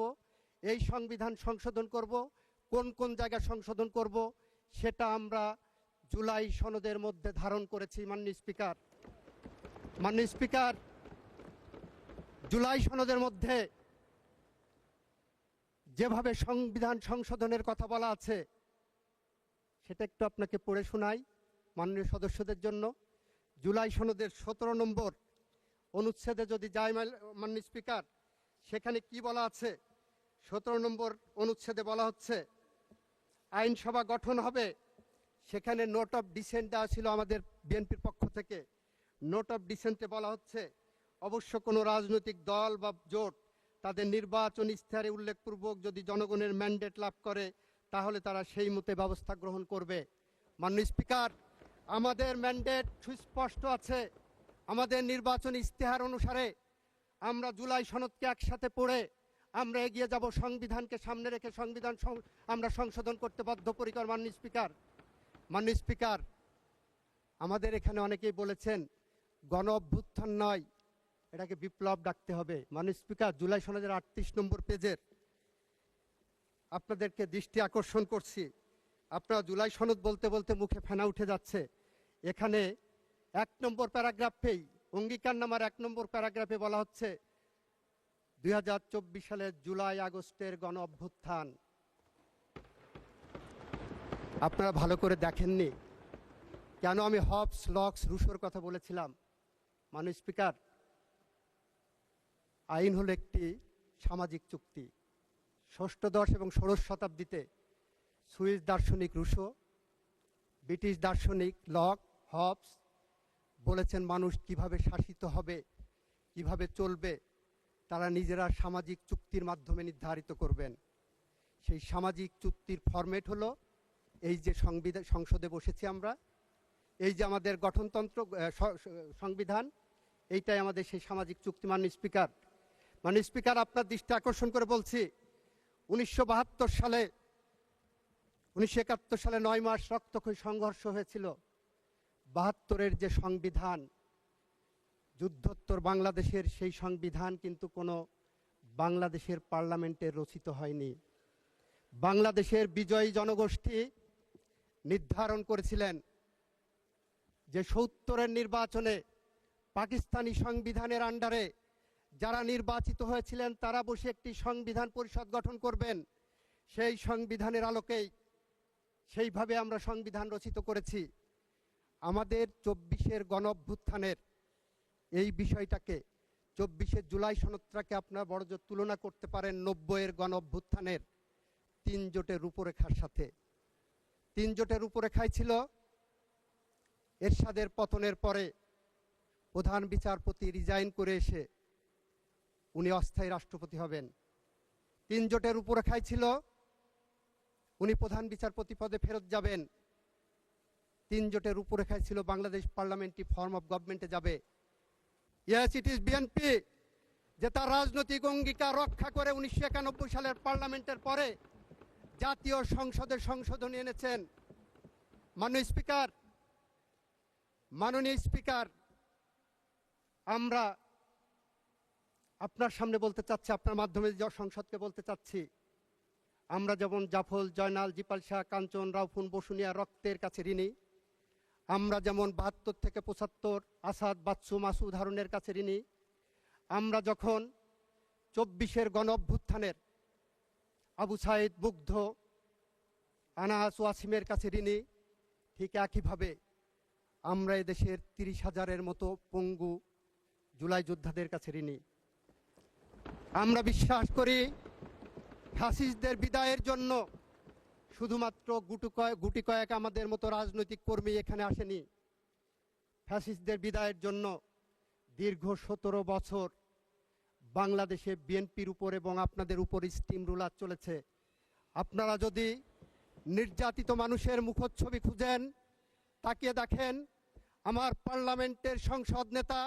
এই সংবিধান সংশোধন করব। কোন কোন জায়গায় সংশোধন করব সেটা আমরা জুলাই সনদের মধ্যে ধারণ করেছি। মাননীয় স্পিকার, জুলাই সনদের মধ্যে যেভাবে সংবিধান সংশোধনের কথা বলা আছে সেটা একটু আপনাকে পড়ে শোনাই মাননীয় সদস্যদের জন্য। জুলাই সনদের 17 নম্বর অনুচ্ছেদে যদি যাই মাননীয় স্পিকার, সেখানে কি বলা আছে? 17 নম্বর অনুচ্ছেদে বলা হচ্ছে আইনসভা গঠন হবে। সেখানে নোট অফ ডিসেন্ট দেওয়া ছিল আমাদের বিএনপির পক্ষ থেকে। নোট অফ ডিসেন্টে বলা হচ্ছে অবশ্য কোনো রাজনৈতিক দল বা জোট তাদের নির্বাচন ইশতেহারে উল্লেখপূর্বক যদি জনগণের ম্যান্ডেট লাভ করে, তাহলে তারা সেই মতে ব্যবস্থা গ্রহণ করবে। মাননীয় স্পিকার, আমাদের ম্যান্ডেট সুস্পষ্ট আছে। আমাদের নির্বাচন ইশতেহার অনুসারে আমরা জুলাই সনদকে একসাথে পড়ে আমরা এগিয়ে যাব। সংবিধানকে সামনে রেখে সংবিধান আমরা সংশোধন করতে বদ্ধপরিকর। মাননীয় স্পিকার, আমাদের এখানে অনেকেই বলেছেন গণ অভ্যুত্থান নয়, এটাকে বিপ্লব ডাকতে হবে। মাননীয় স্পিকার, জুলাই সনদের 38 নম্বর পেজের আপনাদেরকে দৃষ্টি আকর্ষণ করছি। আপনারা জুলাই সনদ বলতে বলতে মুখে ফেনা উঠে যাচ্ছে। এখানে 1 নম্বর প্যারাগ্রাফেই অঙ্গীকারনামার 1 নম্বর প্যারাগ্রাফে বলা হচ্ছে 2024 সালের জুলাই আগস্টের গণ অভ্যুত্থান। আপনারা ভালো করে দেখেননি কেন আমি হবস, লক্স, রুশোর কথা বলেছিলাম? মাননীয় স্পিকার, আইন হলো একটি সামাজিক চুক্তি। ষষ্ঠদশ এবং ষোড়শ শতাব্দীতে সুইস দার্শনিক রুশো, ব্রিটিশ দার্শনিক লক, হবস বলেছেন মানুষ কিভাবে শাসিত হবে, কিভাবে চলবে, তারা নিজেরা সামাজিক চুক্তির মাধ্যমে নির্ধারিত করবেন। সেই সামাজিক চুক্তির ফরম্যাট হলো এই যে সংসদে বসেছি আমরা, এই যে আমাদের গঠনতন্ত্র সংবিধান, এইটাই আমাদের সেই সামাজিক চুক্তি। মাননীয় স্পিকার, আপনার দৃষ্টি আকর্ষণ করে বলছি 1972 সালে 1971 সালে 9 মাস রক্তক্ষয়ী সংঘর্ষ হয়েছিল। 72-এর যে সংবিধান, যুদ্ধোত্তর বাংলাদেশের সেই সংবিধান কিন্তু কোনো বাংলাদেশের পার্লামেন্টে রচিত হয়নি। বাংলাদেশের বিজয়ী জনগোষ্ঠী নির্ধারণ করেছিলেন যে 70-এর নির্বাচনে পাকিস্তানি সংবিধানের আন্ডারে যারা নির্বাচিত হয়েছিলেন তারা বসে একটি সংবিধান পরিষদ গঠন করবেন। সেই সংবিধানের আলোকেই সেইভাবে আমরা সংবিধান রচিত করেছি। আমাদের 24-এর গণ অভ্যুত্থানের এই বিষয়টাকে, 24-এর জুলাই সনদটাকে আপনারা বড়জোর তুলনা করতে পারেন 90-এর গণ অভ্যুত্থানের তিন জোটের রূপরেখার সাথে। তিন জোটের রূপরেখায় ছিল এরশাদের পতনের পরে প্রধান বিচারপতি রিজাইন করে এসে উনি অস্থায়ী রাষ্ট্রপতি হবেন। তিন জোটের রূপরেখায় ছিল উনি প্রধান বিচারপতি পদে ফেরত যাবেন। তিন জোটের রূপরেখায় ছিল বাংলাদেশ পার্লামেন্টারি ফর্ম অফ গভর্নমেন্টে যাবে। ইয়েস, ইট ইজ বিএনপি যে তার রাজনৈতিক অঙ্গীকার রক্ষা করে 1991 সালের পার্লামেন্টের পরে জাতীয় সংসদে সংশোধনী এনেছেন। মাননীয় স্পিকার, আমরা আপনার সামনে বলতে চাচ্ছি, আপনার মাধ্যমে সংসদকে বলতে চাচ্ছি, আমরা যেমন জাফর, জয়নাল, জিপাল শাহ, কাঞ্চন, রাউফুন, বসুনিয়া রক্তের কাছে ঋণী, আমরা যেমন 72 থেকে 75 আসাদ, বাচ্চু, মাসুদ হারুনের কাছে ঋণী, আমরা যখন 24-এর গণ অভ্যুত্থানের আবু সাইদ, মুগ্ধ, আনাস, ওয়াসিমের কাছে ঋণী, ঠিক একইভাবে আমরা এদেশের 30,000-এর মতো পঙ্গু জুলাই যোদ্ধাদের কাছে ঋণী। আমরা বিশ্বাস করি ফ্যাসিস্টদের বিদায়ের জন্য শুধুমাত্র গুটি কয়েক আমাদের মতো রাজনৈতিক কর্মী এখানে আসেনি। ফ্যাসিস্টদের বিদায়ের জন্য দীর্ঘ 17 বছর বাংলাদেশে বিএনপির উপর এবং আপনাদের উপর স্টিম রুলার চলেছে। আপনারা যদি নির্যাতিত মানুষের মুখচ্ছবি খুঁজেন, তাকিয়ে দেখেন আমার পার্লামেন্টের সংসদ নেতা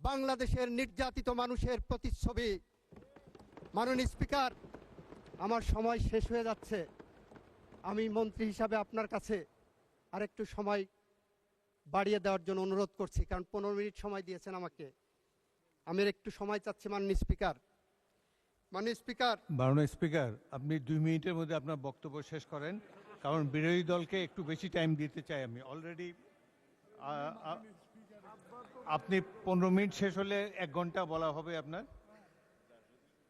বাংলাদেশের নির্যাতিত মানুষের প্রতিচ্ছবি। মাননীয় স্পিকার, আমার সময় শেষ হয়ে যাচ্ছে। আমি মন্ত্রী হিসাবে আপনার কাছে আরেকটু সময় বাড়িয়ে দেওয়ার জন্য অনুরোধ করছি, কারণ 15 মিনিট সময় দিয়েছেন আমাকে। আমি একটু সময় চাচ্ছি মাননীয় স্পিকার। মাননীয় স্পিকার, আপনি 2 মিনিটের মধ্যে আপনার বক্তব্য শেষ করেন, কারণ বিরোধী দলকে একটু বেশি টাইম দিতে চাই আমি। অলরেডি আপনি 15 মিনিট শেষ হলে 1 ঘন্টা বলা হবে আপনার।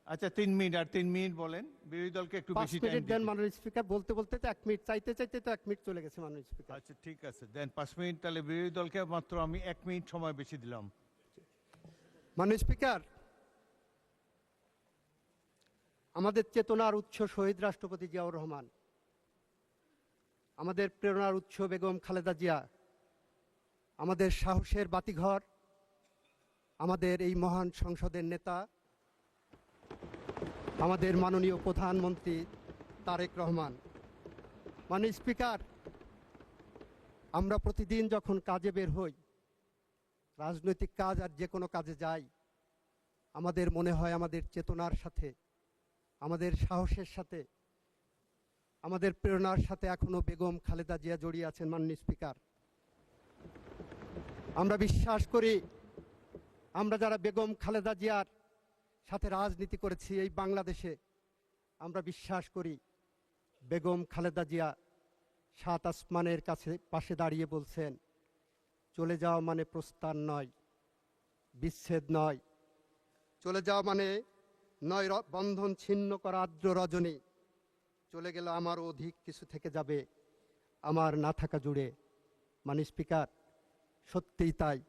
আচ্ছা, 3 মিনিট, আর 3 মিনিট বলেন। বিরোধী দলকে একটু বেশি টাইম দেন মাননীয় স্পিকার। বলতে বলতে তো 1 মিনিট, চাইতে চাইতে তো 1 মিনিট চলে গেছে মাননীয় স্পিকার। আচ্ছা, ঠিক আছে, দেন 5 মিনিট। তাহলে বিরোধী দলকে মাত্র আমি 1 মিনিট সময় বেশি দিলাম। মাননীয় স্পিকার, আমাদের চেতনার উৎস শহীদ রাষ্ট্রপতি জিয়াউর রহমান, আমাদের প্রেরণার উৎস বেগম খালেদা জিয়া, আমাদের সাহসের বাতিঘর, আমাদের এই মহান সংসদের নেতা, আমাদের মাননীয় প্রধানমন্ত্রী তারেক রহমান। মাননীয় স্পিকার, আমরা প্রতিদিন যখন কাজে বের হই, রাজনৈতিক কাজ আর যে কোনো কাজে যাই, আমাদের মনে হয় আমাদের চেতনার সাথে, আমাদের সাহসের সাথে, আমাদের প্রেরণার সাথে এখনো বেগম খালেদা জিয়া জড়িয়ে আছেন। মাননীয় স্পিকার, আমরা বিশ্বাস করি, আমরা যারা বেগম খালেদা জিয়ার সাথে রাজনীতি করেছি এই বাংলাদেশে, আমরা বিশ্বাস করি বেগম খালেদা জিয়া 7 আসমানের পাশে দাঁড়িয়ে বলছেন, চলে যাওয়া মানে প্রস্থান নয়, বিচ্ছেদ নয়, চলে যাওয়া মানে নয় বন্ধন ছিন্ন করা আর্দ্র রজনী, চলে গেলে আমারও অধিক কিছু থেকে যাবে আমার না থাকা জুড়ে। মাননীয় স্পিকার, সত্যিই তাই।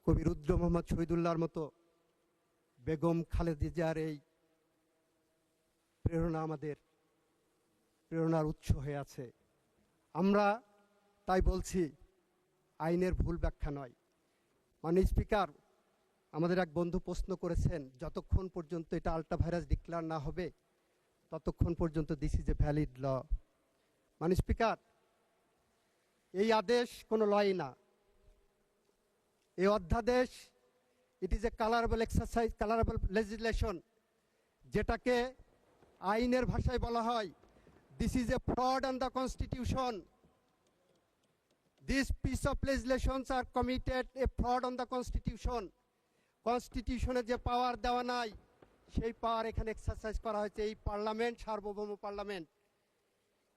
কবি রুদ্র মোহাম্মদ শহীদুল্লাহর মতো বেগম খালেদা জিয়ার এই প্রেরণা আমাদের প্রেরণার উৎস হয়ে আছে। আমরা তাই বলছি, আইনের ভুল ব্যাখ্যা নয়। মাননীয় স্পিকার, আমাদের এক বন্ধু প্রশ্ন করেছেন, যতক্ষণ পর্যন্ত এটা আল্ট্রাভাইরাস ডিক্লেয়ার না হবে ততক্ষণ পর্যন্ত this is a valid law. মাননীয় স্পিকার, এই আদেশ কোনো লই না, এই অধ্যাদেশ it is a colourable exercise, colourable legislation, যেটাকে আইনের ভাষায় বলা হয় this is a fraud on the constitution. This piece of legislations are committed a fraud on the constitution. কনস্টিটিউশনে যে পাওয়ার দেওয়া নাই সেই পাওয়ার এখানে এক্সারসাইজ করা হয়েছে। এই পার্লামেন্ট সার্বভৌম পার্লামেন্ট,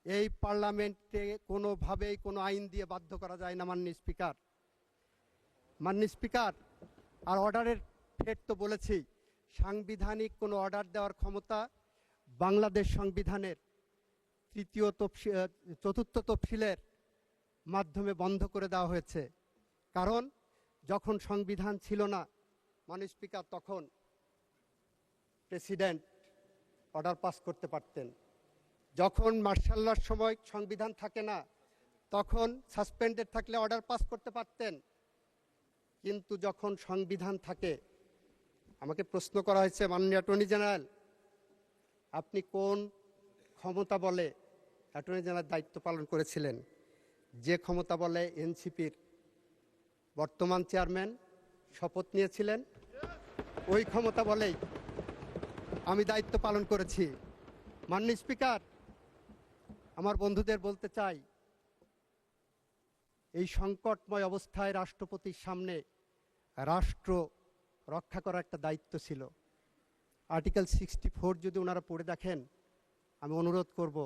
এই পার্লামেন্টে কোনোভাবেই কোনো আইন দিয়ে বাধ্য করা যায় না। মাননীয় স্পিকার, আর অর্ডারের ফেট তো বলেছি, সাংবিধানিক কোনো অর্ডার দেওয়ার ক্ষমতা বাংলাদেশ সংবিধানের 4th তফসিলের মাধ্যমে বন্ধ করে দেওয়া হয়েছে। কারণ যখন সংবিধান ছিল না মাননীয় স্পিকার, তখন প্রেসিডেন্ট অর্ডার পাস করতে পারতেন। যখন মার্শাল লর সময় সংবিধান থাকে না, তখন সাসপেন্ডেড থাকলে অর্ডার পাস করতে পারতেন। কিন্তু যখন সংবিধান থাকে, আমাকে প্রশ্ন করা হয়েছে, মাননীয় অ্যাটর্নি জেনারেল, আপনি কোন ক্ষমতা বলে অ্যাটর্নি জেনারেল দায়িত্ব পালন করেছিলেন? যে ক্ষমতা বলে এনসিপির বর্তমান চেয়ারম্যান শপথ নিয়েছিলেন, ওই ক্ষমতা বলেই আমি দায়িত্ব পালন করেছি। মাননীয় স্পিকার, আমার বন্ধুদের বলতে চাই, এই সংকটময় অবস্থায় রাষ্ট্রপতির সামনে রাষ্ট্র রক্ষা করার একটা দায়িত্ব ছিল। আর্টিকেল 64 যদি ওনারা পড়ে দেখেন, আমি অনুরোধ করব,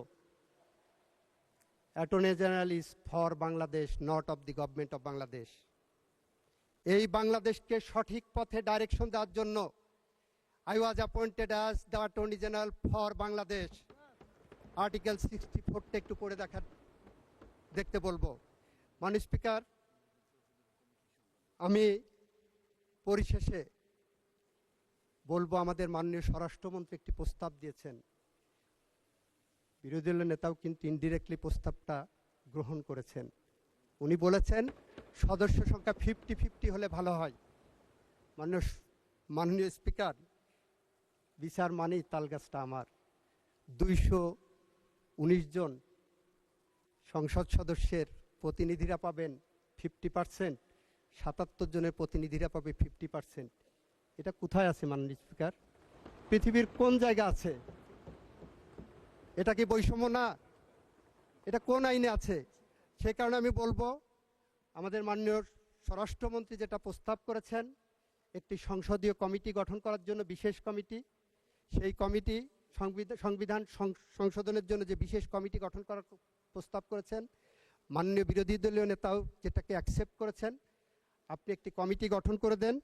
attorney general is for Bangladesh, not of the government of Bangladesh. এই বাংলাদেশকে সঠিক পথে ডাইরেকশন দেওয়ার জন্য I was appointed as the Attorney General for Bangladesh. Article 64টা একটু পড়ে দেখতে বলবো। মাননীয় স্পিকার, আমি পরিশেষে বলবো, আমাদের মাননীয় স্বরাষ্ট্রমন্ত্রী একটি প্রস্তাব দিয়েছেন। বিরোধী দলের নেতাও কিন্তু ইনডিরেক্টলি প্রস্তাবটা গ্রহণ করেছেন। উনি বলেছেন সদস্য সংখ্যা 50-50 হলে ভালো হয়। মাননীয় স্পিকার, বিচার মানেই তালগাছটা আমার। 219 জন সংসদ সদস্যের প্রতিনিধিরা পাবেন 50%, 77 জনের প্রতিনিধিরা পাবে 50%। এটা কোথায় আছে মাননীয় স্পিকার? পৃথিবীর কোন জায়গা আছে? এটা কি বৈষম্য না? এটা কোন আইনে আছে? সে কারণে আমি বলবো, আমাদের মাননীয় স্বরাষ্ট্রমন্ত্রী যেটা প্রস্তাব করেছেন, একটি সংসদীয় কমিটি গঠন করার জন্য, বিশেষ কমিটি, সেই কমিটি সংবিধান সংশোধনের জন্য যে বিশেষ কমিটি গঠন করার প্রস্তাব করেছেন, মাননীয় বিরোধী দলীয় নেতাও যেটাকে অ্যাকসেপ্ট করেছেন। আপনি একটি কমিটি গঠন করে দেন,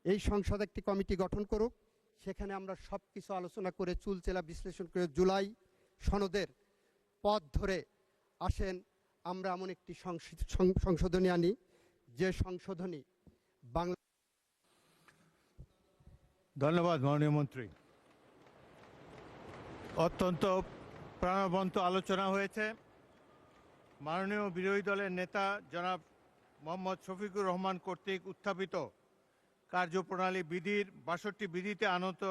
এই সংসদ একটি কমিটি গঠন করুক, সেখানে আমরা সব কিছু আলোচনা করে চুলচেলা বিশ্লেষণ করে জুলাই সনদের পথ ধরে আসেন আমরা এমন একটি সংশোধনী আনি, যে সংশোধনী বাংলা। ধন্যবাদ মাননীয় মন্ত্রী। অত্যন্ত প্রাণবন্ত আলোচনা হয়েছে। মাননীয় বিরোধী দলের নেতা জনাব মোহাম্মদ শফিকুর রহমান কর্তৃক উত্থাপিত কার্যপ্রণালী বিধির 62 বিধিতে আনত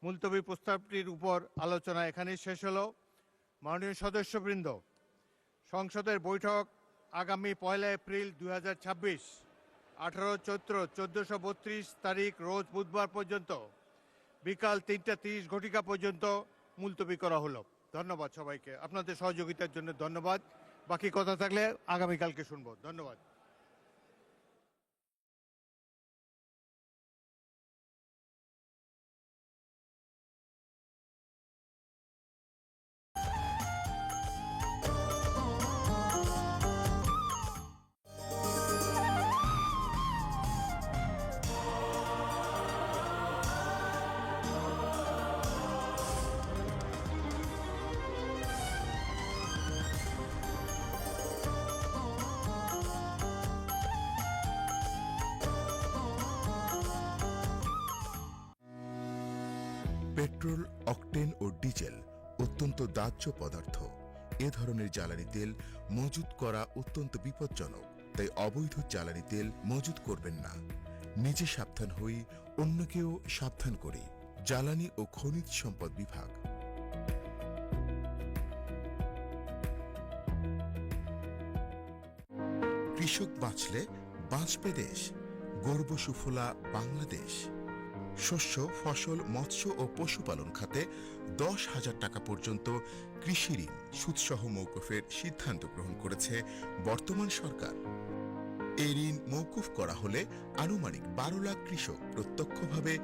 মুলতবি প্রস্তাবটির উপর আলোচনা এখানেই শেষ হলো। মাননীয় সদস্যবৃন্দ, সংসদের বৈঠক আগামী 1 এপ্রিল 2026 18 চৈত্র 1432 তারিখ রোজ বুধবার পর্যন্ত বিকাল 3:30 পর্যন্ত মুলতবি করা হলো। ধন্যবাদ সবাইকে, আপনাদের সহযোগিতার জন্য ধন্যবাদ। বাকি কথা থাকলে আগামীকালকে শুনবো। ধন্যবাদ। পেট্রোল, অকটেন ও ডিজেল অত্যন্ত দাহ্য পদার্থ। এ ধরনের জ্বালানি তেল মজুত করা অত্যন্ত বিপজ্জনক, তাই অবৈধ জ্বালানি তেল মজুত করবেন না। নিজে সাবধান হই, অন্যকেও সাবধান করি। জ্বালানি ও খনিজ সম্পদ বিভাগ। কৃষক বাঁচলে বাঁচবে দেশ। গর্ব সুফলা বাংলাদেশ। শস্য, ফসল, মৎস্য ও পশুপালন খাতে 10,000 টাকা পর্যন্ত কৃষি ঋণ সুদসহ মওকুফের সিদ্ধান্ত গ্রহণ করেছে বর্তমান সরকার। এই ঋণ মওকুফ করা হলে আনুমানিক 12 লাখ কৃষক প্রত্যক্ষভাবে